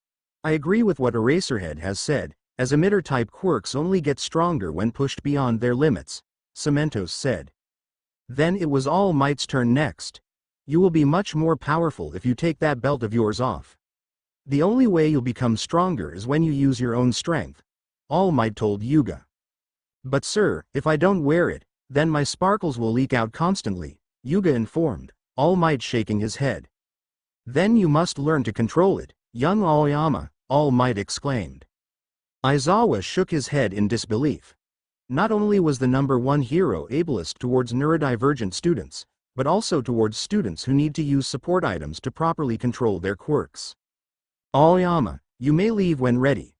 Speaker 2: I agree with what Eraserhead has said, as emitter-type quirks only get stronger when pushed beyond their limits, Cementos said. Then it was All Might's turn next. You will be much more powerful if you take that belt of yours off. The only way you'll become stronger is when you use your own strength, All Might told Yuga. But sir, if I don't wear it, then my sparkles will leak out constantly, Yuga informed, All Might shaking his head. Then you must learn to control it, young Aoyama, All Might exclaimed. Aizawa shook his head in disbelief. Not only was the #1 hero ableist towards neurodivergent students, but also towards students who need to use support items to properly control their quirks. Aoyama, you may leave when ready,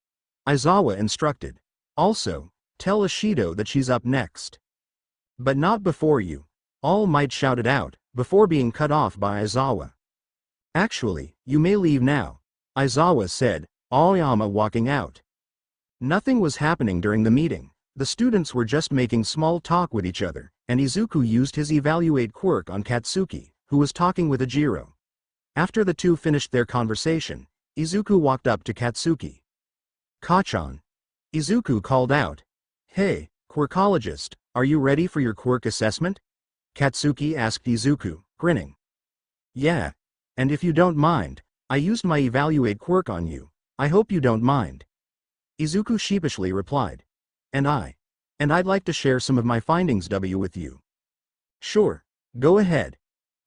Speaker 2: Aizawa instructed. Also, tell Ashido that she's up next. But not before you, All Might shouted out, before being cut off by Aizawa. Actually, you may leave now, Aizawa said, Aoyama walking out. Nothing was happening during the meeting. The students were just making small talk with each other, and Izuku used his evaluate quirk on Katsuki, who was talking with Ajiro. After the two finished their conversation, Izuku walked up to Katsuki. Kachan. Izuku called out. Hey, quirkologist, are you ready for your quirk assessment? Katsuki asked Izuku, grinning. Yeah. And if you don't mind, I used my evaluate quirk on you. I hope you don't mind. Izuku sheepishly replied. And I'd like to share some of my findings with you. Sure, go ahead.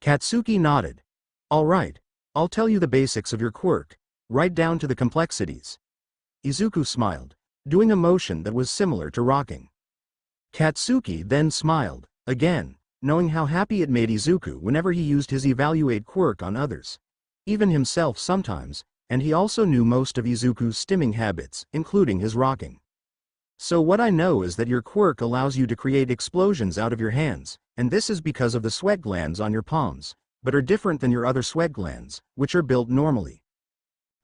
Speaker 2: Katsuki nodded. Alright, I'll tell you the basics of your quirk, right down to the complexities. Izuku smiled, doing a motion that was similar to rocking. Katsuki then smiled, again, knowing how happy it made Izuku whenever he used his evaluate quirk on others. Even himself sometimes, and he also knew most of Izuku's stimming habits, including his rocking. So what I know is that your quirk allows you to create explosions out of your hands, and this is because of the sweat glands on your palms, but are different than your other sweat glands, which are built normally.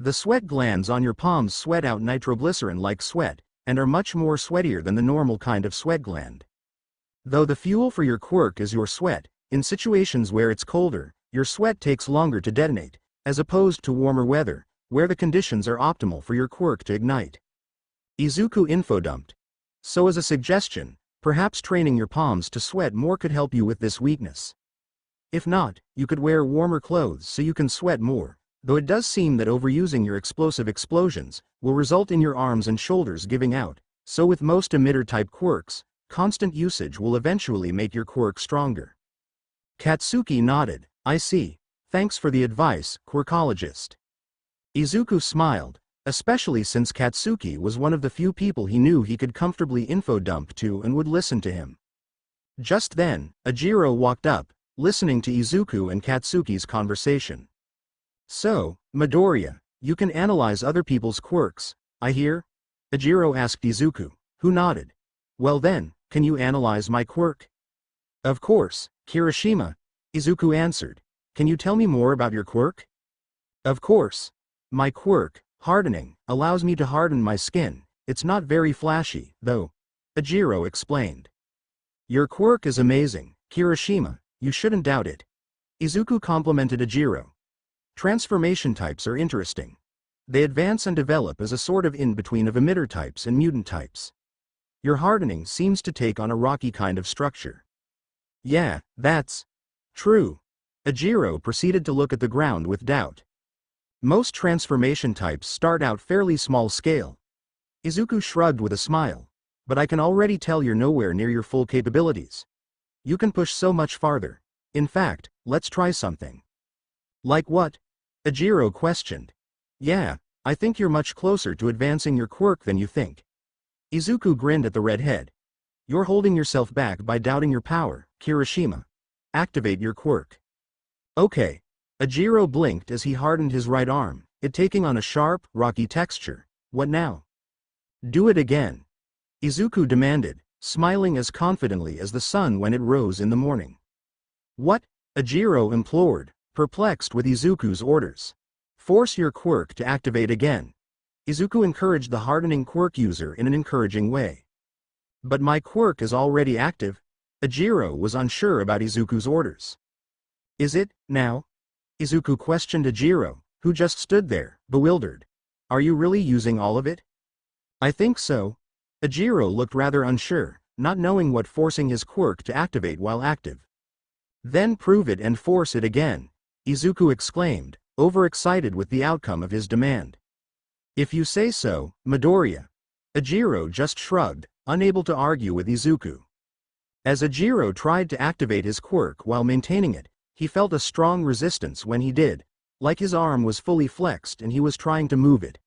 Speaker 2: The sweat glands on your palms sweat out nitroglycerin like sweat, and are much more sweatier than the normal kind of sweat gland. Though the fuel for your quirk is your sweat, in situations where it's colder, your sweat takes longer to detonate, as opposed to warmer weather, where the conditions are optimal for your quirk to ignite. Izuku infodumped. So as a suggestion, perhaps training your palms to sweat more could help you with this weakness. If not, you could wear warmer clothes so you can sweat more, though it does seem that overusing your explosive explosions will result in your arms and shoulders giving out, so with most emitter-type quirks, constant usage will eventually make your quirk stronger. Katsuki nodded. I see. Thanks for the advice, quirkologist. Izuku smiled, especially since Katsuki was one of the few people he knew he could comfortably infodump to and would listen to him. Just then, Ajiro walked up, listening to Izuku and Katsuki's conversation. So, Midoriya, you can analyze other people's quirks, I hear? Ajiro asked Izuku, who nodded. Well then, can you analyze my quirk? Of course, Kirishima, Izuku answered. Can you tell me more about your quirk? Of course. My quirk, hardening, allows me to harden my skin. It's not very flashy, though, Ajiro explained. Your quirk is amazing, Kirishima, you shouldn't doubt it. Izuku complimented Ajiro. Transformation types are interesting. They advance and develop as a sort of in-between of emitter types and mutant types. Your hardening seems to take on a rocky kind of structure. Yeah, that's true. Ajiro proceeded to look at the ground with doubt. Most transformation types start out fairly small scale. Izuku shrugged with a smile. But I can already tell you're nowhere near your full capabilities. You can push so much farther. In fact, let's try something. Like what? Ajiro questioned. Yeah, I think you're much closer to advancing your quirk than you think. Izuku grinned at the redhead. You're holding yourself back by doubting your power, Kirishima. Activate your quirk. Okay. Ajiro blinked as he hardened his right arm, it taking on a sharp, rocky texture. What now? Do it again. Izuku demanded, smiling as confidently as the sun when it rose in the morning. What? Ajiro implored, perplexed with Izuku's orders. Force your quirk to activate again. Izuku encouraged the hardening quirk user in an encouraging way. But my quirk is already active. Ajiro was unsure about Izuku's orders. Is it, now? Izuku questioned Ajiro, who just stood there, bewildered. Are you really using all of it? I think so. Ajiro looked rather unsure, not knowing what forcing his quirk to activate while active. Then prove it and force it again, Izuku exclaimed, overexcited with the outcome of his demand. If you say so, Midoriya. Ajiro just shrugged, unable to argue with Izuku. As Ajiro tried to activate his quirk while maintaining it, he felt a strong resistance when he did, like his arm was fully flexed and he was trying to move it.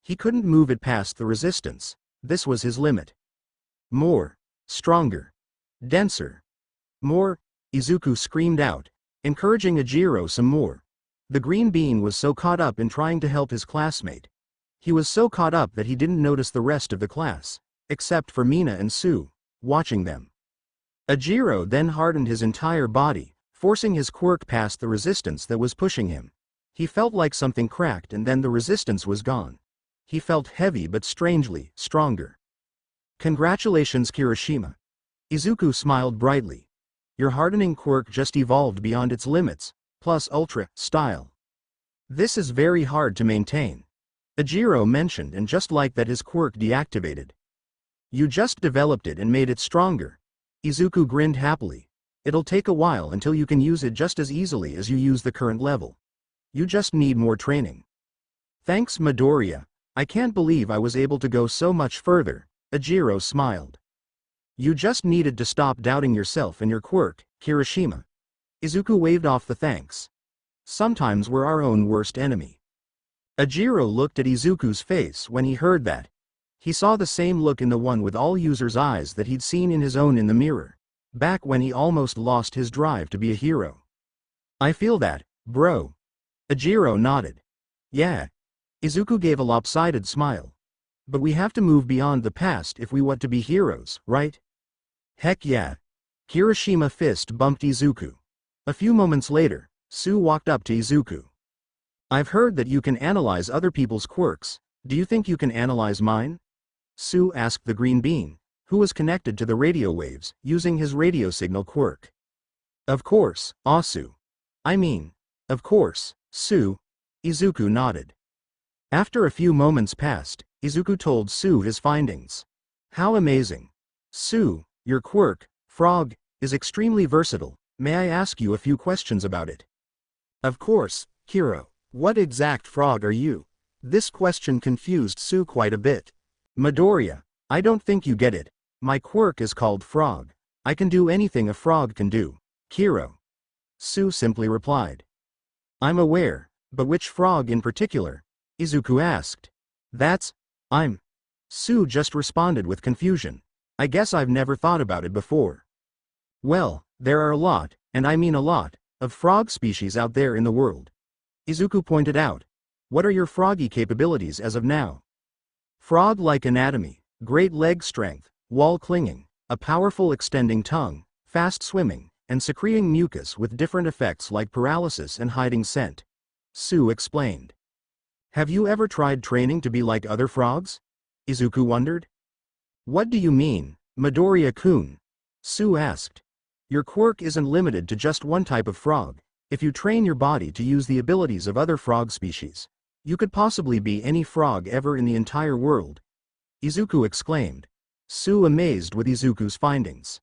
Speaker 2: He couldn't move it past the resistance, this was his limit. More. Stronger. Denser. More, Izuku screamed out, encouraging Ajiro some more. The green bean was so caught up in trying to help his classmate. He was so caught up that he didn't notice the rest of the class, except for Mina and Sue, watching them. Ajiro then hardened his entire body, forcing his quirk past the resistance that was pushing him. He felt like something cracked and then the resistance was gone. He felt heavy but strangely stronger. Congratulations, Kirishima. Izuku smiled brightly. Your hardening quirk just evolved beyond its limits, plus ultra style. This is very hard to maintain. Ajiro mentioned, and just like that his quirk deactivated. You just developed it and made it stronger. Izuku grinned happily. It'll take a while until you can use it just as easily as you use the current level. You just need more training. Thanks, Midoriya. I can't believe I was able to go so much further, Ajiro smiled. You just needed to stop doubting yourself and your quirk, Kirishima. Izuku waved off the thanks. Sometimes we're our own worst enemy. Ajiro looked at Izuku's face when he heard that. He saw the same look in the one with all users' eyes that he'd seen in his own in the mirror, back when he almost lost his drive to be a hero. I feel that, bro. Ajiro nodded. Yeah. Izuku gave a lopsided smile. But we have to move beyond the past if we want to be heroes, right? Heck yeah. Kirishima fist bumped Izuku. A few moments later, Sue walked up to Izuku. I've heard that you can analyze other people's quirks. Do you think you can analyze mine? Sue asked the green bean, who was connected to the radio waves, using his radio signal quirk. Of course, Asu. I mean, of course, Sue. Izuku nodded. After a few moments passed, Izuku told Sue his findings. How amazing. Sue, your quirk, frog, is extremely versatile. May I ask you a few questions about it?
Speaker 1: Of course, Hiro. What exact frog are you? This question confused Sue quite a bit.
Speaker 2: Midoriya, I don't think you get it. My quirk is called frog. I can do anything a frog can do. Hiro. Sue simply replied. I'm aware, but which frog in particular? Izuku asked. Sue just responded with confusion. I guess I've never thought about it before. Well, there are a lot, and I mean a lot, of frog species out there in the world. Izuku pointed out. What are your froggy capabilities as of now? Frog-like anatomy, great leg strength, wall clinging, a powerful extending tongue, fast swimming, and secreting mucus with different effects like paralysis and hiding scent. Sue explained. Have you ever tried training to be like other frogs? Izuku wondered. What do you mean, Midoriya-kun? Sue asked. Your quirk isn't limited to just one type of frog. If you train your body to use the abilities of other frog species, you could possibly be any frog ever in the entire world. Izuku exclaimed. Sue amazed with Izuku's findings.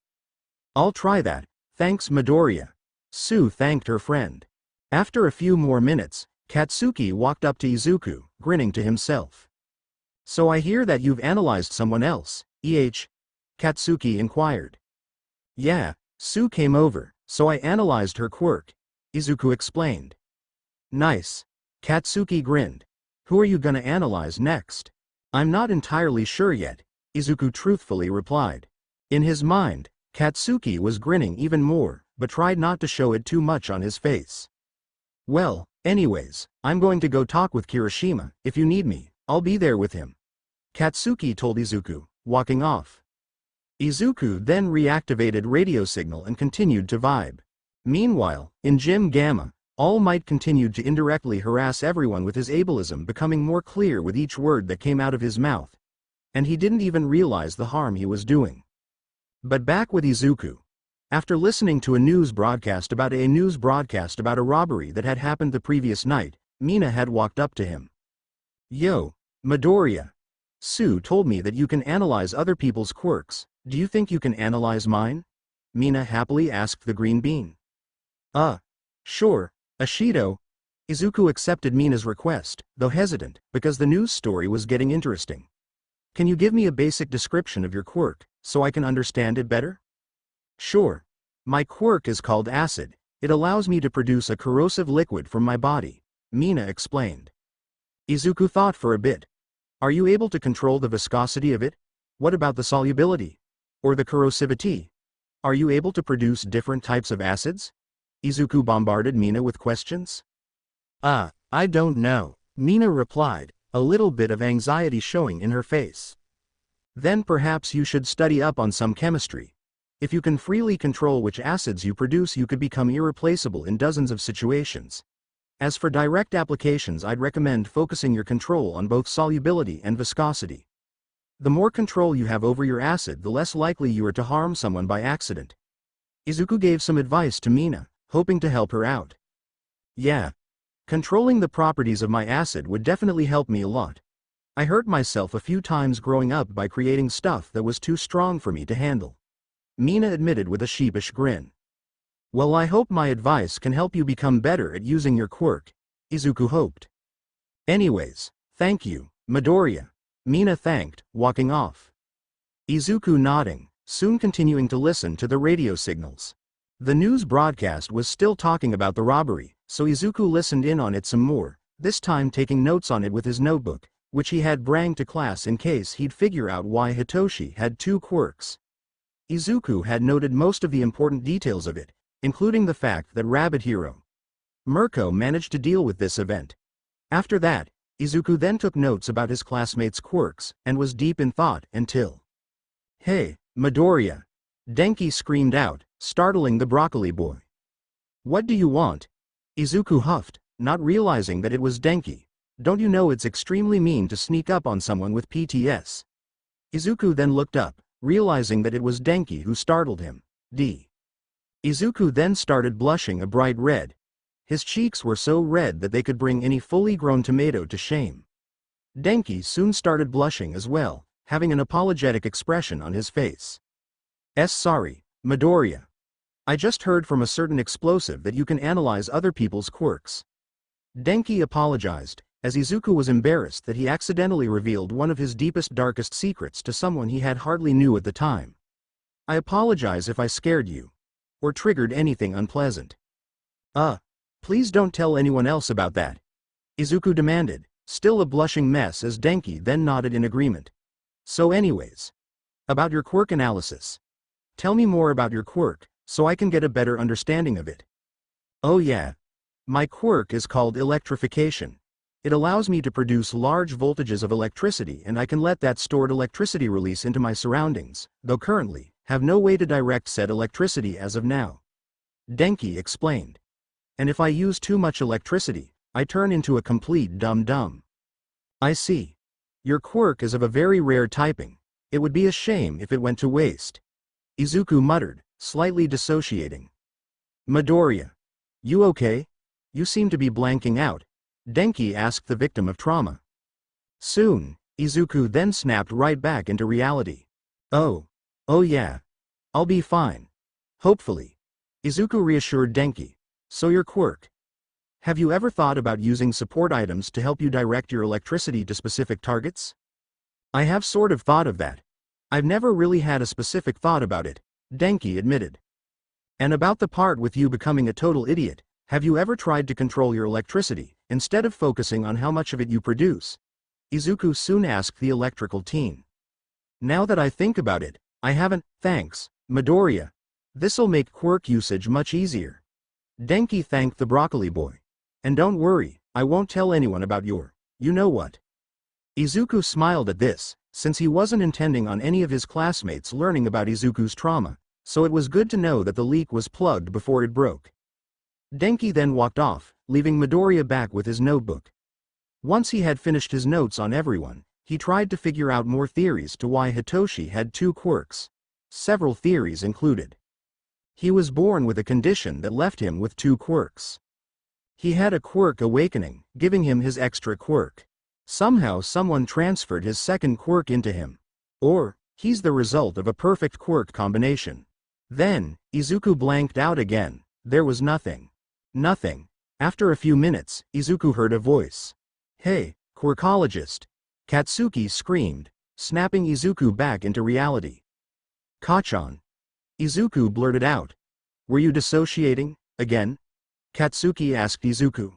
Speaker 2: I'll try that, thanks Midoriya. Sue thanked her friend. After a few more minutes, Katsuki walked up to Izuku, grinning to himself. So I hear that you've analyzed someone else, Katsuki inquired. Yeah, Sue came over, so I analyzed her quirk, Izuku explained. Nice. Katsuki grinned. Who are you gonna analyze next? I'm not entirely sure yet, Izuku truthfully replied. In his mind, Katsuki was grinning even more, but tried not to show it too much on his face. Well, anyways, I'm going to go talk with Kirishima. If you need me, I'll be there with him. Katsuki told Izuku, walking off. Izuku then reactivated radio signal and continued to vibe. Meanwhile, in Gym Gamma, All Might continued to indirectly harass everyone with his ableism becoming more clear with each word that came out of his mouth. And he didn't even realize the harm he was doing. But back with Izuku. After listening to a news broadcast about a robbery that had happened the previous night, Mina had walked up to him. Yo, Midoriya. Sue told me that you can analyze other people's quirks. Do you think you can analyze mine? Mina happily asked the green bean. Sure, Ashido. Izuku accepted Mina's request, though hesitant, because the news story was getting interesting. Can you give me a basic description of your quirk, so I can understand it better? Sure. My quirk is called acid. It allows me to produce a corrosive liquid from my body, Mina explained. Izuku thought for a bit. Are you able to control the viscosity of it? What about the solubility? Or the corrosivity? Are you able to produce different types of acids? Izuku bombarded Mina with questions.
Speaker 1: I don't know, Mina replied, a little bit of anxiety showing in her face.
Speaker 2: Then perhaps you should study up on some chemistry. If you can freely control which acids you produce, you could become irreplaceable in dozens of situations. As for direct applications, I'd recommend focusing your control on both solubility and viscosity. The more control you have over your acid, the less likely you are to harm someone by accident. Izuku gave some advice to Mina, hoping to help her out. Yeah. Controlling the properties of my acid would definitely help me a lot. I hurt myself a few times growing up by creating stuff that was too strong for me to handle. Mina admitted with a sheepish grin. Well, I hope my advice can help you become better at using your quirk, Izuku hoped. Anyways, thank you, Midoriya. Mina thanked, walking off. Izuku nodding, soon continuing to listen to the radio signals. The news broadcast was still talking about the robbery, so Izuku listened in on it some more, this time taking notes on it with his notebook, which he had brought to class in case he'd figure out why Hitoshi had two quirks. Izuku had noted most of the important details of it, including the fact that Rabbit Hero Mirko managed to deal with this event. After that, Izuku then took notes about his classmates' quirks and was deep in thought until... Hey, Midoriya! Denki screamed out, startling the broccoli boy. What do you want? Izuku huffed, not realizing that it was Denki. Don't you know it's extremely mean to sneak up on someone with PTS? Izuku then looked up, realizing that it was Denki who startled him. Izuku then started blushing a bright red. His cheeks were so red that they could bring any fully grown tomato to shame. Denki soon started blushing as well, having an apologetic expression on his face. Sorry, Midoriya. I just heard from a certain explosive that you can analyze other people's quirks. Denki apologized, as Izuku was embarrassed that he accidentally revealed one of his deepest darkest secrets to someone he had hardly knew at the time. I apologize if I scared you. Or triggered anything unpleasant. Please don't tell anyone else about that. Izuku demanded, still a blushing mess as Denki then nodded in agreement. So anyways. About your quirk analysis. Tell me more about your quirk, so I can get a better understanding of it. Oh yeah. My quirk is called electrification. It allows me to produce large voltages of electricity and I can let that stored electricity release into my surroundings, though currently, have no way to direct said electricity as of now. Denki explained. And if I use too much electricity, I turn into a complete dum-dum. I see. Your quirk is of a very rare typing. It would be a shame if it went to waste. Izuku muttered, slightly dissociating. Midoriya. You okay? You seem to be blanking out. Denki asked the victim of trauma. Soon, Izuku then snapped right back into reality. Oh yeah. I'll be fine. Hopefully. Izuku reassured Denki. So your quirk. Have you ever thought about using support items to help you direct your electricity to specific targets? I have sort of thought of that. I've never really had a specific thought about it, Denki admitted. And about the part with you becoming a total idiot, have you ever tried to control your electricity, instead of focusing on how much of it you produce? Izuku soon asked the electrical teen. Now that I think about it, I haven't, thanks, Midoriya. This'll make quirk usage much easier. Denki thanked the broccoli boy. And don't worry, I won't tell anyone about your, you know what. Izuku smiled at this, since he wasn't intending on any of his classmates learning about Izuku's trauma, so it was good to know that the leak was plugged before it broke. Denki then walked off, leaving Midoriya back with his notebook. Once he had finished his notes on everyone, he tried to figure out more theories to why Hitoshi had two quirks. Several theories included. He was born with a condition that left him with two quirks. He had a quirk awakening, giving him his extra quirk. Somehow someone transferred his second quirk into him. Or, he's the result of a perfect quirk combination. Then, Izuku blanked out again. There was nothing. Nothing. After a few minutes, Izuku heard a voice. Hey, quirkologist. Katsuki screamed, snapping Izuku back into reality. Kachan. Izuku blurted out. Were you dissociating, again? Katsuki asked Izuku.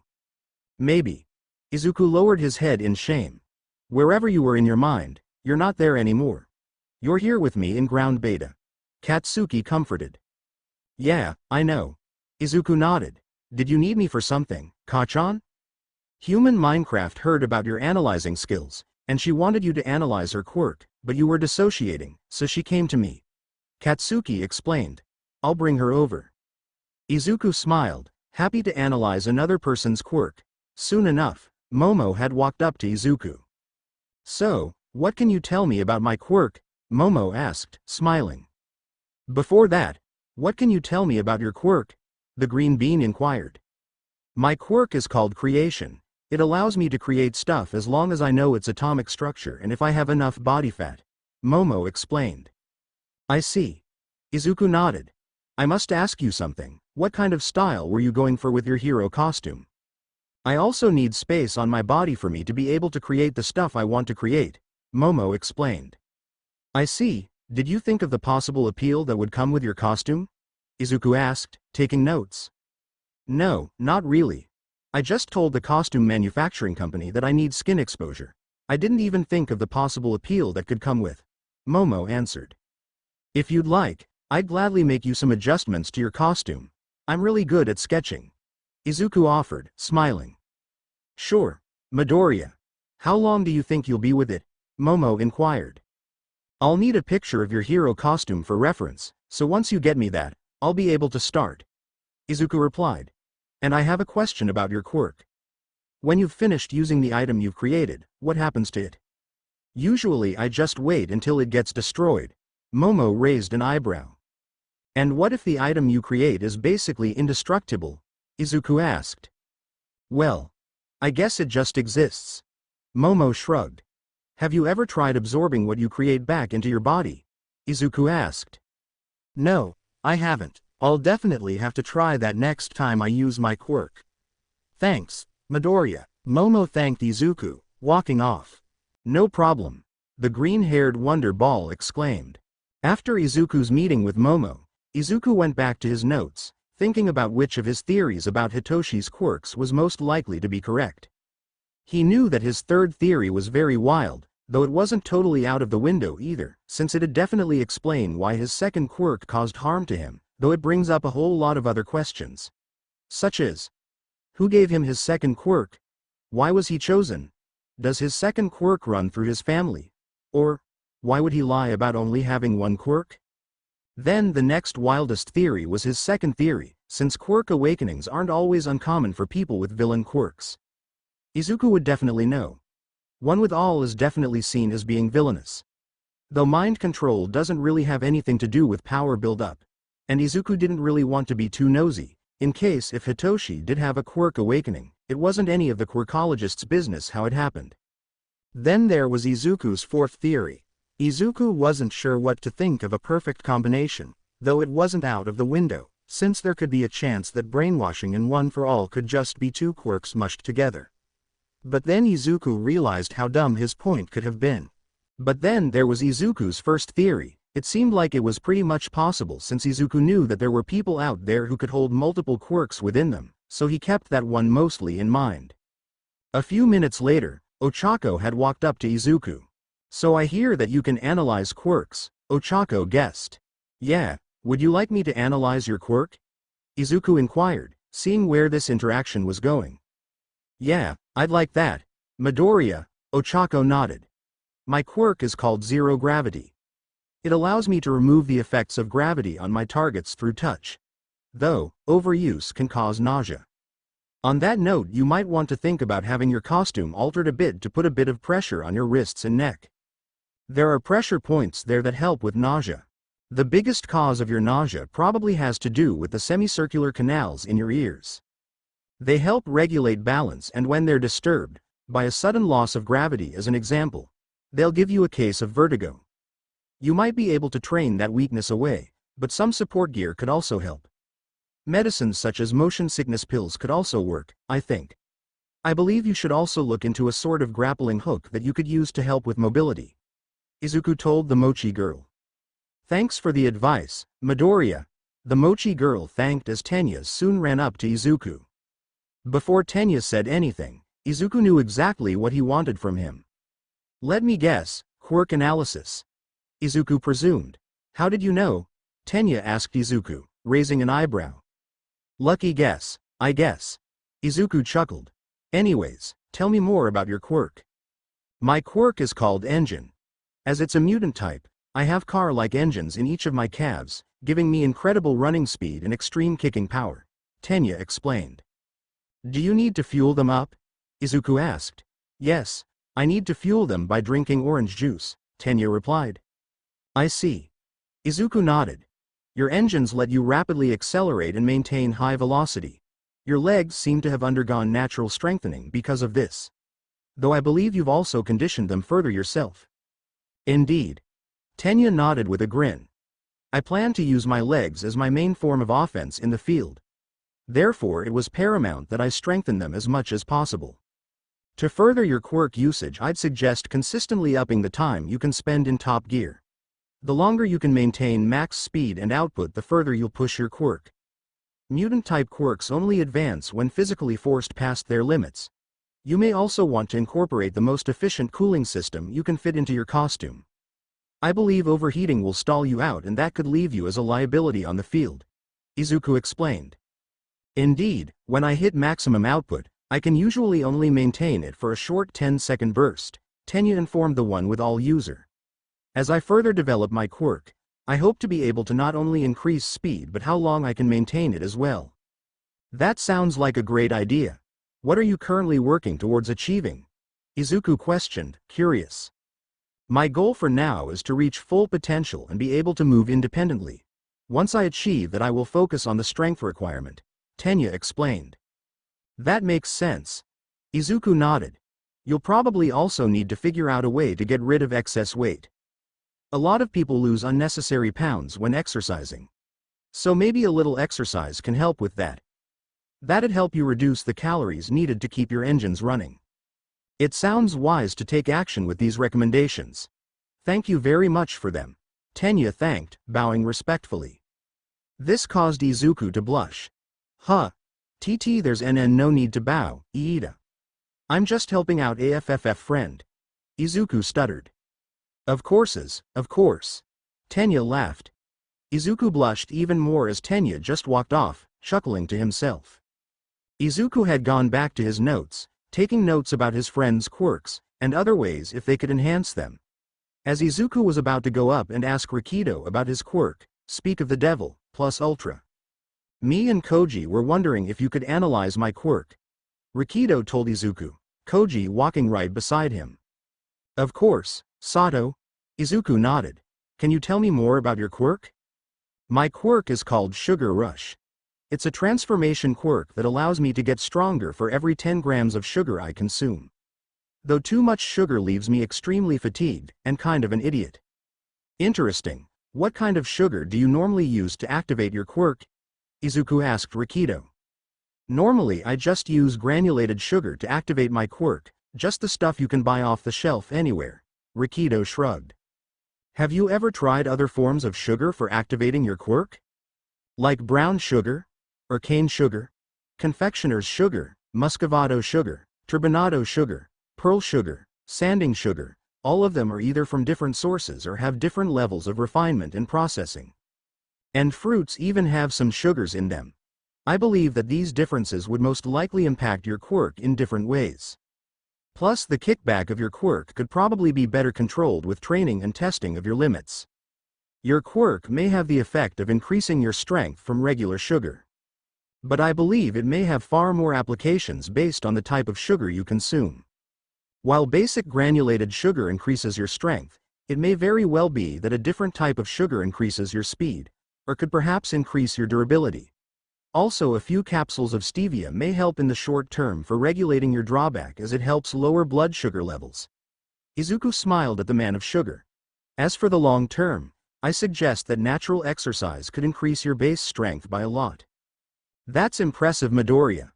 Speaker 2: Maybe. Izuku lowered his head in shame. Wherever you were in your mind, you're not there anymore. You're here with me in ground beta. Katsuki comforted. Yeah, I know. Izuku nodded. Did you need me for something, Kachan? Human Minecraft heard about your analyzing skills, and she wanted you to analyze her quirk, but you were dissociating, so she came to me. Katsuki explained. I'll bring her over. Izuku smiled, happy to analyze another person's quirk. Soon enough, Momo had walked up to Izuku. So, what can you tell me about my quirk? Momo asked, smiling. Before that, what can you tell me about your quirk? The green bean inquired. My quirk is called creation. It allows me to create stuff as long as I know its atomic structure and if I have enough body fat. Momo explained. I see. Izuku nodded. I must ask you something. What kind of style were you going for with your hero costume? I also need space on my body for me to be able to create the stuff I want to create, Momo explained. I see. Did you think of the possible appeal that would come with your costume? Izuku asked, taking notes. No, not really. I just told the costume manufacturing company that I need skin exposure. I didn't even think of the possible appeal that could come with. Momo answered. If you'd like, I'd gladly make you some adjustments to your costume. I'm really good at sketching. Izuku offered, smiling. Sure, Midoriya. How long do you think you'll be with it? Momo inquired. I'll need a picture of your hero costume for reference, so once you get me that, I'll be able to start. Izuku replied. And I have a question about your quirk. When you've finished using the item you've created, what happens to it? Usually I just wait until it gets destroyed. Momo raised an eyebrow. And what if the item you create is basically indestructible? Izuku asked. Well, I guess it just exists. Momo shrugged. Have you ever tried absorbing what you create back into your body? Izuku asked.
Speaker 1: No, I haven't. I'll definitely have to try that next time I use my quirk. Thanks, Midoriya. Momo thanked Izuku, walking off.
Speaker 2: No problem. The green-haired Wonder Ball exclaimed. After Izuku's meeting with Momo, Izuku went back to his notes, thinking about which of his theories about Hitoshi's quirks was most likely to be correct. He knew that his third theory was very wild, though it wasn't totally out of the window either, since it'd definitely explain why his second quirk caused harm to him, though it brings up a whole lot of other questions. Such as, who gave him his second quirk? Why was he chosen? Does his second quirk run through his family? Or, why would he lie about only having one quirk? Then the next wildest theory was his second theory, since quirk awakenings aren't always uncommon for people with villain quirks. Izuku would definitely know. One with all is definitely seen as being villainous. Though mind control doesn't really have anything to do with power build-up, and Izuku didn't really want to be too nosy, in case if Hitoshi did have a quirk awakening, it wasn't any of the quirkologists' business how it happened.
Speaker 1: Then there was Izuku's fourth theory. Izuku wasn't sure what to think of a perfect combination, though it wasn't out of the window, since there could be a chance that brainwashing in One for All could just be two quirks mushed together. But then Izuku realized how dumb his point could have been. But then there was Izuku's first theory. It seemed like it was pretty much possible since Izuku knew that there were people out there who could hold multiple quirks within them, so he kept that one mostly in mind. A few minutes later, Ochako had walked up to Izuku. So I hear that you can analyze quirks, Ochako guessed. Yeah, would you like me to analyze your quirk? Izuku inquired, seeing where this interaction was going. Yeah, I'd like that. Midoriya, Ochako nodded. My quirk is called Zero Gravity. It allows me to remove the effects of gravity on my targets through touch. Though, overuse can cause nausea. On that note, you might want to think about having your costume altered a bit to put a bit of pressure on your wrists and neck. There are pressure points there that help with nausea. The biggest cause of your nausea probably has to do with the semicircular canals in your ears. They help regulate balance, and when they're disturbed, by a sudden loss of gravity as an example, they'll give you a case of vertigo. You might be able to train that weakness away, but some support gear could also help. Medicines such as motion sickness pills could also work, I think. I believe you should also look into a sort of grappling hook that you could use to help with mobility. Izuku told the mochi girl. Thanks for the advice, Midoriya. The mochi girl thanked as Tenya soon ran up to Izuku. Before Tenya said anything, Izuku knew exactly what he wanted from him. Let me guess, quirk analysis. Izuku presumed. How did you know? Tenya asked Izuku, raising an eyebrow. Lucky guess, I guess. Izuku chuckled. Anyways, tell me more about your quirk. My quirk is called Engine. As it's a mutant type, I have car-like engines in each of my calves, giving me incredible running speed and extreme kicking power, Tenya explained. Do you need to fuel them up? Izuku asked. Yes, I need to fuel them by drinking orange juice, Tenya replied. I see. Izuku nodded. Your engines let you rapidly accelerate and maintain high velocity. Your legs seem to have undergone natural strengthening because of this. Though I believe you've also conditioned them further yourself. Indeed. Tenya nodded with a grin. I plan to use my legs as my main form of offense in the field. Therefore it was paramount that I strengthen them as much as possible. To further your quirk usage, I'd suggest consistently upping the time you can spend in top gear. The longer you can maintain max speed and output, the further you'll push your quirk. Mutant-type quirks only advance when physically forced past their limits. You may also want to incorporate the most efficient cooling system you can fit into your costume. I believe overheating will stall you out, and that could leave you as a liability on the field, Izuku explained. Indeed, when I hit maximum output, I can usually only maintain it for a short 10-second burst, Tenya informed the One with All user. As I further develop my quirk, I hope to be able to not only increase speed but how long I can maintain it as well. That sounds like a great idea.
Speaker 2: What are you currently working towards achieving? Izuku questioned, curious. My goal for now is to reach full potential and be able to move independently. Once I achieve that, I will focus on the strength requirement, Tenya explained. That makes sense. Izuku nodded. You'll probably also need to figure out a way to get rid of excess weight. A lot of people lose unnecessary pounds when exercising. So maybe a little exercise can help with that. That'd help you reduce the calories needed to keep your engines running. It sounds wise to take action with these recommendations. Thank you very much for them, Tenya thanked, bowing respectfully. This caused Izuku to blush. TT, there's no need to bow, Iida. I'm just helping out AFFF friend. Izuku stuttered. Of course. Tenya laughed. Izuku blushed even more as Tenya just walked off, chuckling to himself. Izuku had gone back to his notes, taking notes about his friend's quirks, and other ways if they could enhance them. As Izuku was about to go up and ask Rikido about his quirk, speak of the devil, plus ultra. Me and Koji were wondering if you could analyze my quirk. Rikido told Izuku, Koji walking right beside him. Of course, Sato. Izuku nodded. Can you tell me more about your quirk? My quirk is called Sugar Rush. It's a transformation quirk that allows me to get stronger for every 10 grams of sugar I consume. Though too much sugar leaves me extremely fatigued, and kind of an idiot. Interesting. What kind of sugar do you normally use to activate your quirk? Izuku asked Rikido. Normally I just use granulated sugar to activate my quirk, just the stuff you can buy off the shelf anywhere. Rikido shrugged. Have you ever tried other forms of sugar for activating your quirk? Like brown sugar? Or cane sugar? Confectioner's sugar, muscovado sugar, turbinado sugar, pearl sugar, sanding sugar, all of them are either from different sources or have different levels of refinement and processing. And fruits even have some sugars in them. I believe that these differences would most likely impact your quirk in different ways. Plus the kickback of your quirk could probably be better controlled with training and testing of your limits. Your quirk may have the effect of increasing your strength from regular sugar. But I believe it may have far more applications based on the type of sugar you consume. While basic granulated sugar increases your strength, it may very well be that a different type of sugar increases your speed, or could perhaps increase your durability. Also, a few capsules of stevia may help in the short term for regulating your drawback as it helps lower blood sugar levels. Izuku smiled at the man of sugar. As for the long term, I suggest that natural exercise could increase your base strength by a lot. That's impressive, Midoriya.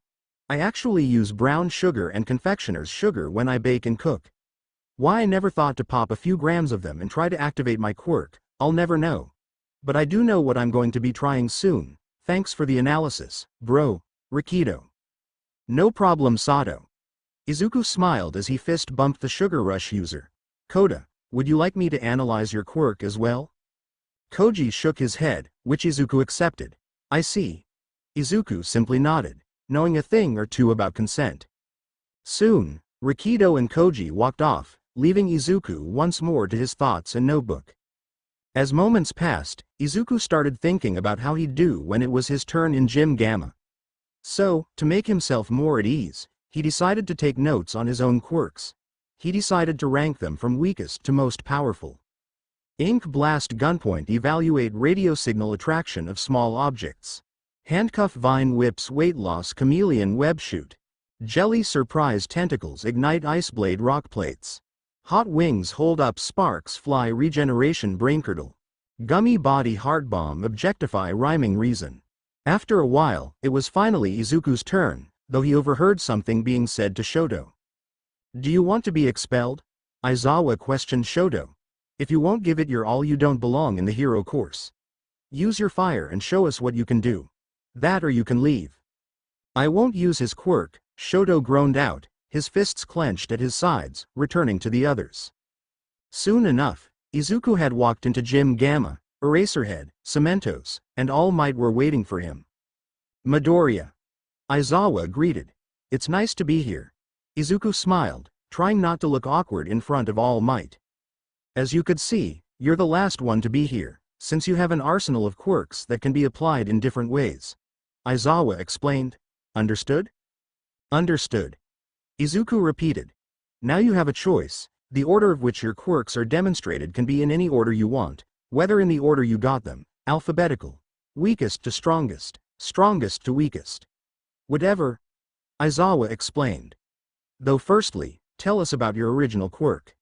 Speaker 2: I actually use brown sugar and confectioner's sugar when I bake and cook. Why I never thought to pop a few grams of them and try to activate my quirk, I'll never know. But I do know what I'm going to be trying soon. Thanks for the analysis, bro. Rikido. No problem, Sato. Izuku smiled as he fist bumped the Sugar Rush user. Koda, would you like me to analyze your quirk as well? Koji shook his head, which Izuku accepted. I see. Izuku simply nodded, knowing a thing or two about consent. Soon, Rikido and Koji walked off, leaving Izuku once more to his thoughts and notebook. As moments passed, Izuku started thinking about how he'd do when it was his turn in Gym Gamma. So, to make himself more at ease, he decided to take notes on his own quirks. He decided to rank them from weakest to most powerful. Ink Blast Gunpoint Evaluate Radio Signal Attraction of Small Objects. Handcuff Vine Whips Weight Loss Chameleon Web Shoot. Jelly Surprise Tentacles Ignite Iceblade Rock Plates. Hot Wings Hold Up Sparks Fly Regeneration Braincurdle. Gummy Body Heart Bomb Objectify Rhyming Reason. After a while, it was finally Izuku's turn, though he overheard something being said to Shoto. Do you want to be expelled? Aizawa questioned Shoto. If you won't give it your all, you don't belong in the hero course. Use your fire and show us what you can do. That or you can leave. I won't use his quirk, Shoto groaned out, his fists clenched at his sides, returning to the others. Soon enough, Izuku had walked into Gym Gamma, Eraserhead, Cementos, and All Might were waiting for him. Midoriya. Aizawa greeted. It's nice to be here. Izuku smiled, trying not to look awkward in front of All Might. As you could see, you're the last one to be here, since you have an arsenal of quirks that can be applied in different ways. Aizawa explained. Understood? Understood. Izuku repeated. Now you have a choice. The order of which your quirks are demonstrated can be in any order you want, whether in the order you got them, alphabetical, weakest to strongest, strongest to weakest. Whatever, Aizawa explained. Though firstly, tell us about your original quirk.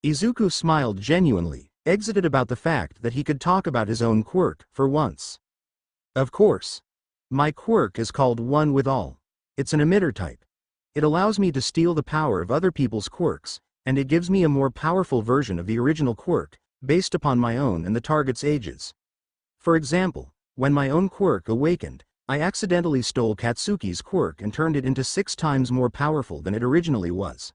Speaker 2: Izuku smiled genuinely, excited about the fact that he could talk about his own quirk, for once. Of course. My quirk is called One with All. It's an emitter type. It allows me to steal the power of other people's quirks, and it gives me a more powerful version of the original quirk, based upon my own and the target's ages. For example, when my own quirk awakened, I accidentally stole Katsuki's quirk and turned it into 6 times more powerful than it originally was.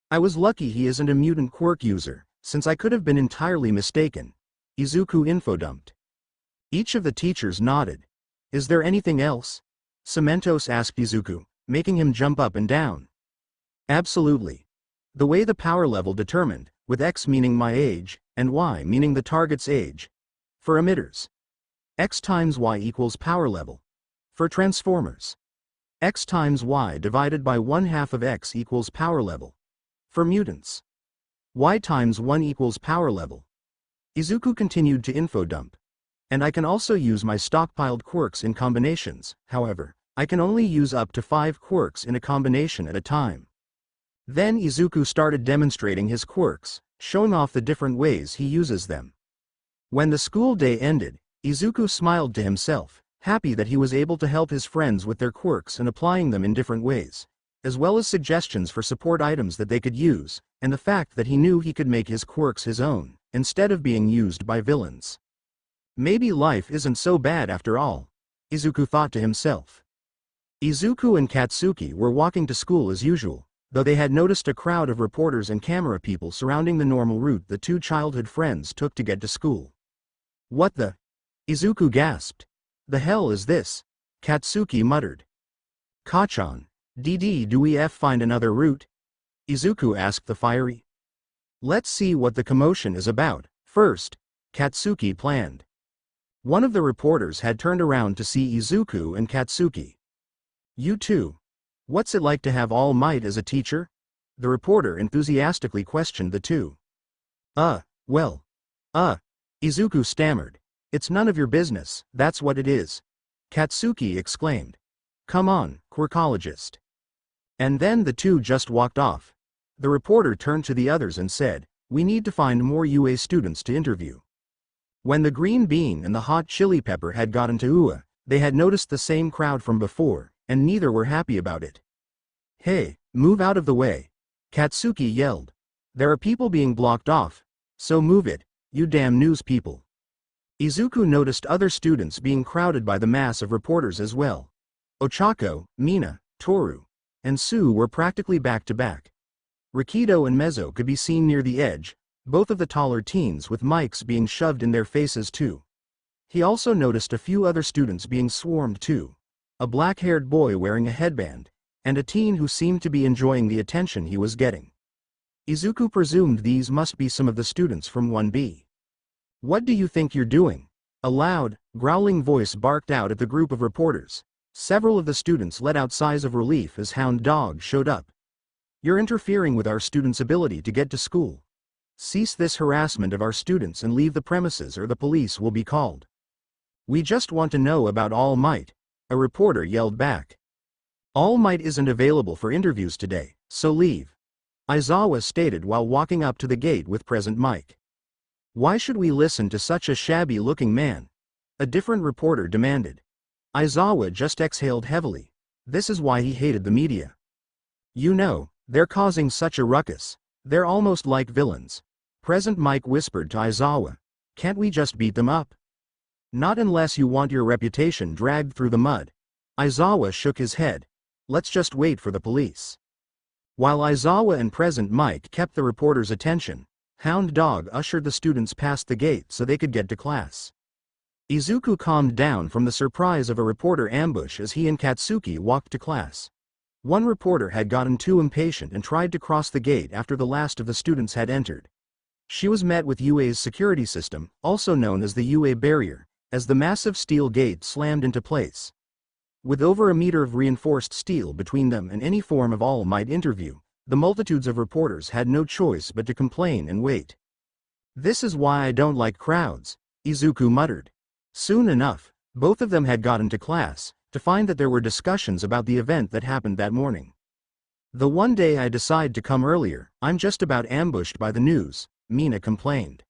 Speaker 2: I was lucky he isn't a mutant quirk user, since I could have been entirely mistaken. Izuku infodumped. Each of the teachers nodded. Is there anything else? Cementos asked Izuku, making him jump up and down. Absolutely. The way the power level determined, with X meaning my age, and Y meaning the target's age. For emitters. X times Y equals power level. For transformers. X times Y divided by 1/2 of X equals power level. For mutants. Y times 1 equals power level. Izuku continued to infodump. And I can also use my stockpiled quirks in combinations, however, I can only use up to 5 quirks in a combination at a time. Then Izuku started demonstrating his quirks, showing off the different ways he uses them. When the school day ended, Izuku smiled to himself, happy that he was able to help his friends with their quirks and applying them in different ways, as well as suggestions for support items that they could use, and the fact that he knew he could make his quirks his own, instead of being used by villains. Maybe life isn't so bad after all, Izuku thought to himself. Izuku and Katsuki were walking to school as usual, though they had noticed a crowd of reporters and camera people surrounding the normal route the 2 childhood friends took to get to school. What the? Izuku gasped. The hell is this? Katsuki muttered. Kachan, do we find another route? Izuku asked the fiery. Let's see what the commotion is about, first, Katsuki planned. One of the reporters had turned around to see Izuku and Katsuki. You two. What's it like to have All Might as a teacher? The reporter enthusiastically questioned the two. Izuku stammered. It's none of your business, that's what it is. Katsuki exclaimed. Come on, quirkologist. And then the two just walked off. The reporter turned to the others and said, we need to find more UA students to interview. When the green bean and the hot chili pepper had gotten to UA, they had noticed the same crowd from before, and neither were happy about it. Hey, move out of the way. Katsuki yelled. There are people being blocked off, so move it, you damn news people. Izuku noticed other students being crowded by the mass of reporters as well. Ochako, Mina, Toru, and Sue were practically back to back. Rikido and Mezzo could be seen near the edge, both of the taller teens with mics being shoved in their faces too. He also noticed a few other students being swarmed too. A black-haired boy wearing a headband, and a teen who seemed to be enjoying the attention he was getting. Izuku presumed these must be some of the students from 1B. What do you think you're doing? A loud, growling voice barked out at the group of reporters. Several of the students let out sighs of relief as Hound Dog showed up. You're interfering with our students' ability to get to school. Cease this harassment of our students and leave the premises or the police will be called. We just want to know about All Might, a reporter yelled back. All Might isn't available for interviews today, so leave. Aizawa stated while walking up to the gate with present Mike. Why should we listen to such a shabby-looking man? A different reporter demanded. Aizawa just exhaled heavily. This is why he hated the media. You know, they're causing such a ruckus. They're almost like villains. Present Mike whispered to Aizawa. Can't we just beat them up? Not unless you want your reputation dragged through the mud. Aizawa shook his head. Let's just wait for the police. While Aizawa and present Mike kept the reporter's attention, Hound Dog ushered the students past the gate so they could get to class. Izuku calmed down from the surprise of a reporter ambush as he and Katsuki walked to class. One reporter had gotten too impatient and tried to cross the gate after the last of the students had entered. She was met with UA's security system, also known as the UA barrier, as the massive steel gate slammed into place. With over a meter of reinforced steel between them and any form of All Might interview, the multitudes of reporters had no choice but to complain and wait. "This is why I don't like crowds," Izuku muttered. Soon enough, both of them had gotten to class, to find that there were discussions about the event that happened that morning. "The one day I decide to come earlier, I'm just about ambushed by the news," Mina complained.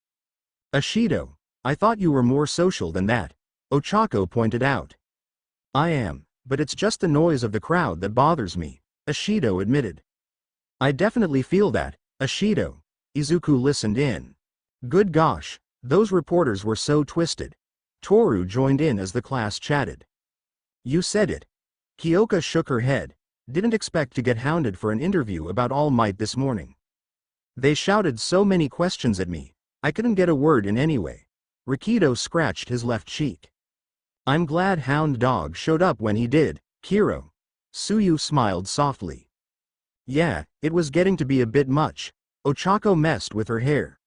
Speaker 2: "Ashido, I thought you were more social than that," Ochako pointed out. "I am, but it's just the noise of the crowd that bothers me," Ashido admitted. "I definitely feel that, Ashido." Izuku listened in. "Good gosh, those reporters were so twisted." Toru joined in as the class chatted. "You said it." Kyoka shook her head. "Didn't expect to get hounded for an interview about All Might this morning. They shouted so many questions at me, I couldn't get a word in anyway." Rikido scratched his left cheek. "I'm glad Hound Dog showed up when he did, Kiro." Suyu smiled softly. "Yeah, it was getting to be a bit much." Ochako messed with her hair.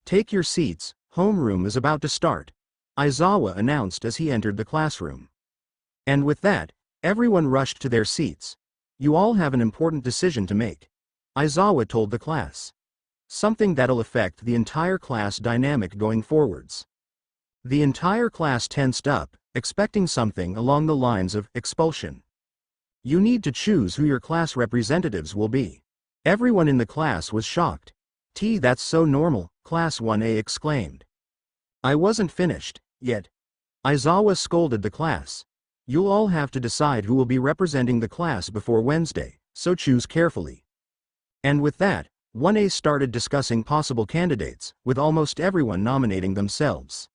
Speaker 2: "Take your seats, homeroom is about to start," Aizawa announced as he entered the classroom. And with that, everyone rushed to their seats. "You all have an important decision to make," Aizawa told the class. "Something that'll affect the entire class dynamic going forwards." The entire class tensed up, expecting something along the lines of expulsion. "You need to choose who your class representatives will be." Everyone in the class was shocked. That's so normal," Class 1A exclaimed. "I wasn't finished, yet." Aizawa scolded the class. "You'll all have to decide who will be representing the class before Wednesday, so choose carefully." And with that, 1A started discussing possible candidates, with almost everyone nominating themselves.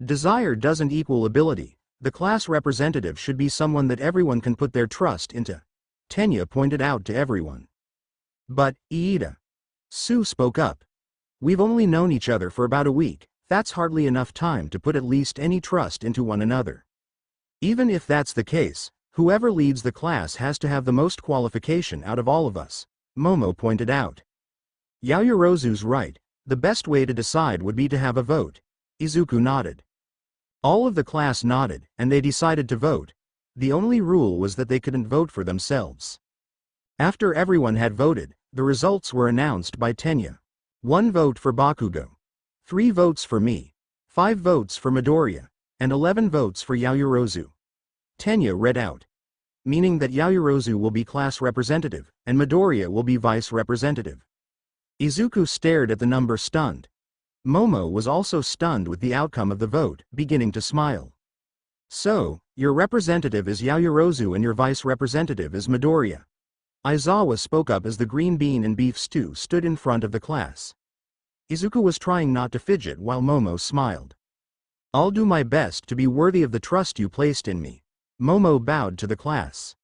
Speaker 2: Desire doesn't equal ability. The class representative should be someone that everyone can put their trust into, Tenya pointed out to everyone. "But, Iida," Sue spoke up. "We've only known each other for about a week, that's hardly enough time to put at least any trust into one another." "Even if that's the case, whoever leads the class has to have the most qualification out of all of us," Momo pointed out. "Yaoyorozu's right, the best way to decide would be to have a vote." Izuku nodded. All of the class nodded, and they decided to vote. The only rule was that they couldn't vote for themselves. After everyone had voted, the results were announced by Tenya. 1 vote for Bakugo. 3 votes for me. 5 votes for Midoriya. And 11 votes for Yaoyorozu. Tenya read out. Meaning that Yaoyorozu will be class representative, and Midoriya will be vice representative. Izuku stared at the number stunned. Momo was also stunned with the outcome of the vote, beginning to smile. "So, your representative is Yaoyorozu and your vice representative is Midoriya." Aizawa spoke up as the green bean and beef stew stood in front of the class. Izuku was trying not to fidget while Momo smiled. "I'll do my best to be worthy of the trust you placed in me." Momo bowed to the class.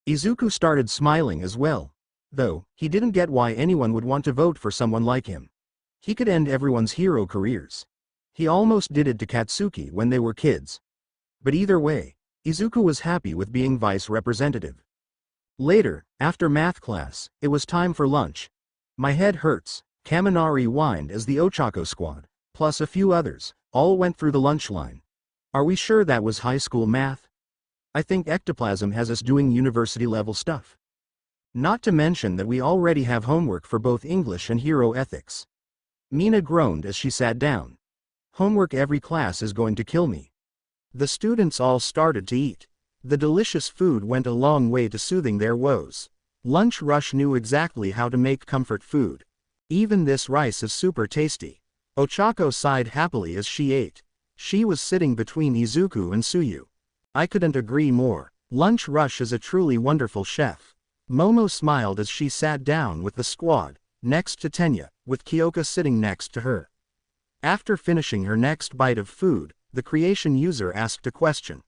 Speaker 2: Izuku started smiling as well. Though, he didn't get why anyone would want to vote for someone like him. He could end everyone's hero careers. He almost did it to Katsuki when they were kids. But either way, Izuku was happy with being vice representative. Later, after math class, it was time for lunch. "My head hurts," Kaminari whined as the Ochako squad, plus a few others, all went through the lunch line. "Are we sure that was high school math? I think ectoplasm has us doing university-level stuff. Not to mention that we already have homework for both English and hero ethics." Mina groaned as she sat down. "Homework every class is going to kill me."
Speaker 1: The students all started to eat. The delicious food went a long way to soothing their woes. Lunch Rush knew exactly how to make comfort food. "Even this rice is super tasty." Ochako sighed happily as she ate. She was sitting between Izuku and Suyu. "I couldn't agree more. Lunch Rush is a truly wonderful chef." Momo smiled as she sat down with the squad, next to Tenya, with Kyoka sitting next to her. After finishing her next bite of food, the creation user asked a question.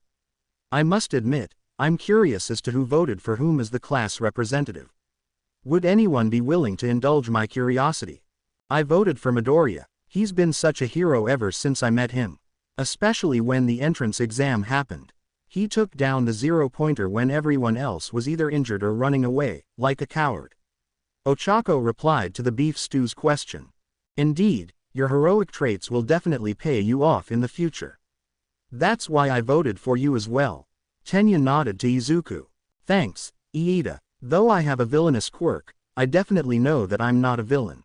Speaker 1: "I must admit, I'm curious as to who voted for whom as the class representative. Would anyone be willing to indulge my curiosity? I voted for Midoriya. He's been such a hero ever since I met him. Especially when the entrance exam happened. He took down the 0-pointer when everyone else was either injured or running away, like a coward." Ochako replied to the beef stew's question. "Indeed, your heroic traits will definitely pay you off in the future. That's why I voted for you as well." Tenya nodded to Izuku. Thanks, Iida. Though I have a villainous quirk, I definitely know that I'm not a villain.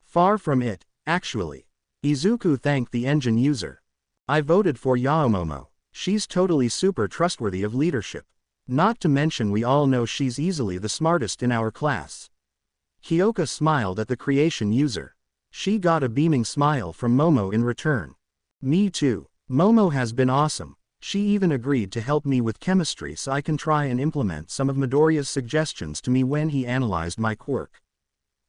Speaker 1: Far from it, actually. Izuku thanked the engine user. I voted for Yaomomo. She's totally super trustworthy of leadership. Not to mention we all know she's easily the smartest in our class. Kyoka smiled at the creation user. She got a beaming smile from Momo in return. Me too. Momo has been awesome. She even agreed to help me with chemistry so I can try and implement some of Midoriya's suggestions to me when he analyzed my quirk.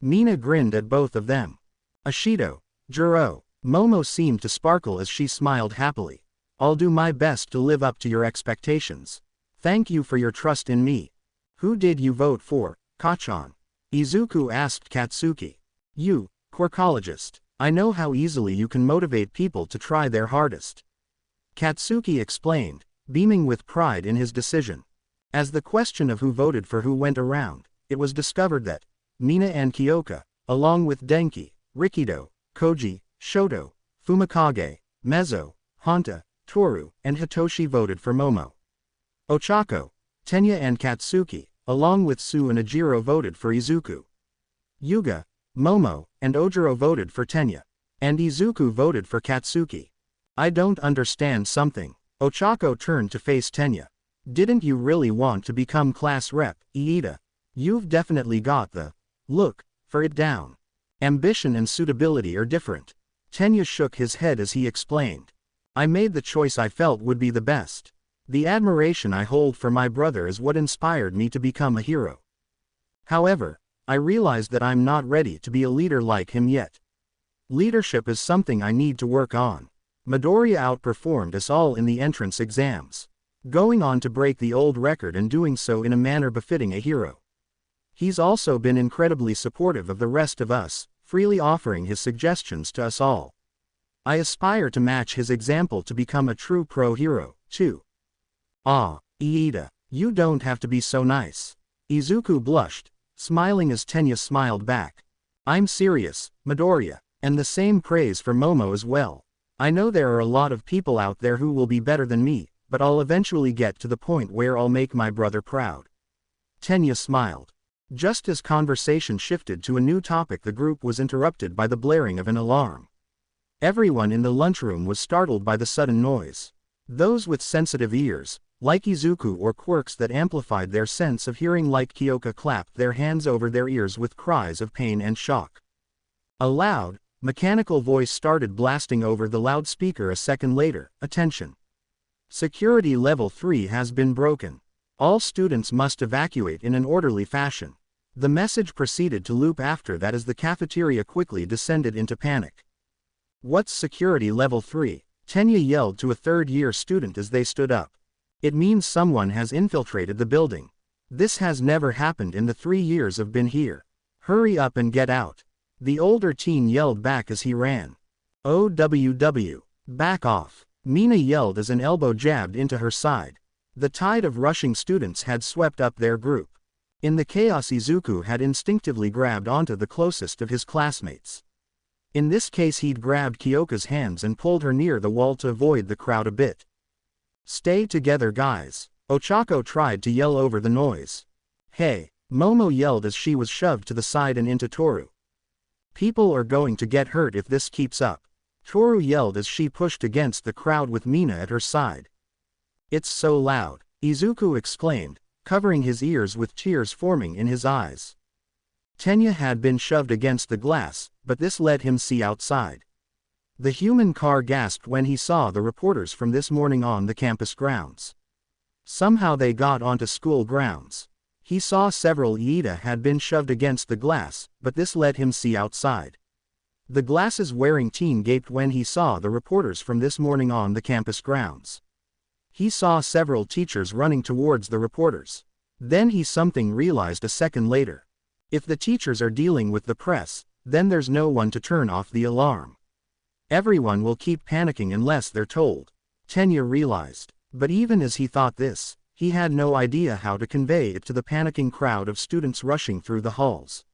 Speaker 1: Mina grinned at both of them. Ashido, Juro, Momo seemed to sparkle as she smiled happily. I'll do my best to live up to your expectations. Thank you for your trust in me. Who did you vote for, Kachan? Izuku asked Katsuki. You, Quirkologist. I know how easily you can motivate people to try their hardest. Katsuki explained, beaming with pride in his decision. As the question of who voted for who went around, it was discovered that Mina and Kyoka, along with Denki, Rikido, Koji, Shoto, Fumikage, Mezzo, Honta, Toru, and Hitoshi voted for Momo. Ochako, Tenya and Katsuki, along with Su and Ajiro voted for Izuku. Yuga, Momo, and Ojiro voted for Tenya. And Izuku voted for Katsuki. I don't understand something. Ochako turned to face Tenya. Didn't you really want to become class rep, Iida? You've definitely got the look for it down. Ambition and suitability are different. Tenya shook his head as he explained. I made the choice I felt would be the best. The admiration I hold for my brother is what inspired me to become a hero. However, I realized that I'm not ready to be a leader like him yet. Leadership is something I need to work on. Midoriya outperformed us all in the entrance exams, going on to break the old record and doing so in a manner befitting a hero. He's also been incredibly supportive of the rest of us, freely offering his suggestions to us all. I aspire to match his example to become a true pro hero, too. Ah, Iida, you don't have to be so nice. Izuku blushed, smiling as Tenya smiled back. I'm serious, Midoriya, and the same praise for Momo as well. I know there are a lot of people out there who will be better than me, but I'll eventually get to the point where I'll make my brother proud. Tenya smiled. Just as conversation shifted to a new topic, the group was interrupted by the blaring of an alarm. Everyone in the lunchroom was startled by the sudden noise. Those with sensitive ears, like Izuku, or quirks that amplified their sense of hearing like Kyoka, clapped their hands over their ears with cries of pain and shock. A loud, mechanical voice started blasting over the loudspeaker a second later. Attention. Security level 3 has been broken. All students must evacuate in an orderly fashion. The message proceeded to loop after that as the cafeteria quickly descended into panic. What's security level 3? Tenya yelled to a third-year student as they stood up. It means someone has infiltrated the building. This has never happened in the 3 years I've been here. Hurry up and get out. The older teen yelled back as he ran. OWW. Back off. Mina yelled as an elbow jabbed into her side. The tide of rushing students had swept up their group. In the chaos, Izuku had instinctively grabbed onto the closest of his classmates. In this case, he'd grabbed Kyoka's hands and pulled her near the wall to avoid the crowd a bit. Stay together, guys. Ochako tried to yell over the noise. Hey, Momo yelled as she was shoved to the side and into Toru. People are going to get hurt if this keeps up. Toru yelled as she pushed against the crowd with Mina at her side. It's so loud, Izuku exclaimed, covering his ears with tears forming in his eyes. Tenya had been shoved against the glass, but this let him see outside. The human car gasped when he saw the reporters from this morning on the campus grounds. Somehow they got onto school grounds. He saw several Iida had been shoved against the glass, but this let him see outside. The glasses-wearing teen gaped when he saw the reporters from this morning on the campus grounds. He saw several teachers running towards the reporters. Then he realized a second later. If the teachers are dealing with the press, then there's no one to turn off the alarm. Everyone will keep panicking unless they're told. Tenya realized. But even as he thought this, he had no idea how to convey it to the panicking crowd of students rushing through the halls.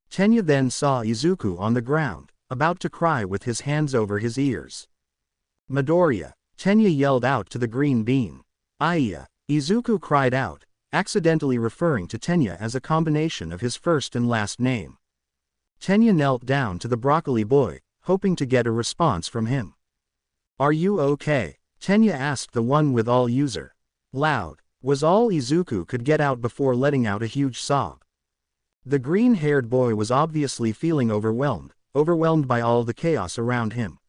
Speaker 1: Tenya then saw Izuku on the ground, about to cry with his hands over his ears. Midoriya. Tenya yelled out to the green bean. Aiya. Izuku cried out, accidentally referring to Tenya as a combination of his first and last name. Tenya knelt down to the broccoli boy, hoping to get a response from him. "Are you okay?" Tenya asked the one with all user. Loud, was all Izuku could get out before letting out a huge sob. The green-haired boy was obviously feeling overwhelmed by all the chaos around him.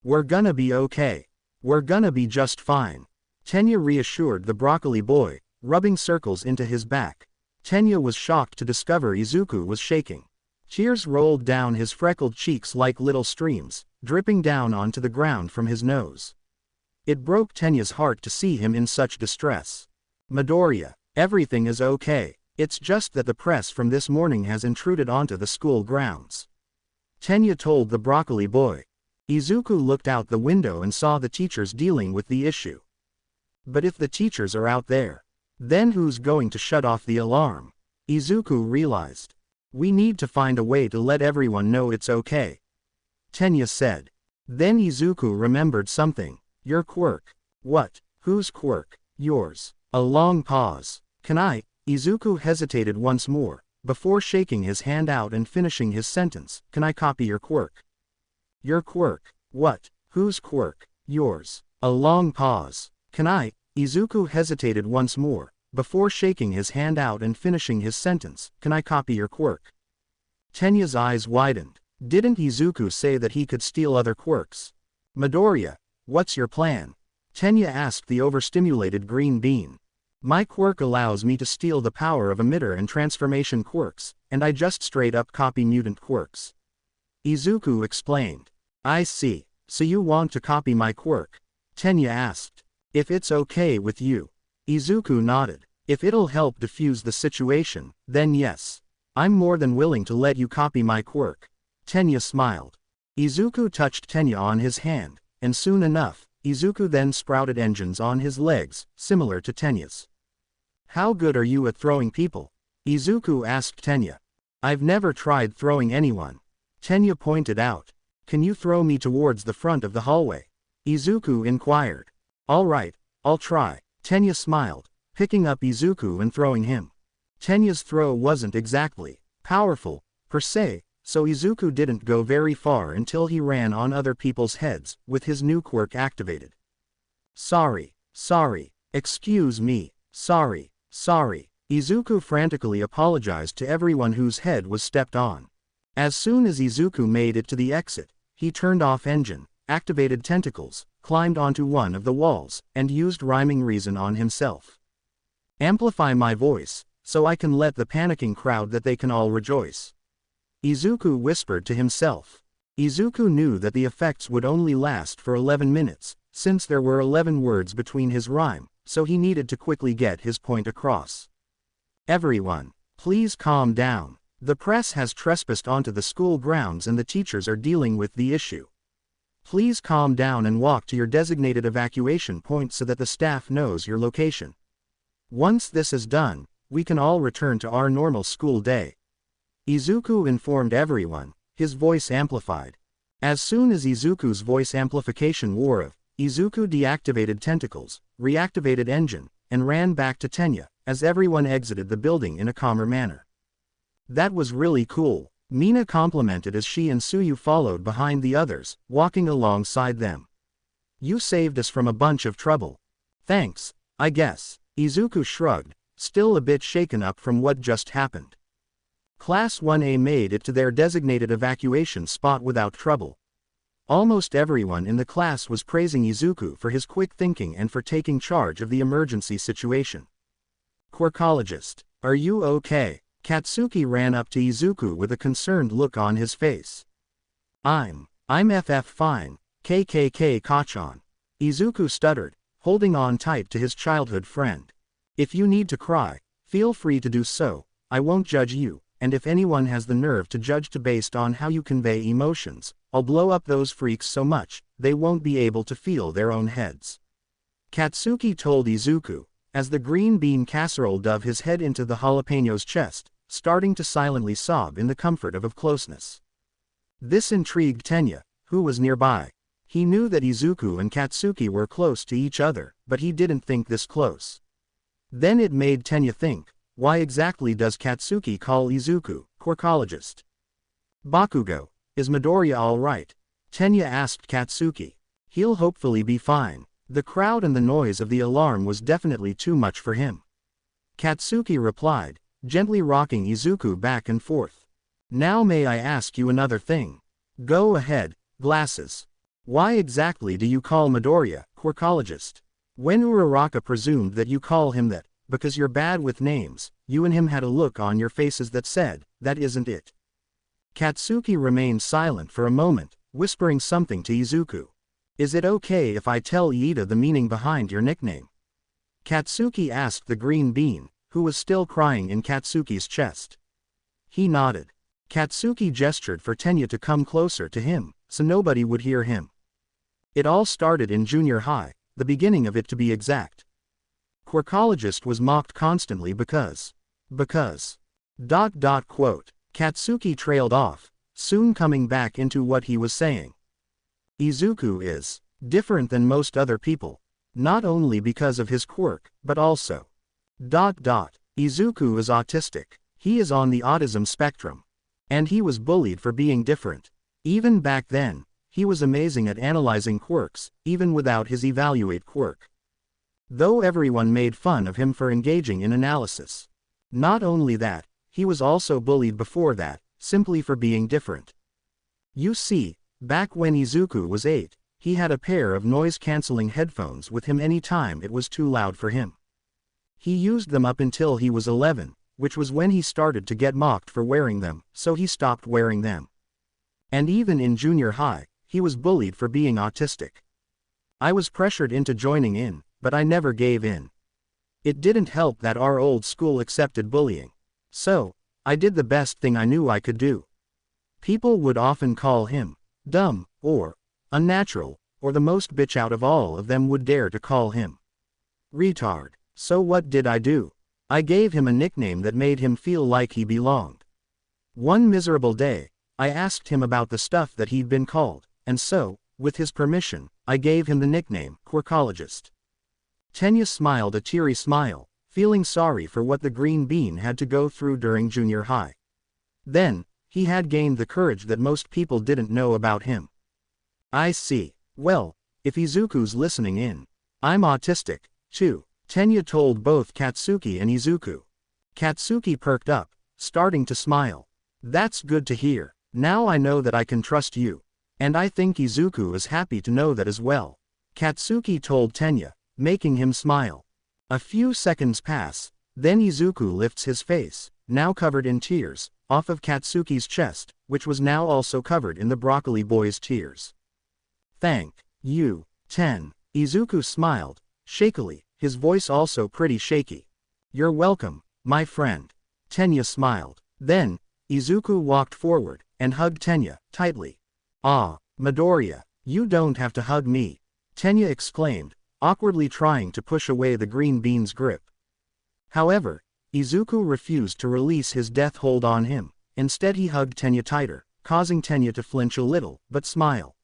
Speaker 1: "We're gonna be okay. We're gonna be just fine," Tenya reassured the broccoli boy, rubbing circles into his back. Tenya was shocked to discover Izuku was shaking. Tears rolled down his freckled cheeks like little streams, dripping down onto the ground from his nose. It broke Tenya's heart to see him in such distress. "Midoriya, everything is okay. It's just that the press from this morning has intruded onto the school grounds," Tenya told the broccoli boy. Izuku looked out the window and saw the teachers dealing with the issue. But if the teachers are out there, then who's going to shut off the alarm? Izuku realized. "We need to find a way to let everyone know it's okay," Tenya said. Then Izuku remembered something. "Your quirk." "What? Whose quirk?" "Yours." A long pause. "Can I?" Izuku hesitated once more, before shaking his hand out and finishing his sentence. "Can I copy your quirk?" "Your quirk? What? Whose quirk?" "Yours." A long pause. "Can I?" Izuku hesitated once more, before shaking his hand out and finishing his sentence. "Can I copy your quirk?" Tenya's eyes widened. Didn't Izuku say that he could steal other quirks? "Midoriya, what's your plan?" Tenya asked the overstimulated green bean. "My quirk allows me to steal the power of emitter and transformation quirks, and I just straight up copy mutant quirks," Izuku explained. "I see. So you want to copy my quirk?" Tenya asked. "If it's okay with you." Izuku nodded. "If it'll help diffuse the situation, then yes. I'm more than willing to let you copy my quirk." Tenya smiled. Izuku touched Tenya on his hand, and soon enough, Izuku then sprouted engines on his legs, similar to Tenya's. "How good are you at throwing people?" Izuku asked Tenya. "I've never tried throwing anyone," Tenya pointed out. "Can you throw me towards the front of the hallway?" Izuku inquired. "All right, I'll try," Tenya smiled, picking up Izuku and throwing him. Tenya's throw wasn't exactly powerful, per se, so Izuku didn't go very far until he ran on other people's heads, with his new quirk activated. Sorry, excuse me, sorry. Izuku frantically apologized to everyone whose head was stepped on. As soon as Izuku made it to the exit, he turned off engine, activated tentacles, climbed onto one of the walls, and used rhyming reason on himself. "Amplify my voice, so I can let the panicking crowd that they can all rejoice," Izuku whispered to himself. Izuku knew that the effects would only last for 11 minutes, since there were 11 words between his rhyme, so he needed to quickly get his point across. "Everyone, please calm down. The press has trespassed onto the school grounds and the teachers are dealing with the issue. Please calm down and walk to your designated evacuation point so that the staff knows your location. Once this is done, we can all return to our normal school day," Izuku informed everyone, his voice amplified. As soon as Izuku's voice amplification wore off, Izuku deactivated tentacles, reactivated engine, and ran back to Tenya, as everyone exited the building in a calmer manner. "That was really cool," Mina complimented as she and Suyu followed behind the others, walking alongside them. "You saved us from a bunch of trouble." "Thanks, I guess," Izuku shrugged, still a bit shaken up from what just happened. Class 1A made it to their designated evacuation spot without trouble. Almost everyone in the class was praising Izuku for his quick thinking and for taking charge of the emergency situation. "Quirkologist, are you okay?" Katsuki ran up to Izuku with a concerned look on his face. I'm fine, Kachan. Izuku stuttered, holding on tight to his childhood friend. "If you need to cry, feel free to do so, I won't judge you, and if anyone has the nerve to judge based on how you convey emotions, I'll blow up those freaks so much, they won't be able to feel their own heads," Katsuki told Izuku, as the green bean casserole dove his head into the jalapeno's chest, starting to silently sob in the comfort of closeness. This intrigued Tenya, who was nearby. He knew that Izuku and Katsuki were close to each other, but he didn't think this close. Then it made Tenya think, why exactly does Katsuki call Izuku, Quirkologist? Bakugo, is Midoriya alright? Tenya asked Katsuki. He'll hopefully be fine. The crowd and the noise of the alarm was definitely too much for him. Katsuki replied, gently rocking Izuku back and forth. Now may I ask you another thing? Go ahead, glasses. Why exactly do you call Midoriya, Quirkologist? When Uraraka presumed that you call him that, because you're bad with names, you and him had a look on your faces that said, that isn't it. Katsuki remained silent for a moment, whispering something to Izuku. Is it okay if I tell Iida the meaning behind your nickname? Katsuki asked the green bean, who was still crying in Katsuki's chest. He nodded. Katsuki gestured for Tenya to come closer to him, so nobody would hear him. It all started in junior high, the beginning of it to be exact. Quirkologist was mocked constantly because. Katsuki trailed off, soon coming back into what he was saying. Izuku is different than most other people, not only because of his quirk, but also. Izuku is autistic. He is on the autism spectrum. And he was bullied for being different. Even back then, he was amazing at analyzing quirks, even without his evaluate quirk. Though everyone made fun of him for engaging in analysis. Not only that, he was also bullied before that, simply for being different. You see, back when Izuku was 8, he had a pair of noise-canceling headphones with him any time it was too loud for him. He used them up until he was 11, which was when he started to get mocked for wearing them, so he stopped wearing them. And even in junior high, he was bullied for being autistic. I was pressured into joining in, but I never gave in. It didn't help that our old school accepted bullying. So, I did the best thing I knew I could do. People would often call him dumb, or unnatural, or the most bitch out of all of them would dare to call him retard. So what did I do? I gave him a nickname that made him feel like he belonged. One miserable day, I asked him about the stuff that he'd been called, and so, with his permission, I gave him the nickname Quirkologist. Tenya smiled a teary smile, feeling sorry for what the green bean had to go through during junior high. Then, he had gained the courage that most people didn't know about him. I see. Well, if Izuku's listening in, I'm autistic, too, Tenya told both Katsuki and Izuku. Katsuki perked up, starting to smile. That's good to hear. Now I know that I can trust you. And I think Izuku is happy to know that as well. Katsuki told Tenya, making him smile. A few seconds pass, then Izuku lifts his face, now covered in tears, off of Katsuki's chest, which was now also covered in the broccoli boy's tears. Thank you, Izuku smiled, shakily, his voice also pretty shaky. You're welcome, my friend. Tenya smiled. Then, Izuku walked forward, and hugged Tenya, tightly. Ah, Midoriya, you don't have to hug me, Tenya exclaimed, awkwardly trying to push away the green bean's grip. However, Izuku refused to release his death hold on him. Instead he hugged Tenya tighter, causing Tenya to flinch a little, but smile.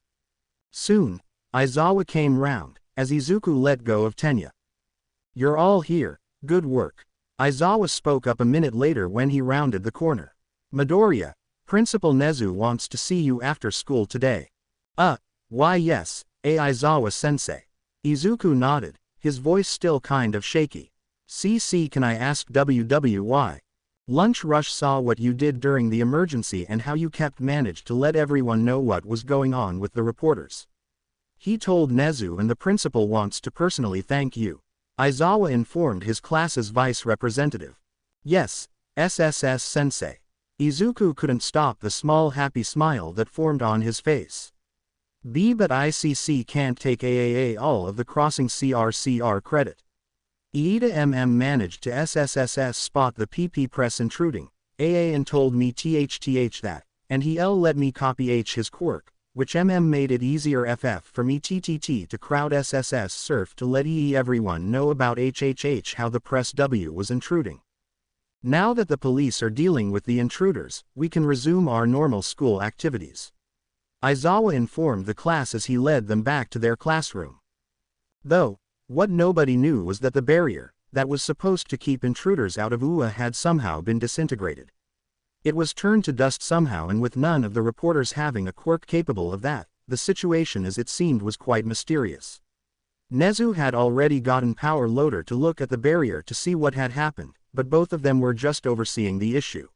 Speaker 1: Soon, Aizawa came round, as Izuku let go of Tenya. You're all here, good work. Aizawa spoke up a minute later when he rounded the corner. Midoriya, Principal Nezu wants to see you after school today. Why yes, Aizawa-sensei. Izuku nodded, his voice still kind of shaky. CC, can I ask why? Lunch Rush saw what you did during the emergency and how you managed to let everyone know what was going on with the reporters. He told Nezu and the principal wants to personally thank you. Aizawa informed his class's vice representative. Yes, SSS-sensei. Izuku couldn't stop the small happy smile that formed on his face. But ICC can't take all of the crossing CRCR credit. Iida managed to SSSS spot the PP press intruding, and told me THTH that, and he let me copy his quirk, which made it easier for me TTT to crowd SSS surf to let everyone know about HHH how the press W was intruding. Now that the police are dealing with the intruders, we can resume our normal school activities. Aizawa informed the class as he led them back to their classroom. Though, what nobody knew was that the barrier, that was supposed to keep intruders out of UA had somehow been disintegrated. It was turned to dust somehow, and with none of the reporters having a quirk capable of that, the situation as it seemed was quite mysterious. Nezu had already gotten Power Loader to look at the barrier to see what had happened, but both of them were just overseeing the issue.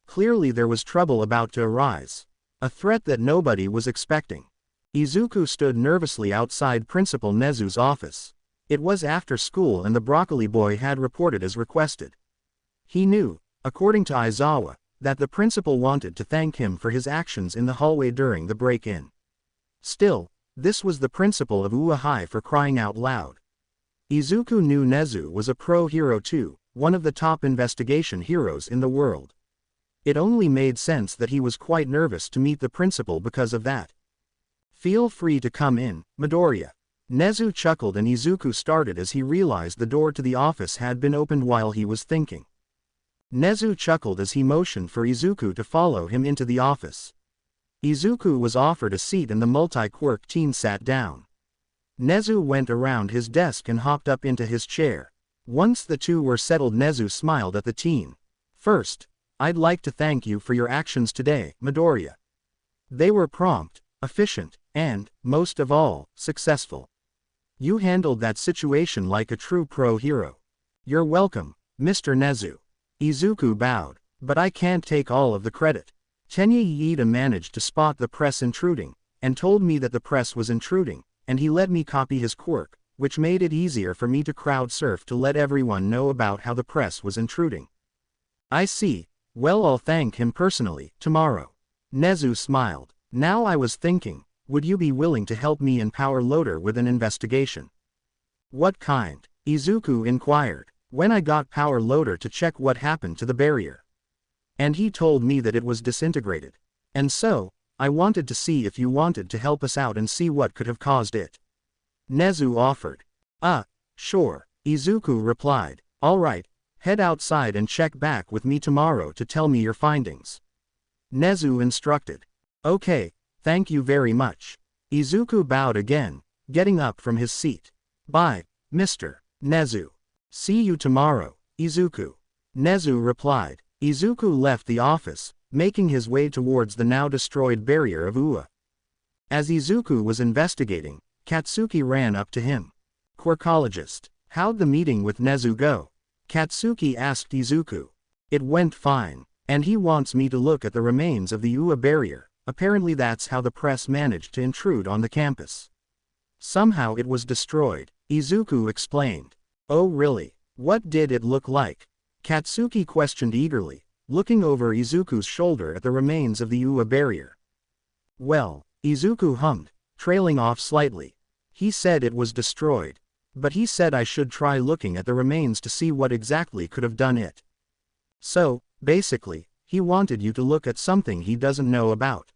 Speaker 1: Clearly there was trouble about to arise. A threat that nobody was expecting. Izuku stood nervously outside Principal Nezu's office. It was after school and the broccoli boy had reported as requested. He knew, according to Aizawa, that the principal wanted to thank him for his actions in the hallway during the break-in. Still, this was the principal of UA High for crying out loud. Izuku knew Nezu was a pro-hero too, one of the top investigation heroes in the world. It only made sense that he was quite nervous to meet the principal because of that. "Feel free to come in, Midoriya." Nezu chuckled and Izuku started as he realized the door to the office had been opened while he was thinking. Nezu chuckled as he motioned for Izuku to follow him into the office. Izuku was offered a seat and the multi-quirk teen sat down. Nezu went around his desk and hopped up into his chair. Once the two were settled, Nezu smiled at the teen. "First, I'd like to thank you for your actions today, Midoriya. They were prompt, efficient, and, most of all, successful. You handled that situation like a true pro-hero." "You're welcome, Mr. Nezu." Izuku bowed. "But I can't take all of the credit. Tenya Iida managed to spot the press intruding, and told me that the press was intruding, and he let me copy his quirk, which made it easier for me to crowd surf to let everyone know about how the press was intruding." "I see. Well, I'll thank him personally, tomorrow." Nezu smiled. "Now I was thinking, would you be willing to help me and Power Loader with an investigation?" "What kind?" Izuku inquired. "When I got Power Loader to check what happened to the barrier. And he told me that it was disintegrated. And so, I wanted to see if you wanted to help us out and see what could have caused it." Nezu offered. Sure," Izuku replied. "All right, head outside and check back with me tomorrow to tell me your findings." Nezu instructed. "Okay, thank you very much." Izuku bowed again, getting up from his seat. "Bye, Mr. Nezu. See you tomorrow, Izuku." Nezu replied. Izuku left the office, making his way towards the now destroyed barrier of UA. As Izuku was investigating, Katsuki ran up to him. "Quirkologist, how'd the meeting with Nezu go?" Katsuki asked Izuku. "It went fine, and he wants me to look at the remains of the UA barrier. Apparently that's how the press managed to intrude on the campus. Somehow it was destroyed," Izuku explained. "Oh really? What did it look like?" Katsuki questioned eagerly, looking over Izuku's shoulder at the remains of the UA barrier. "Well," Izuku hummed, trailing off slightly. "He said it was destroyed. But he said I should try looking at the remains to see what exactly could have done it. So, basically, he wanted you to look at something he doesn't know about."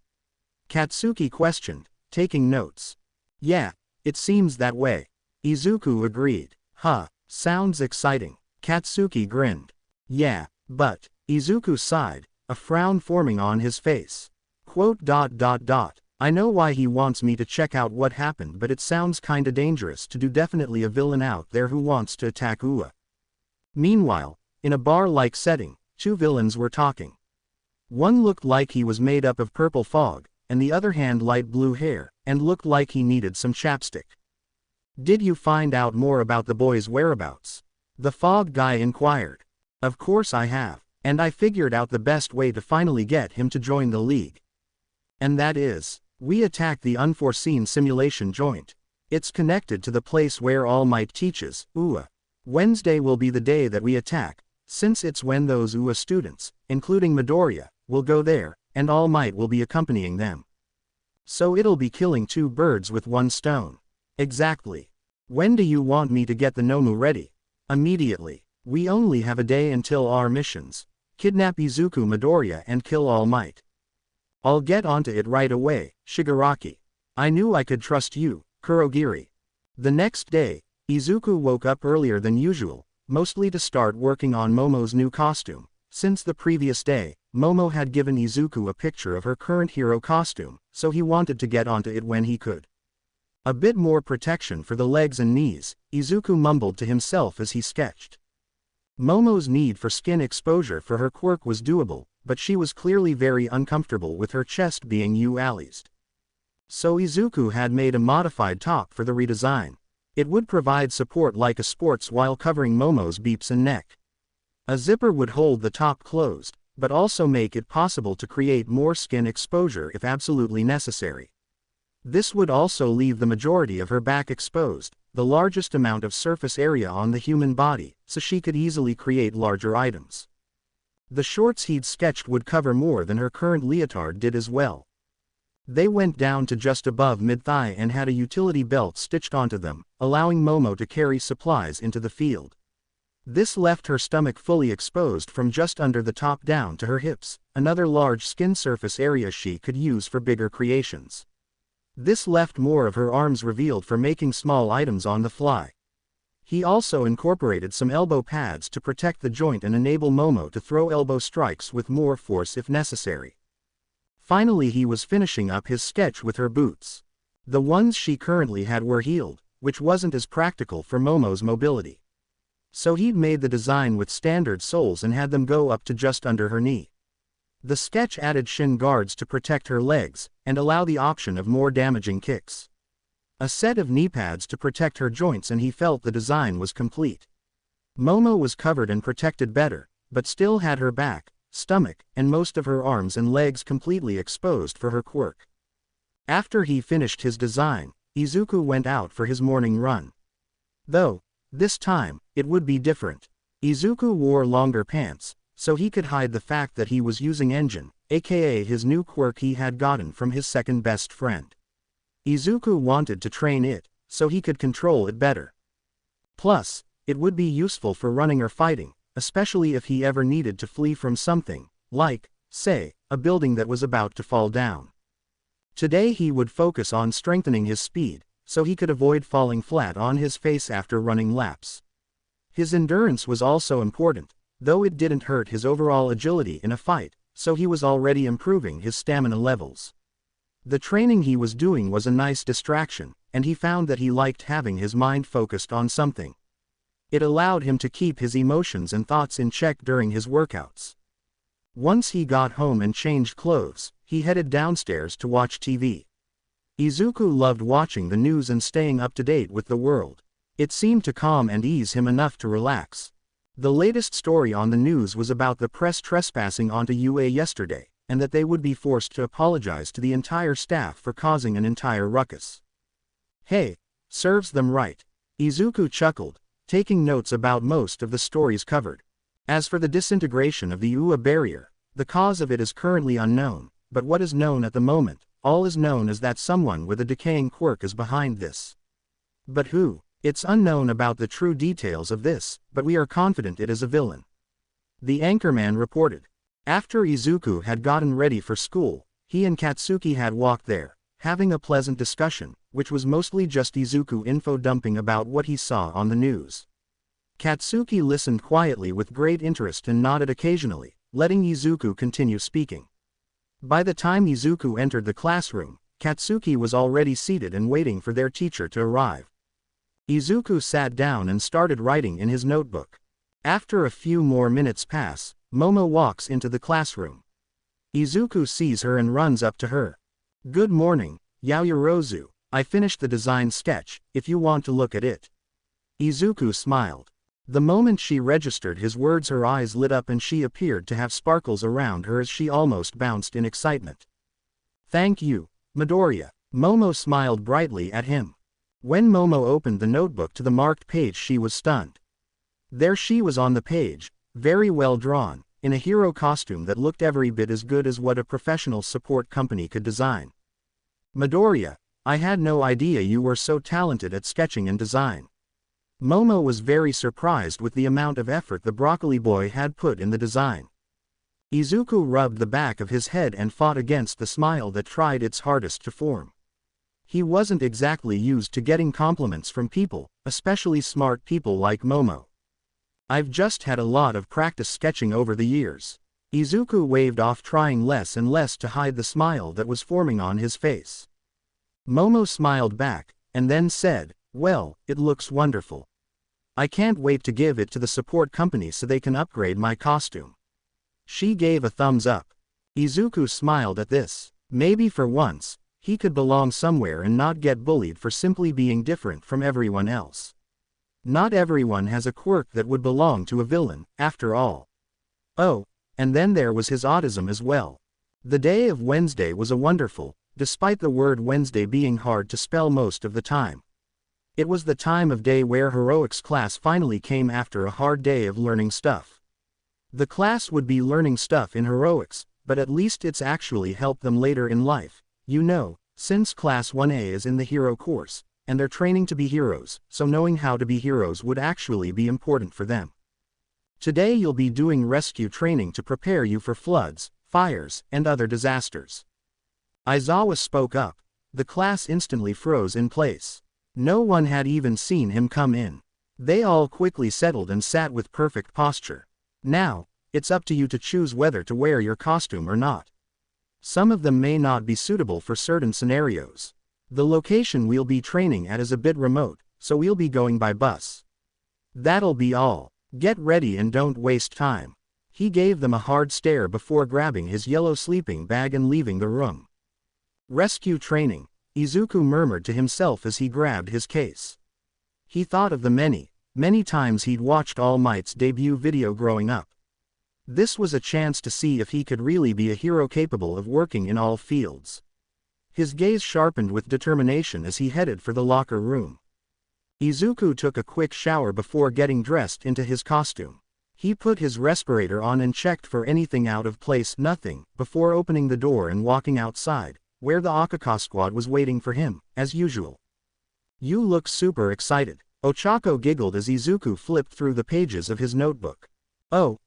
Speaker 1: Katsuki questioned, taking notes. "Yeah, it seems that way." Izuku agreed. Sounds exciting." Katsuki grinned. "Yeah, but," Izuku sighed, a frown forming on his face. "I know why he wants me to check out what happened, but it sounds kinda dangerous to do. Definitely a villain out there who wants to attack UA." Meanwhile, in a bar-like setting, two villains were talking. One looked like he was made up of purple fog, and the other had light blue hair, and looked like he needed some chapstick. "Did you find out more about the boy's whereabouts?" the fog guy inquired. "Of course I have, and I figured out the best way to finally get him to join the league. And that is, we attack the unforeseen simulation joint. It's connected to the place where All Might teaches, UA. Wednesday will be the day that we attack, since it's when those UA students, including Midoriya, will go there, and All Might will be accompanying them. So it'll be killing two birds with one stone." "Exactly. When do you want me to get the Nomu ready?" "Immediately. We only have a day until our missions. Kidnap Izuku Midoriya and kill All Might." "I'll get onto it right away, Shigaraki. I knew I could trust you, Kurogiri." The next day, Izuku woke up earlier than usual, mostly to start working on Momo's new costume. Since the previous day, Momo had given Izuku a picture of her current hero costume, so he wanted to get onto it when he could. A bit more protection for the legs and knees, Izuku mumbled to himself as he sketched. Momo's need for skin exposure for her quirk was doable, but she was clearly very uncomfortable with her chest being U-alized. So Izuku had made a modified top for the redesign. It would provide support like a sports while covering Momo's beeps and neck. A zipper would hold the top closed, but also make it possible to create more skin exposure if absolutely necessary. This would also leave the majority of her back exposed, the largest amount of surface area on the human body, so she could easily create larger items. The shorts he'd sketched would cover more than her current leotard did as well. They went down to just above mid-thigh and had a utility belt stitched onto them, allowing Momo to carry supplies into the field. This left her stomach fully exposed from just under the top down to her hips, another large skin surface area she could use for bigger creations. This left more of her arms revealed for making small items on the fly. He also incorporated some elbow pads to protect the joint and enable Momo to throw elbow strikes with more force if necessary. Finally, he was finishing up his sketch with her boots. The ones she currently had were heeled, which wasn't as practical for Momo's mobility. So he'd made the design with standard soles and had them go up to just under her knee. The sketch added shin guards to protect her legs, and allow the option of more damaging kicks. A set of knee pads to protect her joints, and he felt the design was complete. Momo was covered and protected better, but still had her back, stomach, and most of her arms and legs completely exposed for her quirk. After he finished his design, Izuku went out for his morning run. Though, this time, it would be different. Izuku wore longer pants, so he could hide the fact that he was using Engine, aka his new quirk he had gotten from his second best friend. Izuku wanted to train it, so he could control it better. Plus, it would be useful for running or fighting, especially if he ever needed to flee from something, like, say, a building that was about to fall down. Today he would focus on strengthening his speed, so he could avoid falling flat on his face after running laps. His endurance was also important, though it didn't hurt his overall agility in a fight, so he was already improving his stamina levels. The training he was doing was a nice distraction, and he found that he liked having his mind focused on something. It allowed him to keep his emotions and thoughts in check during his workouts. Once he got home and changed clothes, he headed downstairs to watch TV. Izuku loved watching the news and staying up to date with the world. It seemed to calm and ease him enough to relax. The latest story on the news was about the press trespassing onto UA yesterday, and that they would be forced to apologize to the entire staff for causing an entire ruckus. Hey, serves them right. Izuku chuckled, taking notes about most of the stories covered. As for the disintegration of the UA barrier, the cause of it is currently unknown, but what is known at the moment, all is known is that someone with a decaying quirk is behind this. But who? It's unknown about the true details of this, but we are confident it is a villain. The anchorman reported. After Izuku had gotten ready for school, he and Katsuki had walked there, having a pleasant discussion, which was mostly just Izuku info dumping about what he saw on the news. Katsuki listened quietly with great interest and nodded occasionally, letting Izuku continue speaking. By the time Izuku entered the classroom, Katsuki was already seated and waiting for their teacher to arrive. Izuku sat down and started writing in his notebook. After a few more minutes pass, Momo walks into the classroom. Izuku sees her and runs up to her. "Good morning, Yaoyorozu. I finished the design sketch, if you want to look at it." Izuku smiled. The moment she registered his words, her eyes lit up and she appeared to have sparkles around her as she almost bounced in excitement. "Thank you, Midoriya." Momo smiled brightly at him. When Momo opened the notebook to the marked page, she was stunned. There she was on the page, very well drawn, in a hero costume that looked every bit as good as what a professional support company could design. "Midoriya, I had no idea you were so talented at sketching and design." Momo was very surprised with the amount of effort the broccoli boy had put in the design. Izuku rubbed the back of his head and fought against the smile that tried its hardest to form. He wasn't exactly used to getting compliments from people, especially smart people like Momo. "I've just had a lot of practice sketching over the years." Izuku waved off, trying less and less to hide the smile that was forming on his face. Momo smiled back, and then said, "Well, it looks wonderful. I can't wait to give it to the support company so they can upgrade my costume." She gave a thumbs up. Izuku smiled at this. Maybe for once, he could belong somewhere and not get bullied for simply being different from everyone else. Not everyone has a quirk that would belong to a villain, after all. Oh, and then there was his autism as well. The day of Wednesday was a wonderful, despite the word Wednesday being hard to spell most of the time. It was the time of day where heroics class finally came after a hard day of learning stuff. The class would be learning stuff in heroics, but at least it's actually helped them later in life, you know, since Class 1A is in the hero course, and they're training to be heroes, so knowing how to be heroes would actually be important for them. Today you'll be doing rescue training to prepare you for floods, fires, and other disasters. Aizawa spoke up. The class instantly froze in place. No one had even seen him come in. They all quickly settled and sat with perfect posture. Now, it's up to you to choose whether to wear your costume or not. Some of them may not be suitable for certain scenarios. The location we'll be training at is a bit remote, so we'll be going by bus. That'll be all. Get ready and don't waste time. He gave them a hard stare before grabbing his yellow sleeping bag and leaving the room. Rescue training, Izuku murmured to himself as he grabbed his case. He thought of the many times he'd watched All Might's debut video growing up. This was a chance to see if he could really be a hero capable of working in all fields. His gaze sharpened with determination as he headed for the locker room. Izuku took a quick shower before getting dressed into his costume. He put his respirator on and checked for anything out of place, nothing, before opening the door and walking outside, where the Akaka squad was waiting for him, as usual. "You look super excited," Ochako giggled as Izuku flipped through the pages of his notebook. "Oh,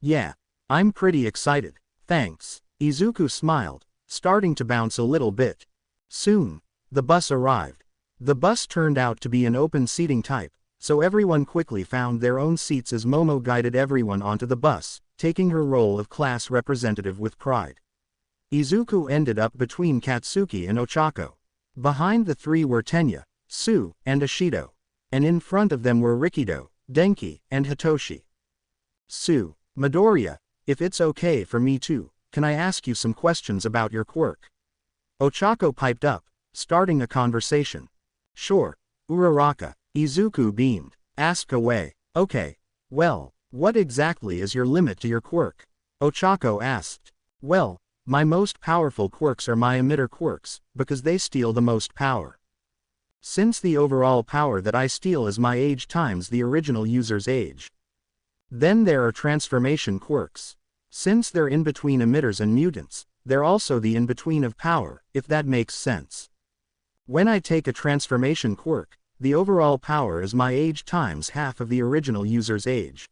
Speaker 1: yeah, I'm pretty excited, thanks." Izuku smiled, starting to bounce a little bit. Soon, the bus arrived. The bus turned out to be an open seating type, so everyone quickly found their own seats as Momo guided everyone onto the bus, taking her role of class representative with pride. Izuku ended up between Katsuki and Ochako. Behind the three were Tenya, Sue, and Ashido. And in front of them were Rikido, Denki, and Hitoshi. "Sue, Midoriya, if it's okay for me too, can I ask you some questions about your quirk?" Ochako piped up, starting a conversation. "Sure, Uraraka," Izuku beamed. "Ask away." "Okay, well, what exactly is your limit to your quirk?" Ochako asked. "Well, my most powerful quirks are my emitter quirks, because they steal the most power. Since the overall power that I steal is my age times the original user's age. Then there are transformation quirks. Since they're in between emitters and mutants, they're also the in-between of power, if that makes sense. When I take a transformation quirk, the overall power is my age times half of the original user's age.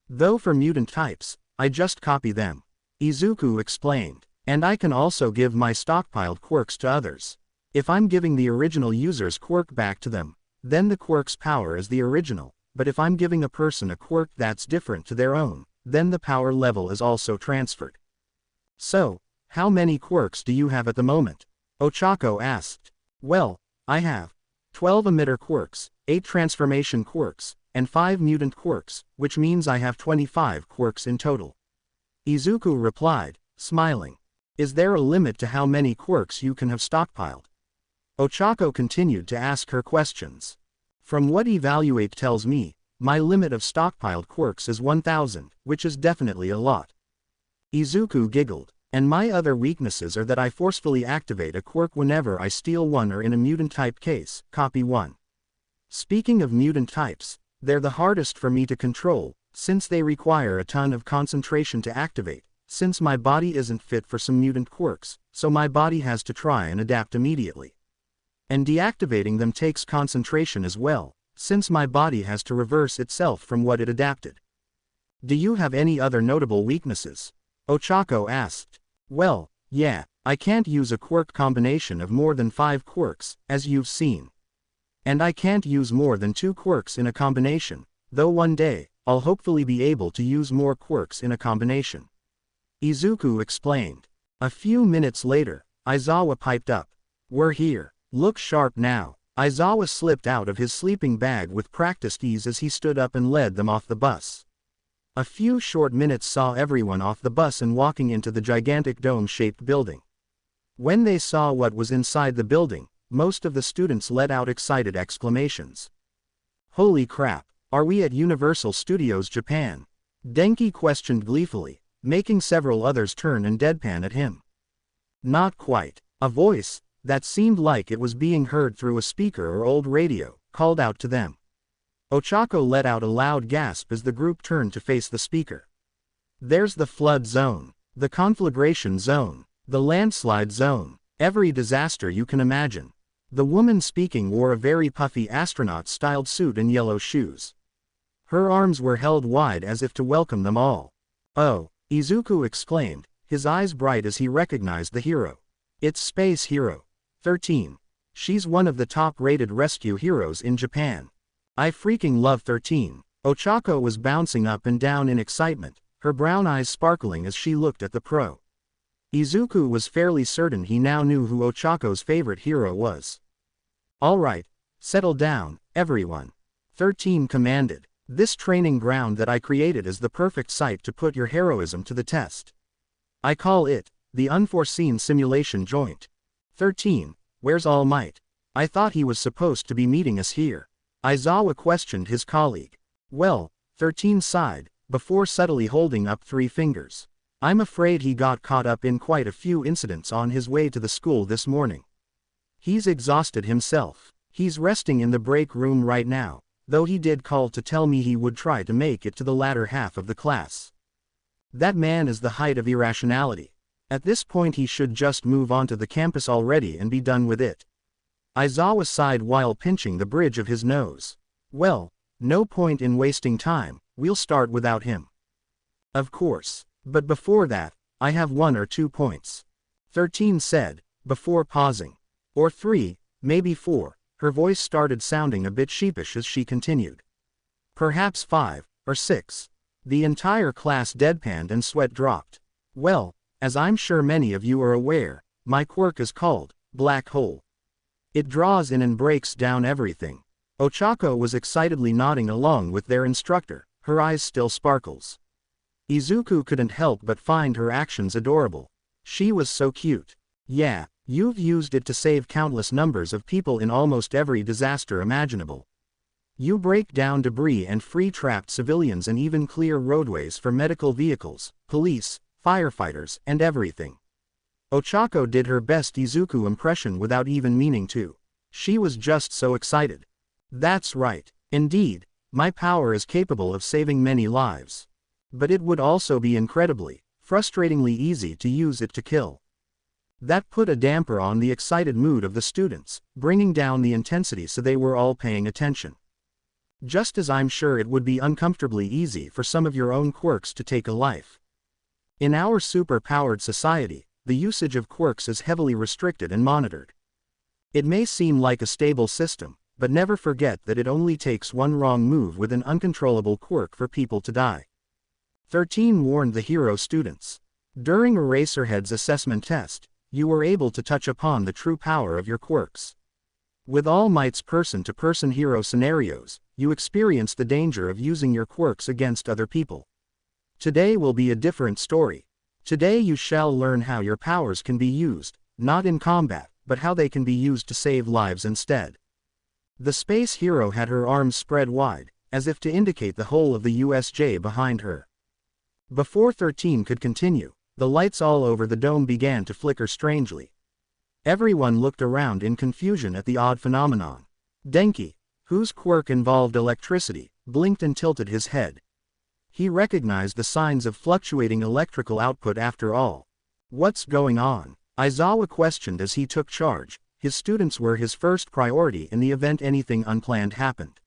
Speaker 1: Though for mutant types, I just copy them," Izuku explained. "And I can also give my stockpiled quirks to others. If I'm giving the original user's quirk back to them, then the quirk's power is the original, but if I'm giving a person a quirk that's different to their own, then the power level is also transferred." "So, how many quirks do you have at the moment?" Ochako asked. "Well, I have 12 emitter quirks, 8 transformation quirks, and 5 mutant quirks, which means I have 25 quirks in total," Izuku replied, smiling. "Is there a limit to how many quirks you can have stockpiled?" Ochako continued to ask her questions. "From what Evaluate tells me, my limit of stockpiled quirks is 1000, which is definitely a lot." Izuku giggled. "And my other weaknesses are that I forcefully activate a quirk whenever I steal one or in a mutant type case, copy one. Speaking of mutant types, they're the hardest for me to control, since they require a ton of concentration to activate, since my body isn't fit for some mutant quirks, so my body has to try and adapt immediately. And deactivating them takes concentration as well, since my body has to reverse itself from what it adapted." "Do you have any other notable weaknesses?" Ochako asked. "Well, yeah, I can't use a quirk combination of more than 5 quirks, as you've seen. And I can't use more than 2 quirks in a combination, though one day, I'll hopefully be able to use more quirks in a combination," Izuku explained. A few minutes later, Aizawa piped up. "We're here. Look sharp now." Aizawa slipped out of his sleeping bag with practiced ease as he stood up and led them off the bus. A few short minutes saw everyone off the bus and walking into the gigantic dome-shaped building. When they saw what was inside the building, most of the students let out excited exclamations. "Holy crap, are we at Universal Studios Japan?" Denki questioned gleefully, making several others turn and deadpan at him. "Not quite." A voice, that seemed like it was being heard through a speaker or old radio, called out to them. Ochako let out a loud gasp as the group turned to face the speaker. "There's the flood zone, the conflagration zone, the landslide zone, every disaster you can imagine." The woman speaking wore a very puffy astronaut-styled suit and yellow shoes. Her arms were held wide as if to welcome them all. "Oh," Izuku exclaimed, his eyes bright as he recognized the hero. "It's Space Hero 13. She's one of the top-rated rescue heroes in Japan. I freaking love 13. Ochako was bouncing up and down in excitement, her brown eyes sparkling as she looked at the pro. Izuku was fairly certain he now knew who Ochako's favorite hero was. "All right, settle down, everyone," 13 commanded. "This training ground that I created is the perfect site to put your heroism to the test. I call it the Unforeseen Simulation Joint. 13, where's All Might? I thought he was supposed to be meeting us here." Aizawa questioned his colleague. "Well," 13 sighed, before subtly holding up 3 fingers. "I'm afraid he got caught up in quite a few incidents on his way to the school this morning. He's exhausted himself. He's resting in the break room right now, though he did call to tell me he would try to make it to the latter half of the class. That man is the height of irrationality. At this point he should just move onto the campus already and be done with it." Aizawa sighed while pinching the bridge of his nose. "Well, no point in wasting time, we'll start without him." "Of course. But before that, I have 1 or 2 points," 13 said, before pausing. "Or 3, maybe 4, her voice started sounding a bit sheepish as she continued. "Perhaps 5, or 6. The entire class deadpanned and sweat dropped. "Well, as I'm sure many of you are aware, my quirk is called Black Hole. It draws in and breaks down everything." Ochako was excitedly nodding along with their instructor, her eyes still sparkles. Izuku couldn't help but find her actions adorable. She was so cute. "Yeah, you've used it to save countless numbers of people in almost every disaster imaginable. You break down debris and free trapped civilians and even clear roadways for medical vehicles, police, firefighters, and everything." Ochako did her best Izuku impression without even meaning to. She was just so excited. "That's right. Indeed, my power is capable of saving many lives. But it would also be incredibly, frustratingly easy to use it to kill." That put a damper on the excited mood of the students, bringing down the intensity so they were all paying attention. "Just as I'm sure it would be uncomfortably easy for some of your own quirks to take a life. In our super-powered society, the usage of quirks is heavily restricted and monitored. It may seem like a stable system, but never forget that it only takes one wrong move with an uncontrollable quirk for people to die." 13 warned the hero students. "During Eraserhead's assessment test, you were able to touch upon the true power of your quirks. With All Might's person-to-person hero scenarios, you experience the danger of using your quirks against other people. Today will be a different story. Today you shall learn how your powers can be used, not in combat, but how they can be used to save lives instead." The space hero had her arms spread wide, as if to indicate the whole of the USJ behind her. Before 13 could continue, the lights all over the dome began to flicker strangely. Everyone looked around in confusion at the odd phenomenon. Denki, whose quirk involved electricity, blinked and tilted his head. He recognized the signs of fluctuating electrical output after all. "What's going on?" Aizawa questioned as he took charge. His students were his first priority in the event anything unplanned happened.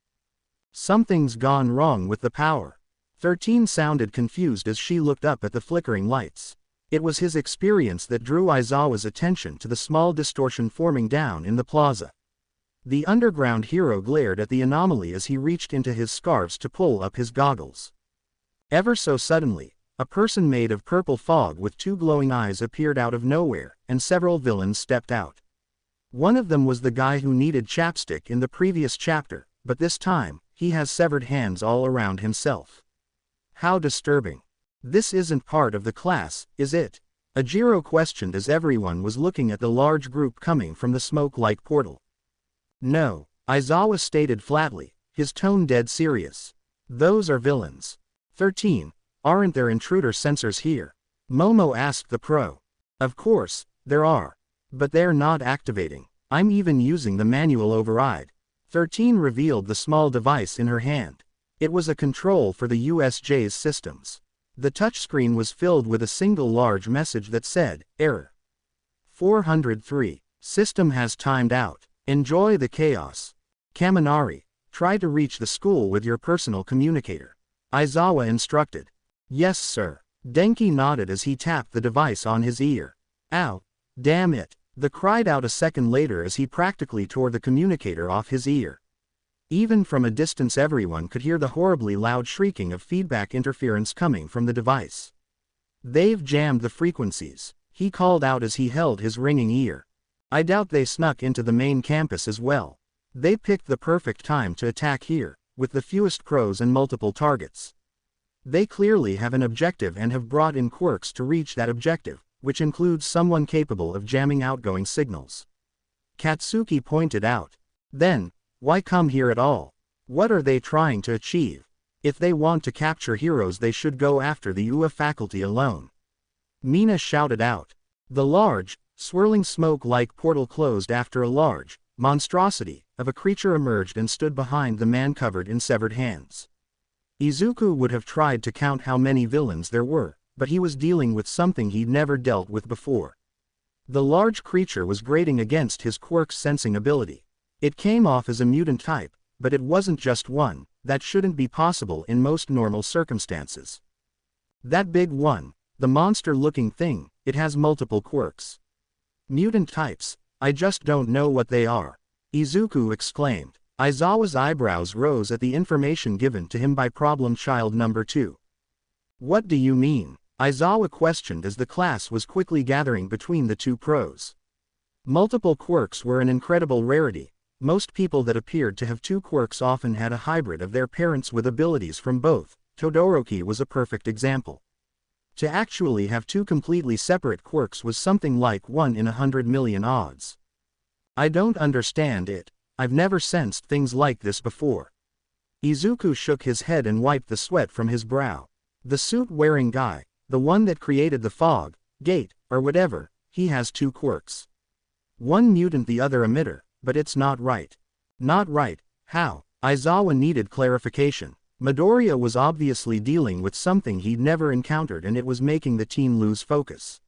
Speaker 1: "Something's gone wrong with the power." 13 sounded confused as she looked up at the flickering lights. It was his experience that drew Aizawa's attention to the small distortion forming down in the plaza. The underground hero glared at the anomaly as he reached into his scarves to pull up his goggles. Ever so suddenly, a person made of purple fog with 2 glowing eyes appeared out of nowhere, and several villains stepped out. One of them was the guy who needed chapstick in the previous chapter, but this time, he has severed hands all around himself. How disturbing. This isn't part of the class, is it? Ajiro questioned as everyone was looking at the large group coming from the smoke-like portal. No, Aizawa stated flatly, his tone dead serious. Those are villains. 13. Aren't there intruder sensors here? Momo asked the pro. Of course, there are. But they're not activating. I'm even using the manual override. 13 revealed the small device in her hand. It was a control for the USJ's systems. The touchscreen was filled with a single large message that said, Error 403. System has timed out. Enjoy the chaos. Kaminari, try to reach the school with your personal communicator. Aizawa instructed. Yes sir. Denki nodded as he tapped the device on his ear. Ow. Damn it. The cried out a second later as he practically tore the communicator off his ear. Even from a distance everyone could hear the horribly loud shrieking of feedback interference coming from the device. They've jammed the frequencies, he called out as he held his ringing ear. I doubt they snuck into the main campus as well. They picked the perfect time to attack here, with the fewest pros and multiple targets. They clearly have an objective and have brought in Quirks to reach that objective, which includes someone capable of jamming outgoing signals. Katsuki pointed out. Then, why come here at all? What are they trying to achieve? If they want to capture heroes they should go after the UA faculty alone. Mina shouted out. The large, swirling smoke-like portal closed after a large monstrosity of a creature emerged and stood behind the man covered in severed hands. Izuku would have tried to count how many villains there were, but he was dealing with something he'd never dealt with before. The large creature was grating against his Quirk's sensing ability. It came off as a mutant type, but it wasn't just one. That shouldn't be possible in most normal circumstances. That big one, the monster-looking thing, it has multiple Quirks. Mutant types, I just don't know what they are. Izuku exclaimed. Aizawa's eyebrows rose at the information given to him by problem child number 2. What do you mean? Aizawa questioned as the class was quickly gathering between the two pros. Multiple Quirks were an incredible rarity. Most people that appeared to have two Quirks often had a hybrid of their parents with abilities from both. Todoroki was a perfect example. To actually have two completely separate Quirks was something like 1 in 100 million odds. I don't understand it. I've never sensed things like this before. Izuku shook his head and wiped the sweat from his brow. The suit-wearing guy, the one that created the fog gate, or whatever, he has two Quirks. One mutant, the other emitter. But it's not right. Not right, how? Aizawa needed clarification. Midoriya was obviously dealing with something he'd never encountered and it was making the team lose focus.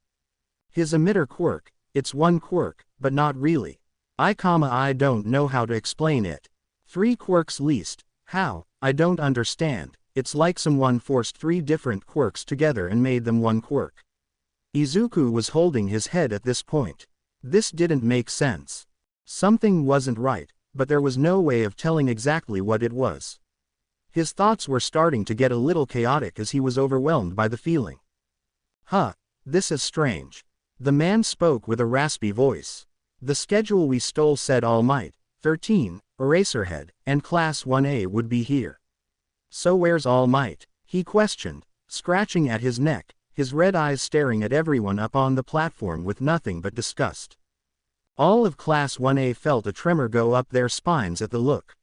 Speaker 1: His emitter Quirk, it's one Quirk, but not really. I don't know how to explain it. 3 Quirks least, how? I don't understand. It's like someone forced 3 different Quirks together and made them one Quirk. Izuku was holding his head at this point. This didn't make sense. Something wasn't right, but there was no way of telling exactly what it was. His thoughts were starting to get a little chaotic as he was overwhelmed by the feeling. This is strange. The man spoke with a raspy voice. The schedule we stole said All Might, 13, Eraserhead, and Class 1A would be here. So where's All Might? He questioned, scratching at his neck, his red eyes staring at everyone up on the platform with nothing but disgust. All of Class 1A felt a tremor go up their spines at the look.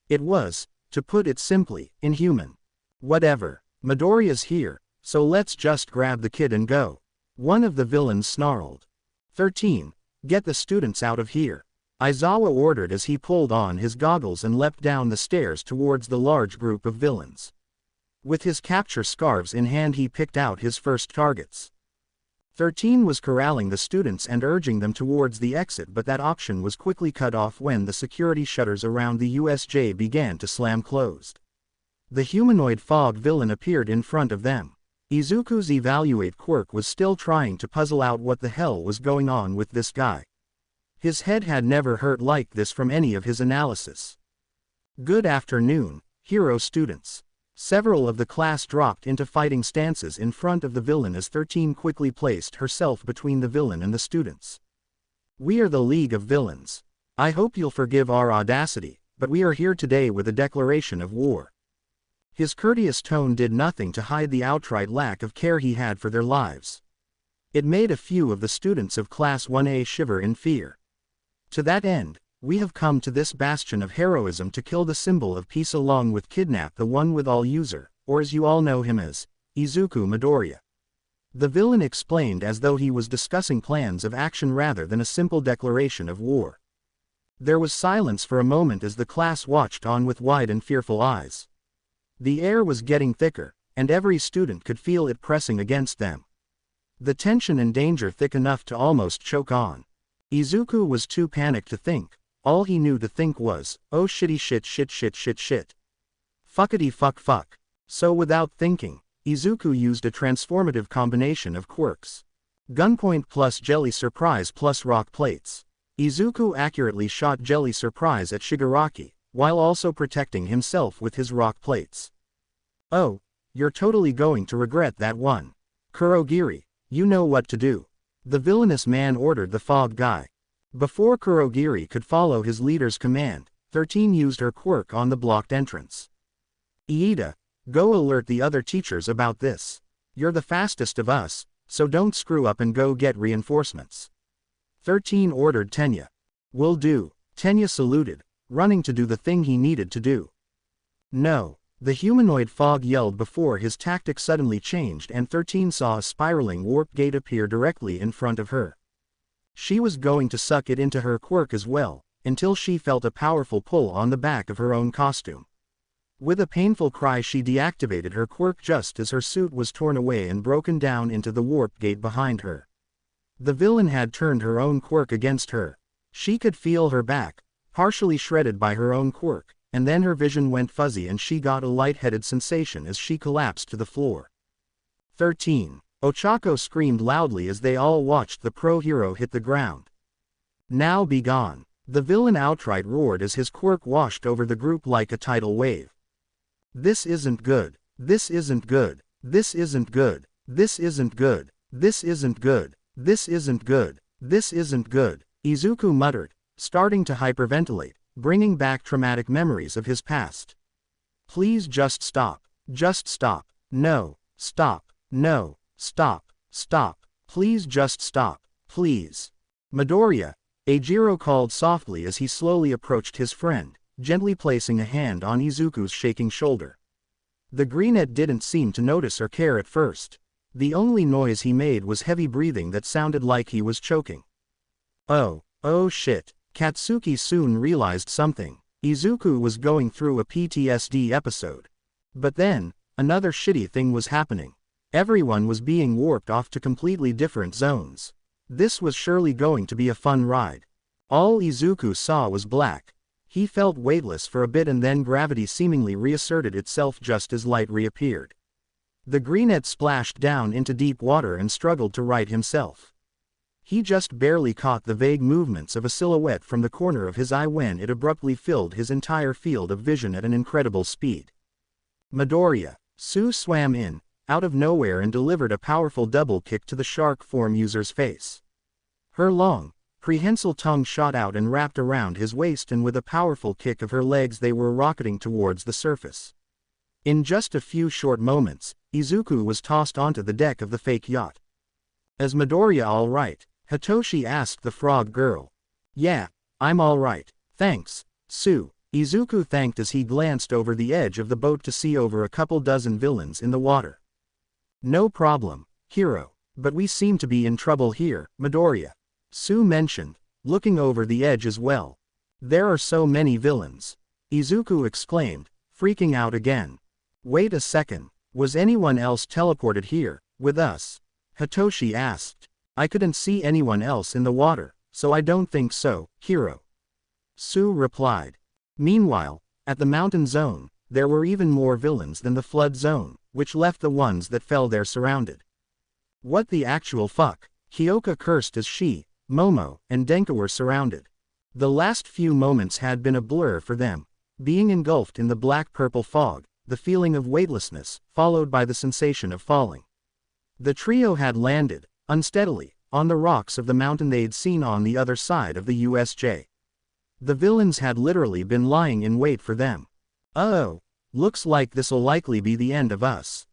Speaker 1: It was, to put it simply, inhuman. Whatever, Midoriya's here, so let's just grab the kid and go. One of the villains snarled. 13. Get the students out of here. Aizawa ordered as he pulled on his goggles and leapt down the stairs towards the large group of villains. With his capture scarves in hand he picked out his first targets. 13 was corralling the students and urging them towards the exit, but that option was quickly cut off when the security shutters around the USJ began to slam closed. The humanoid fog villain appeared in front of them. Izuku's evaluate Quirk was still trying to puzzle out what the hell was going on with this guy. His head had never hurt like this from any of his analysis. Good afternoon, hero students. Several of the class dropped into fighting stances in front of the villain as 13 quickly placed herself between the villain and the students. We are the League of Villains. I hope you'll forgive our audacity, but we are here today with a declaration of war." His courteous tone did nothing to hide the outright lack of care he had for their lives. It made a few of the students of Class 1A shiver in fear. "To that end, we have come to this bastion of heroism to kill the symbol of peace along with kidnap the one with all user, or as you all know him as, Izuku Midoriya." The villain explained as though he was discussing plans of action rather than a simple declaration of war. There was silence for a moment as the class watched on with wide and fearful eyes. The air was getting thicker, and every student could feel it pressing against them. The tension and danger thick enough to almost choke on. Izuku was too panicked to think. All he knew to think was, "Oh shitty shit shit shit shit shit. Fuckity fuck fuck." So without thinking, Izuku used a transformative combination of quirks. Gunpoint plus Jelly Surprise plus Rock Plates. Izuku accurately shot Jelly Surprise at Shigaraki, while also protecting himself with his Rock Plates. "Oh, you're totally going to regret that one. Kurogiri, you know what to do." The villainous man ordered the fog guy. Before Kurogiri could follow his leader's command, 13 used her quirk on the blocked entrance. "Iida, go alert the other teachers about this. You're the fastest of us, so don't screw up and go get reinforcements." 13 ordered Tenya. "Will do." Tenya saluted, running to do the thing he needed to do. "No." The humanoid fog yelled before his tactic suddenly changed and 13 saw a spiraling warp gate appear directly in front of her. She was going to suck it into her quirk as well, until she felt a powerful pull on the back of her own costume. With a painful cry she deactivated her quirk just as her suit was torn away and broken down into the warp gate behind her. The villain had turned her own quirk against her. She could feel her back, partially shredded by her own quirk, and then her vision went fuzzy and she got a lightheaded sensation as she collapsed to the floor. 13. Ochako screamed loudly as they all watched the pro-hero hit the ground. "Now be gone." The villain outright roared as his quirk washed over the group like a tidal wave. "This isn't good. This isn't good. This isn't good. This isn't good. This isn't good. This isn't good. This isn't good," Izuku muttered, starting to hyperventilate, bringing back traumatic memories of his past. "Please just stop. Just stop. No. Stop. No. Stop. Stop. Please just stop. Please." "Midoriya," Eijiro called softly as he slowly approached his friend, gently placing a hand on Izuku's shaking shoulder. The greenette didn't seem to notice or care at first. The only noise he made was heavy breathing that sounded like he was choking. Oh shit. Katsuki soon realized something. Izuku was going through a PTSD episode. But then, another shitty thing was happening. Everyone was being warped off to completely different zones. This was surely going to be a fun ride. All Izuku saw was black. He felt weightless for a bit and then gravity seemingly reasserted itself just as light reappeared. The greenette splashed down into deep water and struggled to right himself. He just barely caught the vague movements of a silhouette from the corner of his eye when it abruptly filled his entire field of vision at an incredible speed. "Midoriya." Sue swam in, out of nowhere and delivered a powerful double kick to the shark form user's face. Her long, prehensile tongue shot out and wrapped around his waist, and with a powerful kick of her legs they were rocketing towards the surface. In just a few short moments, Izuku was tossed onto the deck of the fake yacht. "Is Midoriya all right?" Hitoshi asked the frog girl. "Yeah, I'm all right, thanks, Sue," Izuku thanked as he glanced over the edge of the boat to see over a couple dozen villains in the water. "No problem, hero, but we seem to be in trouble here, Midoriya," Sue mentioned, looking over the edge as well. "There are so many villains," Izuku exclaimed, freaking out again. "Wait a second, was anyone else teleported here, with us?" Hitoshi asked. "I couldn't see anyone else in the water, so I don't think so, hero," Sue replied. Meanwhile, at the mountain zone, there were even more villains than the flood zone, which left the ones that fell there surrounded. "What the actual fuck?" Hyoka cursed as she, Momo, and Denka were surrounded. The last few moments had been a blur for them, being engulfed in the black-purple fog, the feeling of weightlessness, followed by the sensation of falling. The trio had landed, unsteadily, on the rocks of the mountain they'd seen on the other side of the USJ. The villains had literally been lying in wait for them. "Uh-oh, looks like this'll likely be the end of us,"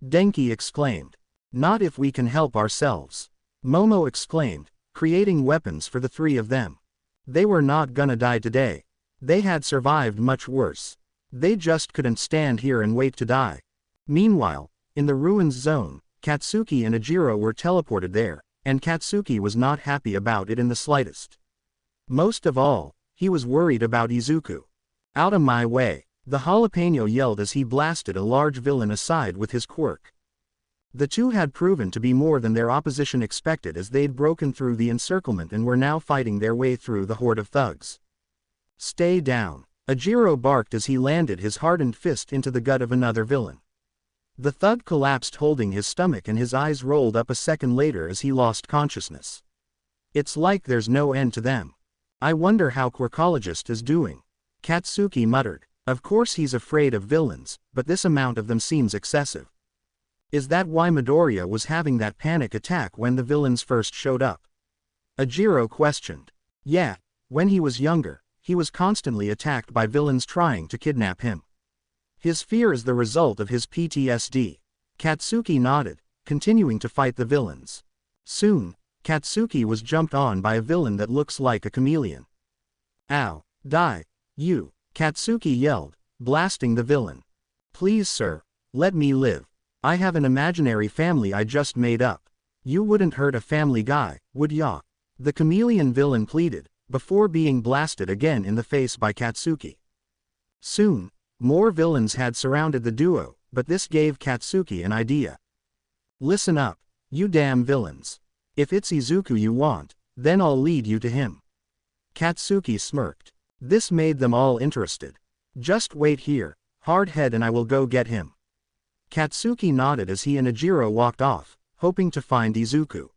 Speaker 1: Denki exclaimed. "Not if we can help ourselves," Momo exclaimed, creating weapons for the three of them. They were not gonna die today. They had survived much worse. They just couldn't stand here and wait to die. Meanwhile, in the ruins zone, Katsuki and Ejiro were teleported there, and Katsuki was not happy about it in the slightest. Most of all, he was worried about Izuku. "Out of my way," the jalapeno yelled as he blasted a large villain aside with his quirk. The two had proven to be more than their opposition expected as they'd broken through the encirclement and were now fighting their way through the horde of thugs. "Stay down," Ejiro barked as he landed his hardened fist into the gut of another villain. The thug collapsed holding his stomach and his eyes rolled up a second later as he lost consciousness. "It's like there's no end to them. I wonder how Quirkologist is doing," Katsuki muttered. "Of course he's afraid of villains, but this amount of them seems excessive. Is that why Midoriya was having that panic attack when the villains first showed up?" Ejiro questioned. "Yeah, when he was younger, he was constantly attacked by villains trying to kidnap him. His fear is the result of his PTSD." Katsuki nodded, continuing to fight the villains. Soon, Katsuki was jumped on by a villain that looks like a chameleon. "Ow, die, you," Katsuki yelled, blasting the villain. "Please sir, let me live. I have an imaginary family I just made up. You wouldn't hurt a family guy, would ya?" The chameleon villain pleaded, before being blasted again in the face by Katsuki. Soon, more villains had surrounded the duo, but this gave Katsuki an idea. "Listen up, you damn villains. If it's Izuku you want, then I'll lead you to him." Katsuki smirked. This made them all interested. "Just wait here, hardhead, and I will go get him." Katsuki nodded as he and Ejiro walked off, hoping to find Izuku.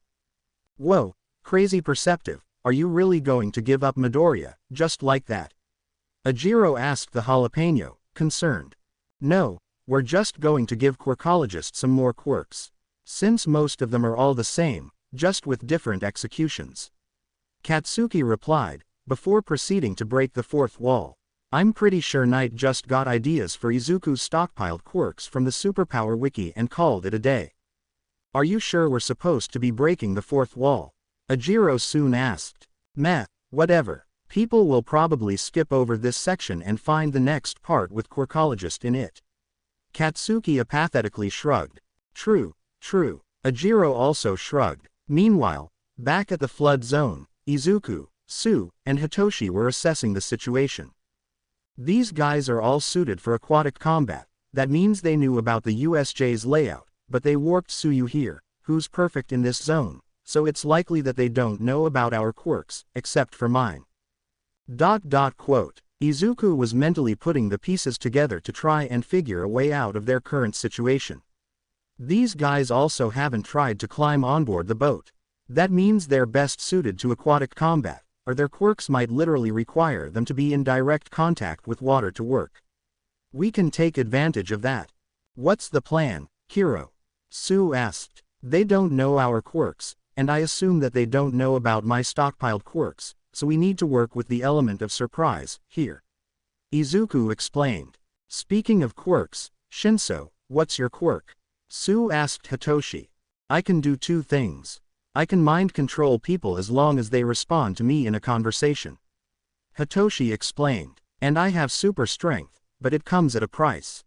Speaker 1: "Whoa, crazy perceptive, are you really going to give up Midoriya, just like that?" Ejiro asked the jalapeno, concerned. "No, we're just going to give Quirkologist some more quirks. Since most of them are all the same, just with different executions," Katsuki replied, before proceeding to break the fourth wall. "I'm pretty sure Knight just got ideas for Izuku's stockpiled quirks from the Superpower Wiki and called it a day." "Are you sure we're supposed to be breaking the fourth wall?" Ejiro soon asked. "Meh, whatever. People will probably skip over this section and find the next part with Quirkologist in it." Katsuki apathetically shrugged. True. Ejiro also shrugged. Meanwhile, back at the flood zone, Izuku, Su, and Hitoshi were assessing the situation. These guys are all suited for aquatic combat. That means they knew about the USJ's layout, but they warped Suyu here, who's perfect in this zone, so it's likely that they don't know about our quirks, except for mine. Izuku was mentally putting the pieces together to try and figure a way out of their current situation. These guys also haven't tried to climb onboard the boat. That means they're best suited to aquatic combat, or their quirks might literally require them to be in direct contact with water to work. We can take advantage of that. What's the plan, Kiro? Su asked. They don't know our quirks, and I assume that they don't know about my stockpiled quirks, so we need to work with the element of surprise, here. Izuku explained. Speaking of quirks, Shinso, what's your quirk? Su asked Hitoshi. I can do two things. I can mind control people as long as they respond to me in a conversation. Hitoshi explained. And I have super strength, but it comes at a price.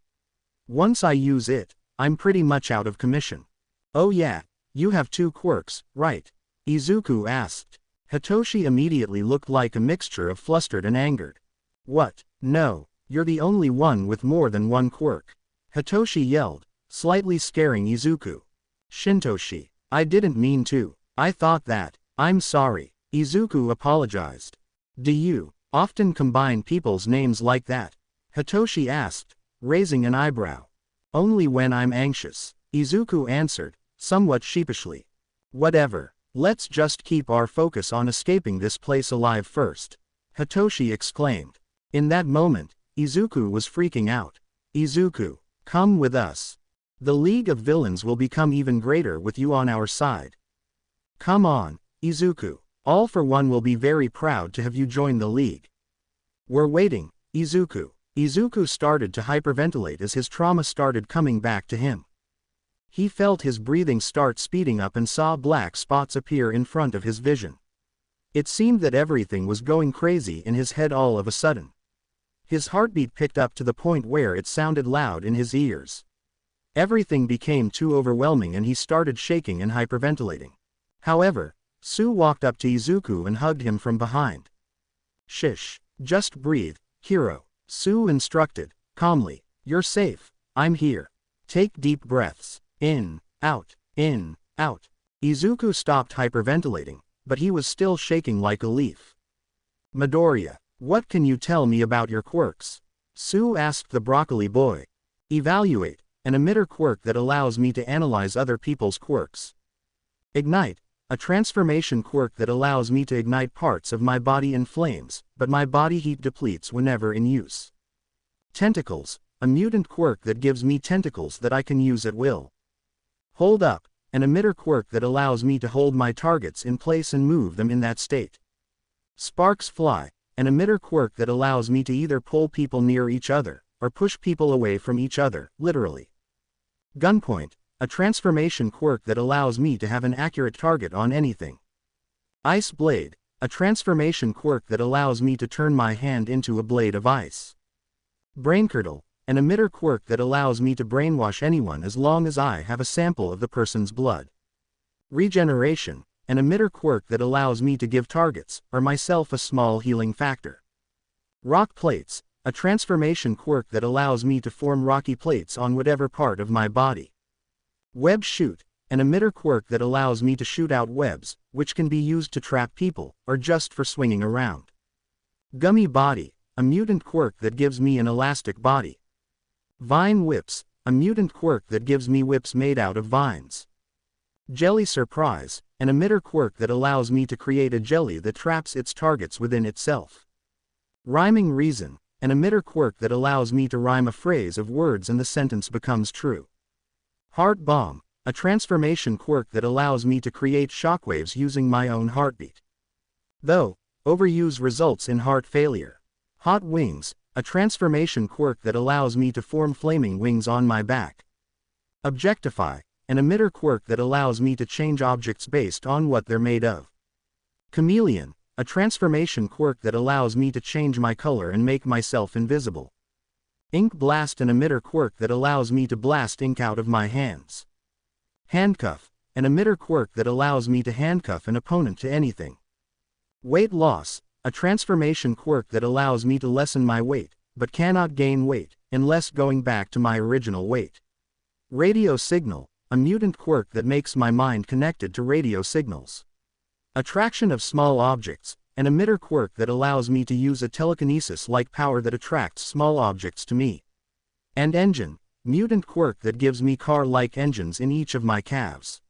Speaker 1: Once I use it, I'm pretty much out of commission. Oh yeah, you have two quirks, right? Izuku asked. Hitoshi immediately looked like a mixture of flustered and angered. What? No, you're the only one with more than one quirk. Hitoshi yelled, slightly scaring Izuku. Shintoshi, I didn't mean to. I thought that. I'm sorry. Izuku apologized. Do you often combine people's names like that? Hitoshi asked, raising an eyebrow. Only when I'm anxious, Izuku answered, somewhat sheepishly. Whatever, let's just keep our focus on escaping this place alive first, Hitoshi exclaimed. In that moment, Izuku was freaking out. Izuku, come with us. The League of Villains will become even greater with you on our side. Come on, Izuku. All for One will be very proud to have you join the league. We're waiting, Izuku. Izuku started to hyperventilate as his trauma started coming back to him. He felt his breathing start speeding up and saw black spots appear in front of his vision. It seemed that everything was going crazy in his head all of a sudden. His heartbeat picked up to the point where it sounded loud in his ears. Everything became too overwhelming and he started shaking and hyperventilating. However, Sue walked up to Izuku and hugged him from behind. Shish, just breathe, hero, Sue instructed, calmly. You're safe, I'm here. Take deep breaths, in, out, in, out. Izuku stopped hyperventilating, but he was still shaking like a leaf. Midoriya, what can you tell me about your quirks? Sue asked the broccoli boy. Evaluate, an emitter quirk that allows me to analyze other people's quirks. Ignite, a transformation quirk that allows me to ignite parts of my body in flames, but my body heat depletes whenever in use. Tentacles, a mutant quirk that gives me tentacles that I can use at will. Hold up, an emitter quirk that allows me to hold my targets in place and move them in that state. Sparks fly, an emitter quirk that allows me to either pull people near each other, or push people away from each other, literally. Gunpoint, a transformation quirk that allows me to have an accurate target on anything. Ice blade, a transformation quirk that allows me to turn my hand into a blade of ice. Braincurdle, an emitter quirk that allows me to brainwash anyone as long as I have a sample of the person's blood. Regeneration, an emitter quirk that allows me to give targets, or myself a small healing factor. Rock plates, a transformation quirk that allows me to form rocky plates on whatever part of my body. Web shoot, an emitter quirk that allows me to shoot out webs, which can be used to trap people, or just for swinging around. Gummy body, a mutant quirk that gives me an elastic body. Vine whips, a mutant quirk that gives me whips made out of vines. Jelly surprise, an emitter quirk that allows me to create a jelly that traps its targets within itself. Rhyming reason, an emitter quirk that allows me to rhyme a phrase of words and the sentence becomes true. Heart bomb, a transformation quirk that allows me to create shockwaves using my own heartbeat. Though, overuse results in heart failure. Hot wings, a transformation quirk that allows me to form flaming wings on my back. Objectify, an emitter quirk that allows me to change objects based on what they're made of. Chameleon, a transformation quirk that allows me to change my color and make myself invisible. Ink blast, an emitter quirk that allows me to blast ink out of my hands. Handcuff, an emitter quirk that allows me to handcuff an opponent to anything. Weight loss, a transformation quirk that allows me to lessen my weight, but cannot gain weight, unless going back to my original weight. Radio signal, a mutant quirk that makes my mind connected to radio signals. Attraction of small objects, an emitter quirk that allows me to use a telekinesis-like power that attracts small objects to me. And engine, mutant quirk that gives me car-like engines in each of my calves.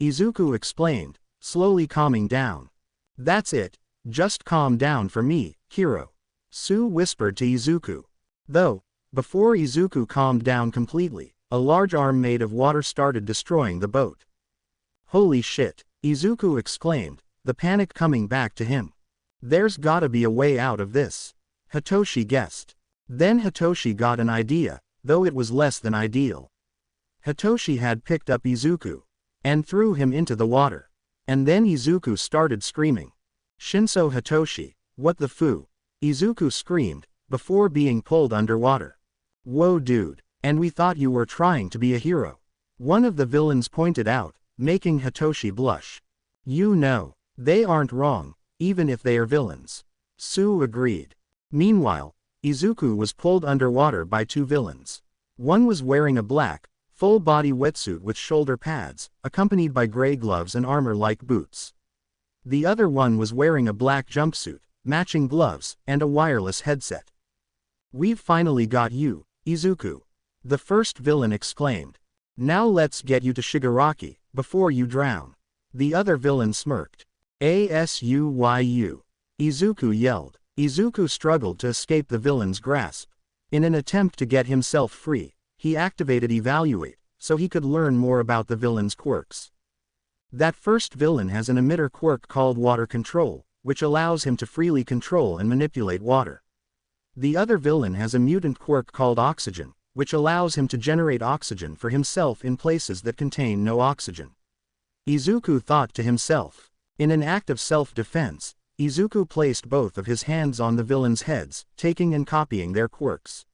Speaker 1: Izuku explained, slowly calming down. That's it, just calm down for me, hero. Sue whispered to Izuku. Though, before Izuku calmed down completely, a large arm made of water started destroying the boat. Holy shit, Izuku exclaimed, the panic coming back to him. There's gotta be a way out of this. Hitoshi guessed. Then Hitoshi got an idea, though it was less than ideal. Hitoshi had picked up Izuku and threw him into the water. And then Izuku started screaming. Shinso Hitoshi, what the foo? Izuku screamed, before being pulled underwater. Whoa dude, and we thought you were trying to be a hero. One of the villains pointed out, making Hitoshi blush. You know, they aren't wrong, even if they are villains. Sue agreed. Meanwhile, Izuku was pulled underwater by two villains. One was wearing a black, full-body wetsuit with shoulder pads, accompanied by gray gloves and armor-like boots. The other one was wearing a black jumpsuit, matching gloves, and a wireless headset. We've finally got you, Izuku. The first villain exclaimed. Now let's get you to Shigaraki, before you drown. The other villain smirked. ASUYU. Izuku yelled. Izuku struggled to escape the villain's grasp. In an attempt to get himself free, he activated Evaluate, so he could learn more about the villain's quirks. That first villain has an emitter quirk called Water Control, which allows him to freely control and manipulate water. The other villain has a mutant quirk called Oxygen, which allows him to generate oxygen for himself in places that contain no oxygen. Izuku thought to himself. In an act of self-defense, Izuku placed both of his hands on the villains' heads, taking and copying their quirks.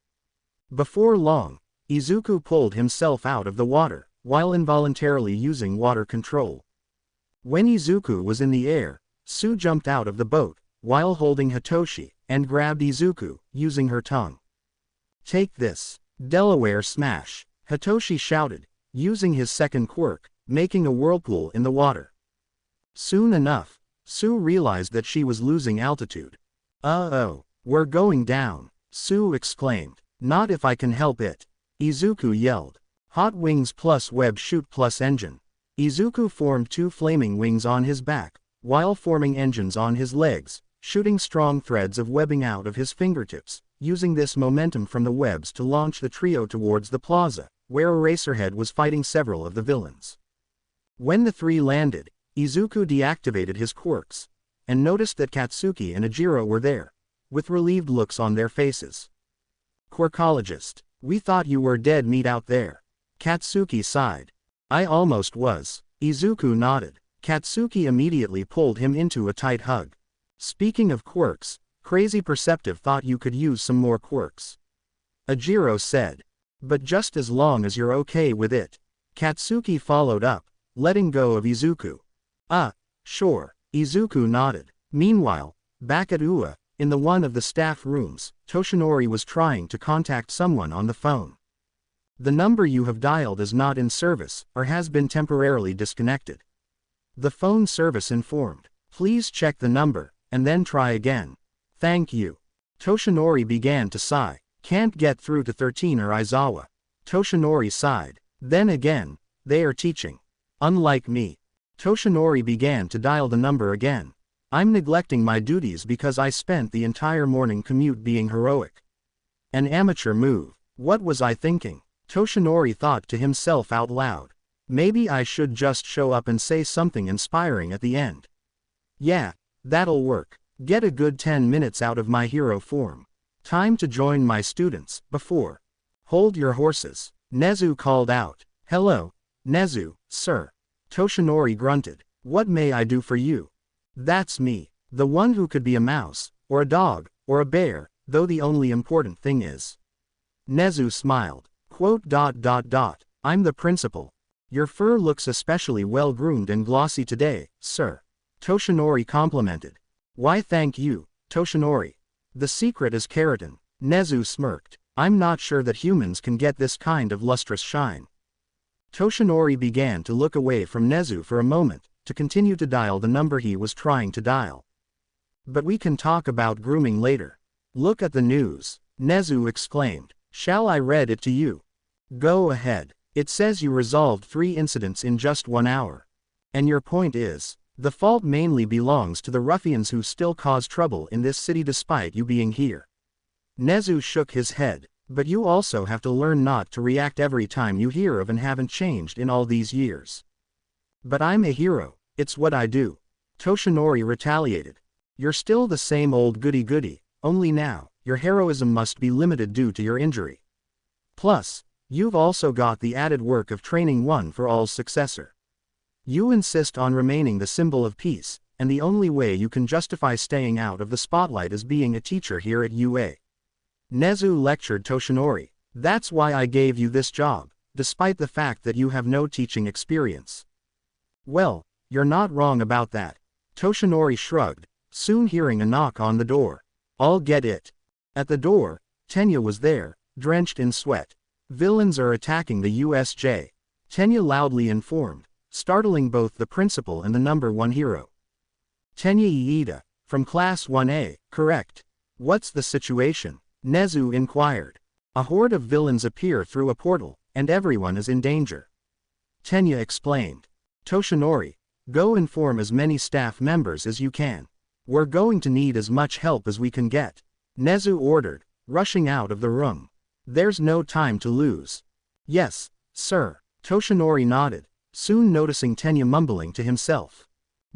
Speaker 1: Before long, Izuku pulled himself out of the water, while involuntarily using water control. When Izuku was in the air, Sue jumped out of the boat, while holding Hitoshi, and grabbed Izuku, using her tongue. "Take this, Delaware Smash," Hitoshi shouted, using his second quirk, making a whirlpool in the water. Soon enough, Sue realized that she was losing altitude. "Uh-oh, we're going down," Sue exclaimed. "Not if I can help it," Izuku yelled. "Hot wings plus web shoot plus engine." Izuku formed 2 flaming wings on his back, while forming engines on his legs, shooting strong threads of webbing out of his fingertips, using this momentum from the webs to launch the trio towards the plaza, where Eraserhead was fighting several of the villains. When the 3 landed, Izuku deactivated his quirks, and noticed that Katsuki and Ajiro were there, with relieved looks on their faces. "Quirkologist, we thought you were dead meat out there." Katsuki sighed. "I almost was." Izuku nodded. Katsuki immediately pulled him into a tight hug. "Speaking of quirks, Crazy Perceptive thought you could use some more quirks," Ajiro said. "But just as long as you're okay with it." Katsuki followed up, letting go of Izuku. Sure," Izuku nodded. Meanwhile, back at UA, in one of the staff rooms, Toshinori was trying to contact someone on the phone. "The number you have dialed is not in service, or has been temporarily disconnected," the phone service informed. "Please check the number, and then try again. Thank you." Toshinori began to sigh. "Can't get through to 13 or Aizawa." Toshinori sighed. "Then again, they are teaching. Unlike me." Toshinori began to dial the number again. "I'm neglecting my duties because I spent the entire morning commute being heroic. An amateur move. What was I thinking?" Toshinori thought to himself out loud. "Maybe I should just show up and say something inspiring at the end. Yeah, that'll work. Get a good 10 minutes out of my hero form. Time to join my students, before." "Hold your horses," Nezu called out. "Hello, Nezu, sir." Toshinori grunted. "What may I do for you?" "That's me. The one who could be a mouse, or a dog, or a bear, though the only important thing is." Nezu smiled. "I'm the principal. Your fur looks especially well-groomed and glossy today, sir," Toshinori complimented. "Why thank you, Toshinori. The secret is keratin," Nezu smirked. "I'm not sure that humans can get this kind of lustrous shine." Toshinori began to look away from Nezu for a moment, to continue to dial the number he was trying to dial. "But we can talk about grooming later. Look at the news," Nezu exclaimed. "Shall I read it to you?" "Go ahead. It says you resolved 3 incidents in just 1 hour. And your point is, the fault mainly belongs to the ruffians who still cause trouble in this city despite you being here." Nezu shook his head. "But you also have to learn not to react every time you hear of and haven't changed in all these years." "But I'm a hero, it's what I do," Toshinori retaliated. "You're still the same old goody-goody, only now, your heroism must be limited due to your injury. Plus, you've also got the added work of training one for all's successor. You insist on remaining the symbol of peace, and the only way you can justify staying out of the spotlight is being a teacher here at UA." Nezu lectured Toshinori. "That's why I gave you this job, despite the fact that you have no teaching experience." "Well, you're not wrong about that," Toshinori shrugged, soon hearing a knock on the door. "I'll get it." At the door, Tenya was there, drenched in sweat. "Villains are attacking the USJ," Tenya loudly informed, startling both the principal and the number 1 hero. "Tenya Iida, from Class 1A, correct. What's the situation?" Nezu inquired. "A horde of villains appear through a portal, and everyone is in danger," Tenya explained. "Toshinori, go inform as many staff members as you can. We're going to need as much help as we can get," Nezu ordered, rushing out of the room. "There's no time to lose." "Yes, sir," Toshinori nodded, soon noticing Tenya mumbling to himself.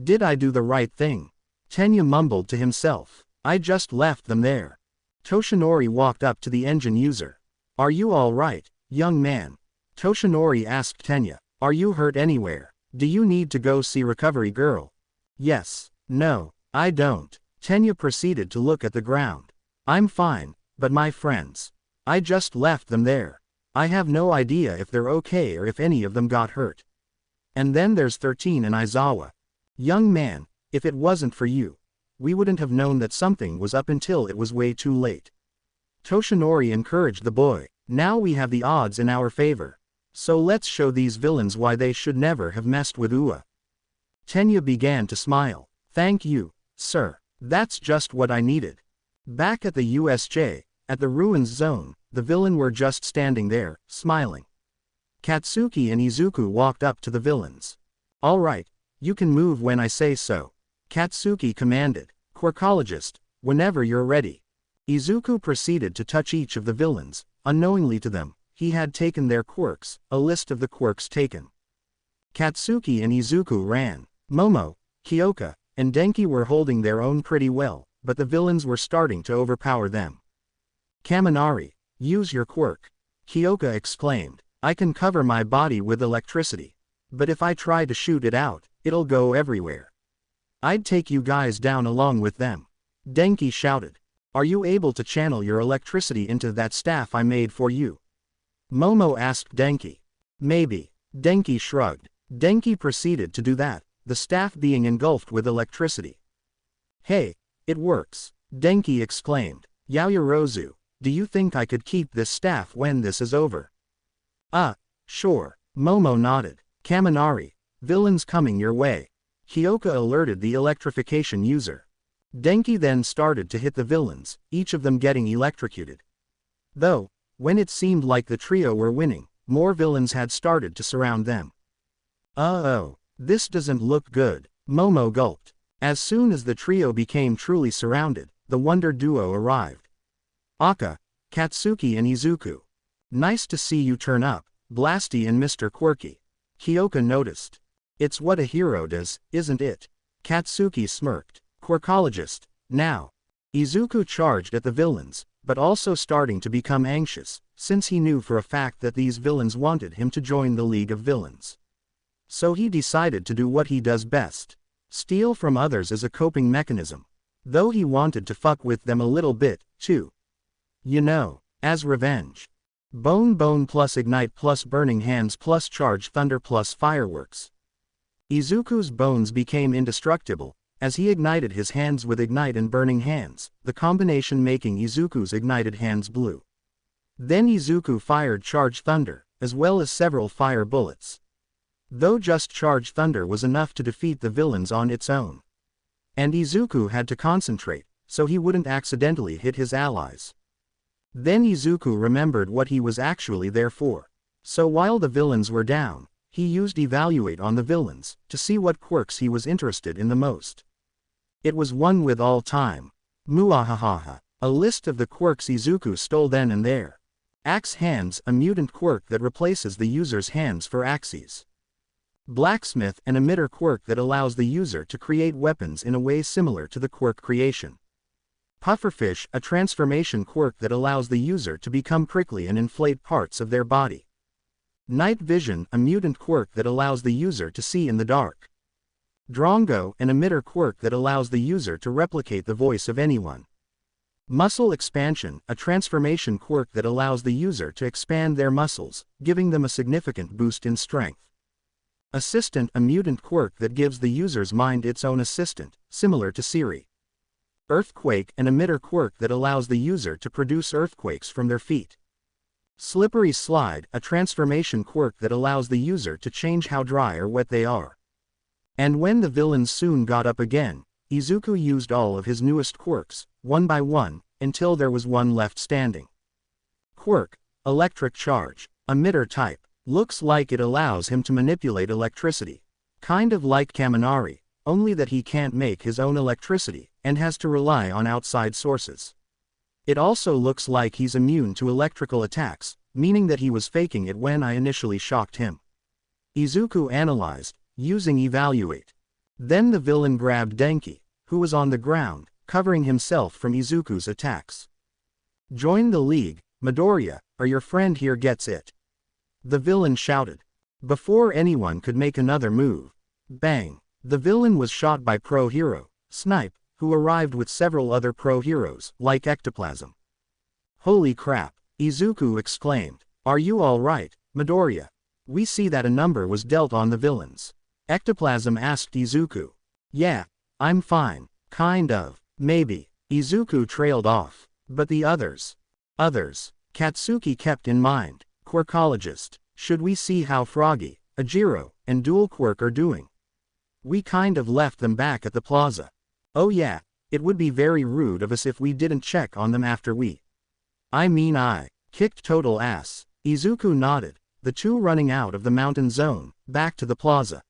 Speaker 1: Did I do the right thing? Tenya mumbled to himself. I just left them there. Toshinori walked up to the engine user. Are you all right, young man? Toshinori asked Tenya. Are you hurt anywhere? Do you need to go see recovery girl? Yes. No, I don't. Tenya proceeded to look at the ground. I'm fine, but my friends. I just left them there. I have no idea if they're okay or if any of them got hurt. And then there's 13 and Aizawa. Young man, if it wasn't for you, we wouldn't have known that something was up until it was way too late. Toshinori encouraged the boy. Now we have the odds in our favor. So let's show these villains why they should never have messed with Ua. Tenya began to smile. Thank you, sir. That's just what I needed. Back at the USJ, at the ruins zone, the villain were just standing there, smiling. Katsuki and Izuku walked up to the villains. All right, you can move when I say so. Katsuki commanded. Quirkologist, whenever you're ready. Izuku proceeded to touch each of the villains. Unknowingly to them, he had taken their quirks, a list of the quirks taken. Katsuki and Izuku ran. Momo, Kyoka, and Denki were holding their own pretty well, but the villains were starting to overpower them. Kaminari, use your quirk. Kyoka exclaimed. I can cover my body with electricity. But if I try to shoot it out, it'll go everywhere. I'd take you guys down along with them. Denki shouted. Are you able to channel your electricity into that staff I made for you? Momo asked Denki. Maybe. Denki shrugged. Denki proceeded to do that, the staff being engulfed with electricity. Hey, it works, Denki exclaimed. Yaoyorozu, do you think I could keep this staff when this is over? Sure. Momo nodded. Kaminari, villains coming your way. Kyoka alerted the electrification user. Denki then started to hit the villains, each of them getting electrocuted. Though, when it seemed like the trio were winning, more villains had started to surround them. Uh-oh, this doesn't look good, Momo gulped. As soon as the trio became truly surrounded, the Wonder Duo arrived. Aka, Katsuki and Izuku. Nice to see you turn up, Blasty and Mr. Quirky. Kyoka noticed. It's what a hero does, isn't it? Katsuki smirked. Quirkologist, now. Izuku charged at the villains, but also starting to become anxious, since he knew for a fact that these villains wanted him to join the League of Villains. So he decided to do what he does best. Steal from others as a coping mechanism. Though he wanted to fuck with them a little bit, too. You know, as revenge. Bone plus ignite plus burning hands plus charge thunder plus fireworks. Izuku's bones became indestructible, as he ignited his hands with ignite and burning hands, the combination making Izuku's ignited hands blue. Then Izuku fired charge thunder, as well as several fire bullets. Though just charge thunder was enough to defeat the villains on its own. And Izuku had to concentrate, so he wouldn't accidentally hit his allies. Then Izuku remembered what he was actually there for. So while the villains were down, he used Evaluate on the villains, to see what quirks he was interested in the most. It was one with all time. Muahahaha. A list of the quirks Izuku stole then and there. Axe Hands, a mutant quirk that replaces the user's hands for axes. Blacksmith, an emitter quirk that allows the user to create weapons in a way similar to the quirk creation. Pufferfish, a transformation quirk that allows the user to become prickly and inflate parts of their body. Night Vision, a mutant quirk that allows the user to see in the dark. Drongo, an emitter quirk that allows the user to replicate the voice of anyone. Muscle Expansion, a transformation quirk that allows the user to expand their muscles, giving them a significant boost in strength. Assistant, a mutant quirk that gives the user's mind its own assistant, similar to Siri. Earthquake, an emitter quirk that allows the user to produce earthquakes from their feet. Slippery Slide, a transformation quirk that allows the user to change how dry or wet they are. And when the villains soon got up again, Izuku used all of his newest quirks, one by one, until there was one left standing. Quirk, Electric Charge, emitter type, looks like it allows him to manipulate electricity. Kind of like Kaminari, only that he can't make his own electricity, and has to rely on outside sources. It also looks like he's immune to electrical attacks, meaning that he was faking it when I initially shocked him. Izuku analyzed, using evaluate. Then the villain grabbed Denki, who was on the ground, covering himself from Izuku's attacks. Join the league, Midoriya, or your friend here gets it. The villain shouted. Before anyone could make another move. Bang! The villain was shot by pro hero, Snipe, who arrived with several other pro heroes, like Ectoplasm. Holy crap! Izuku exclaimed. Are you alright, Midoriya? We see that a number was dealt on the villains. Ectoplasm asked Izuku. Yeah, I'm fine, kind of, maybe. Izuku trailed off. But the others. Katsuki kept in mind. Quirkologist, should we see how Froggy, Ajiro, and Dual Quirk are doing? We kind of left them back at the plaza. Oh yeah, it would be very rude of us if we didn't check on them after we. I kicked total ass. Izuku nodded, the two running out of the mountain zone, back to the plaza.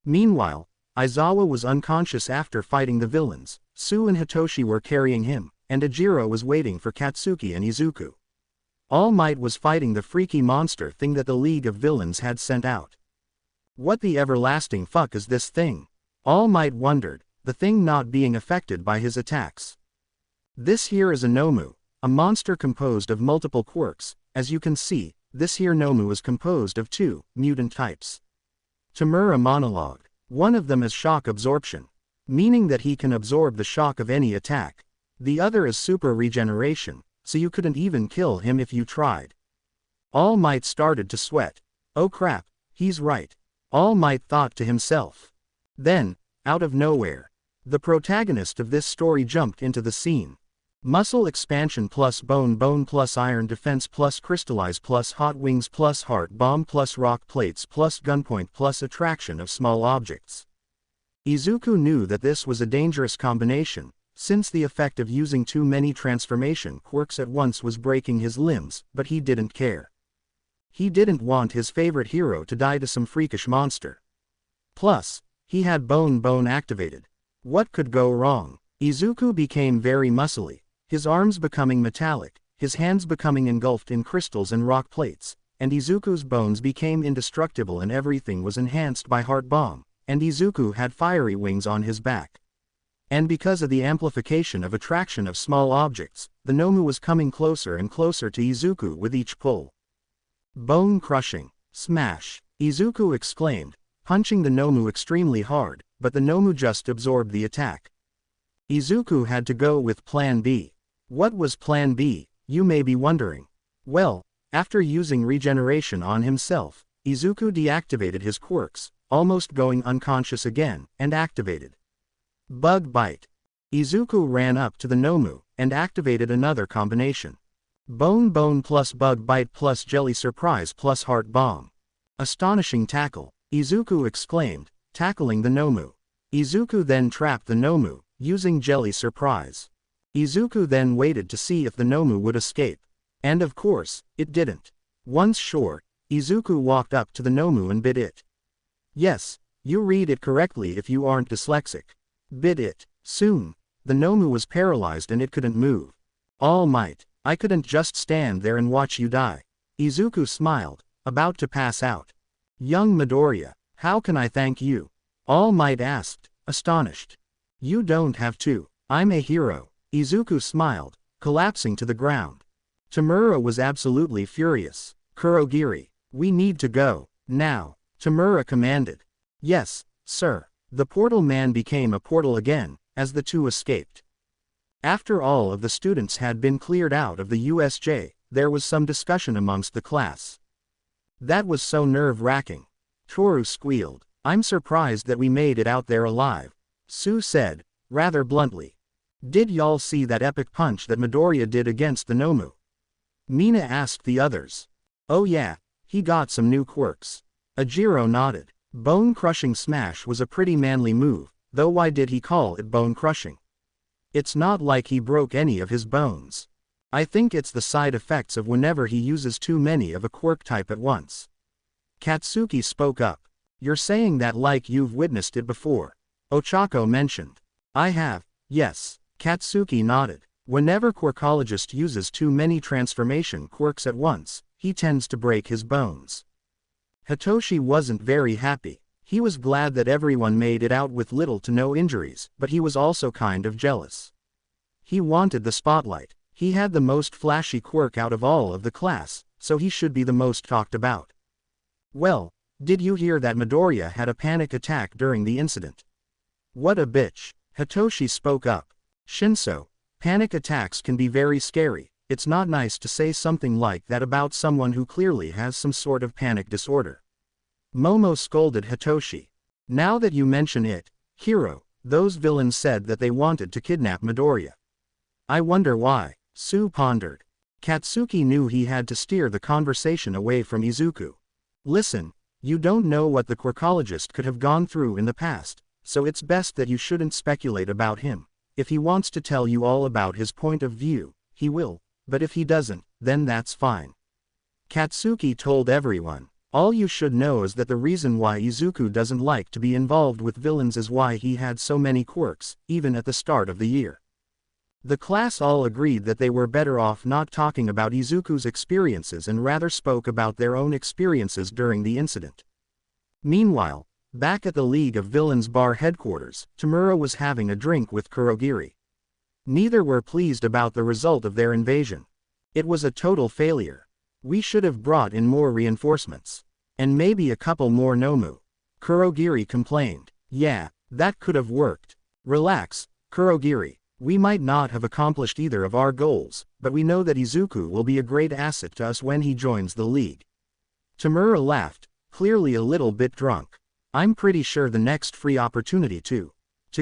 Speaker 1: Meanwhile, Aizawa was unconscious after fighting the villains, Sue and Hitoshi were carrying him, and Ajiro was waiting for Katsuki and Izuku. All Might was fighting the freaky monster thing that the League of Villains had sent out. What the everlasting fuck is this thing? All Might wondered, the thing not being affected by his attacks. This here is a Nomu, a monster composed of multiple quirks. As you can see, this here Nomu is composed of two mutant types. Tamura monologued. One of them is shock absorption, meaning that he can absorb the shock of any attack. The other is super regeneration, so you couldn't even kill him if you tried. All Might started to sweat. Oh crap, he's right. All Might thought to himself. Then, out of nowhere, the protagonist of this story jumped into the scene. Muscle expansion plus bone plus iron defense plus crystallize plus hot wings plus heart bomb plus rock plates plus gunpoint plus attraction of small objects. Izuku knew that this was a dangerous combination, since the effect of using too many transformation quirks at once was breaking his limbs, but he didn't care. He didn't want his favorite hero to die to some freakish monster. Plus, he had bone activated. What could go wrong? Izuku became very muscly. His arms becoming metallic, his hands becoming engulfed in crystals and rock plates, and Izuku's bones became indestructible and everything was enhanced by Heart Bomb, and Izuku had fiery wings on his back. And because of the amplification of attraction of small objects, the Nomu was coming closer and closer to Izuku with each pull. Bone crushing, smash, Izuku exclaimed, punching the Nomu extremely hard, but the Nomu just absorbed the attack. Izuku had to go with Plan B. What was Plan B, you may be wondering? Well, after using regeneration on himself, Izuku deactivated his quirks, almost going unconscious again, and activated Bug Bite. Izuku ran up to the Nomu, and activated another combination. Bone plus Bug Bite plus Jelly Surprise plus Heart Bomb. Astonishing tackle, Izuku exclaimed, tackling the Nomu. Izuku then trapped the Nomu, using Jelly Surprise. Izuku then waited to see if the Nomu would escape. And of course, it didn't. Once sure, Izuku walked up to the Nomu and bit it. Yes, you read it correctly if you aren't dyslexic. Bit it. Soon, the Nomu was paralyzed and it couldn't move. All Might, I couldn't just stand there and watch you die. Izuku smiled, about to pass out. Young Midoriya, how can I thank you? All Might asked, astonished. You don't have to, I'm a hero. Izuku smiled, collapsing to the ground. Tamura was absolutely furious. Kurogiri, we need to go, now, Tamura commanded. Yes, sir. The portal man became a portal again, as the two escaped. After all of the students had been cleared out of the USJ, there was some discussion amongst the class. That was so nerve-wracking. Toru squealed. I'm surprised that we made it out there alive. Sue said, rather bluntly. Did y'all see that epic punch that Midoriya did against the Nomu? Mina asked the others. Oh yeah, he got some new quirks. Ajiro nodded. Bone-crushing smash was a pretty manly move, though why did he call it bone-crushing? It's not like he broke any of his bones. I think it's the side effects of whenever he uses too many of a quirk type at once. Katsuki spoke up. You're saying that like you've witnessed it before. Ochako mentioned. I have, yes. Katsuki nodded. Whenever Quirkologist uses too many transformation quirks at once, he tends to break his bones. Hitoshi wasn't very happy. He was glad that everyone made it out with little to no injuries, but he was also kind of jealous. He wanted the spotlight. He had the most flashy quirk out of all of the class, so he should be the most talked about. Well, did you hear that Midoriya had a panic attack during the incident? What a bitch. Hitoshi spoke up. Shinso, panic attacks can be very scary. It's not nice to say something like that about someone who clearly has some sort of panic disorder. Momo scolded Hitoshi. Now that you mention it, Hiro, those villains said that they wanted to kidnap Midoriya. I wonder why. Sue pondered. Katsuki knew he had to steer the conversation away from Izuku. Listen, you don't know what the quirkologist could have gone through in the past, so it's best that you shouldn't speculate about him. If he wants to tell you all about his point of view, he will, but if he doesn't, then that's fine. Katsuki told everyone. All you should know is that the reason why Izuku doesn't like to be involved with villains is why he had so many quirks, even at the start of the year. The class all agreed that they were better off not talking about Izuku's experiences and rather spoke about their own experiences during the incident. Meanwhile, back at the League of Villains bar headquarters, Tamura was having a drink with Kurogiri. Neither were pleased about the result of their invasion. It was a total failure. We should have brought in more reinforcements. And maybe a couple more Nomu. Kurogiri complained. Yeah, that could have worked. Relax, Kurogiri. We might not have accomplished either of our goals, but we know that Izuku will be a great asset to us when he joins the league. Tamura laughed, clearly a little bit drunk. I'm pretty sure the next free opportunity to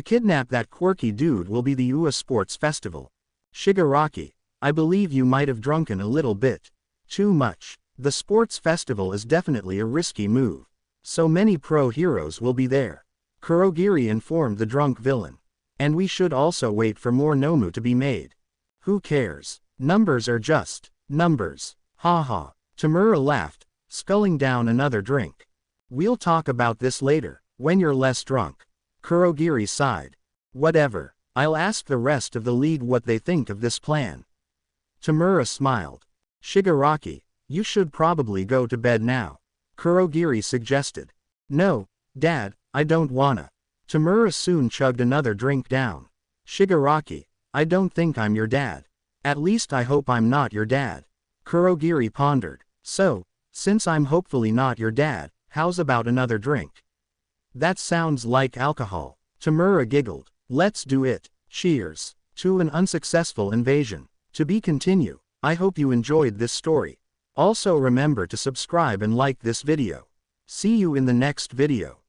Speaker 1: kidnap that quirky dude will be the UA Sports Festival. Shigaraki, I believe you might have drunken a little bit. Too much. The sports festival is definitely a risky move. So many pro heroes will be there. Kurogiri informed the drunk villain. And we should also wait for more Nomu to be made. Who cares? Numbers are just numbers. Haha. Tamura laughed, sculling down another drink. We'll talk about this later, when you're less drunk. Kurogiri sighed. Whatever. I'll ask the rest of the league what they think of this plan. Tamura smiled. Shigaraki, you should probably go to bed now. Kurogiri suggested. No, Dad, I don't wanna. Tamura soon chugged another drink down. Shigaraki, I don't think I'm your dad. At least I hope I'm not your dad. Kurogiri pondered. So, since I'm hopefully not your dad, how's about another drink? That sounds like alcohol. Tamura giggled. Let's do it. Cheers. To an unsuccessful invasion. To be continued. I hope you enjoyed this story. Also remember to subscribe and like this video. See you in the next video.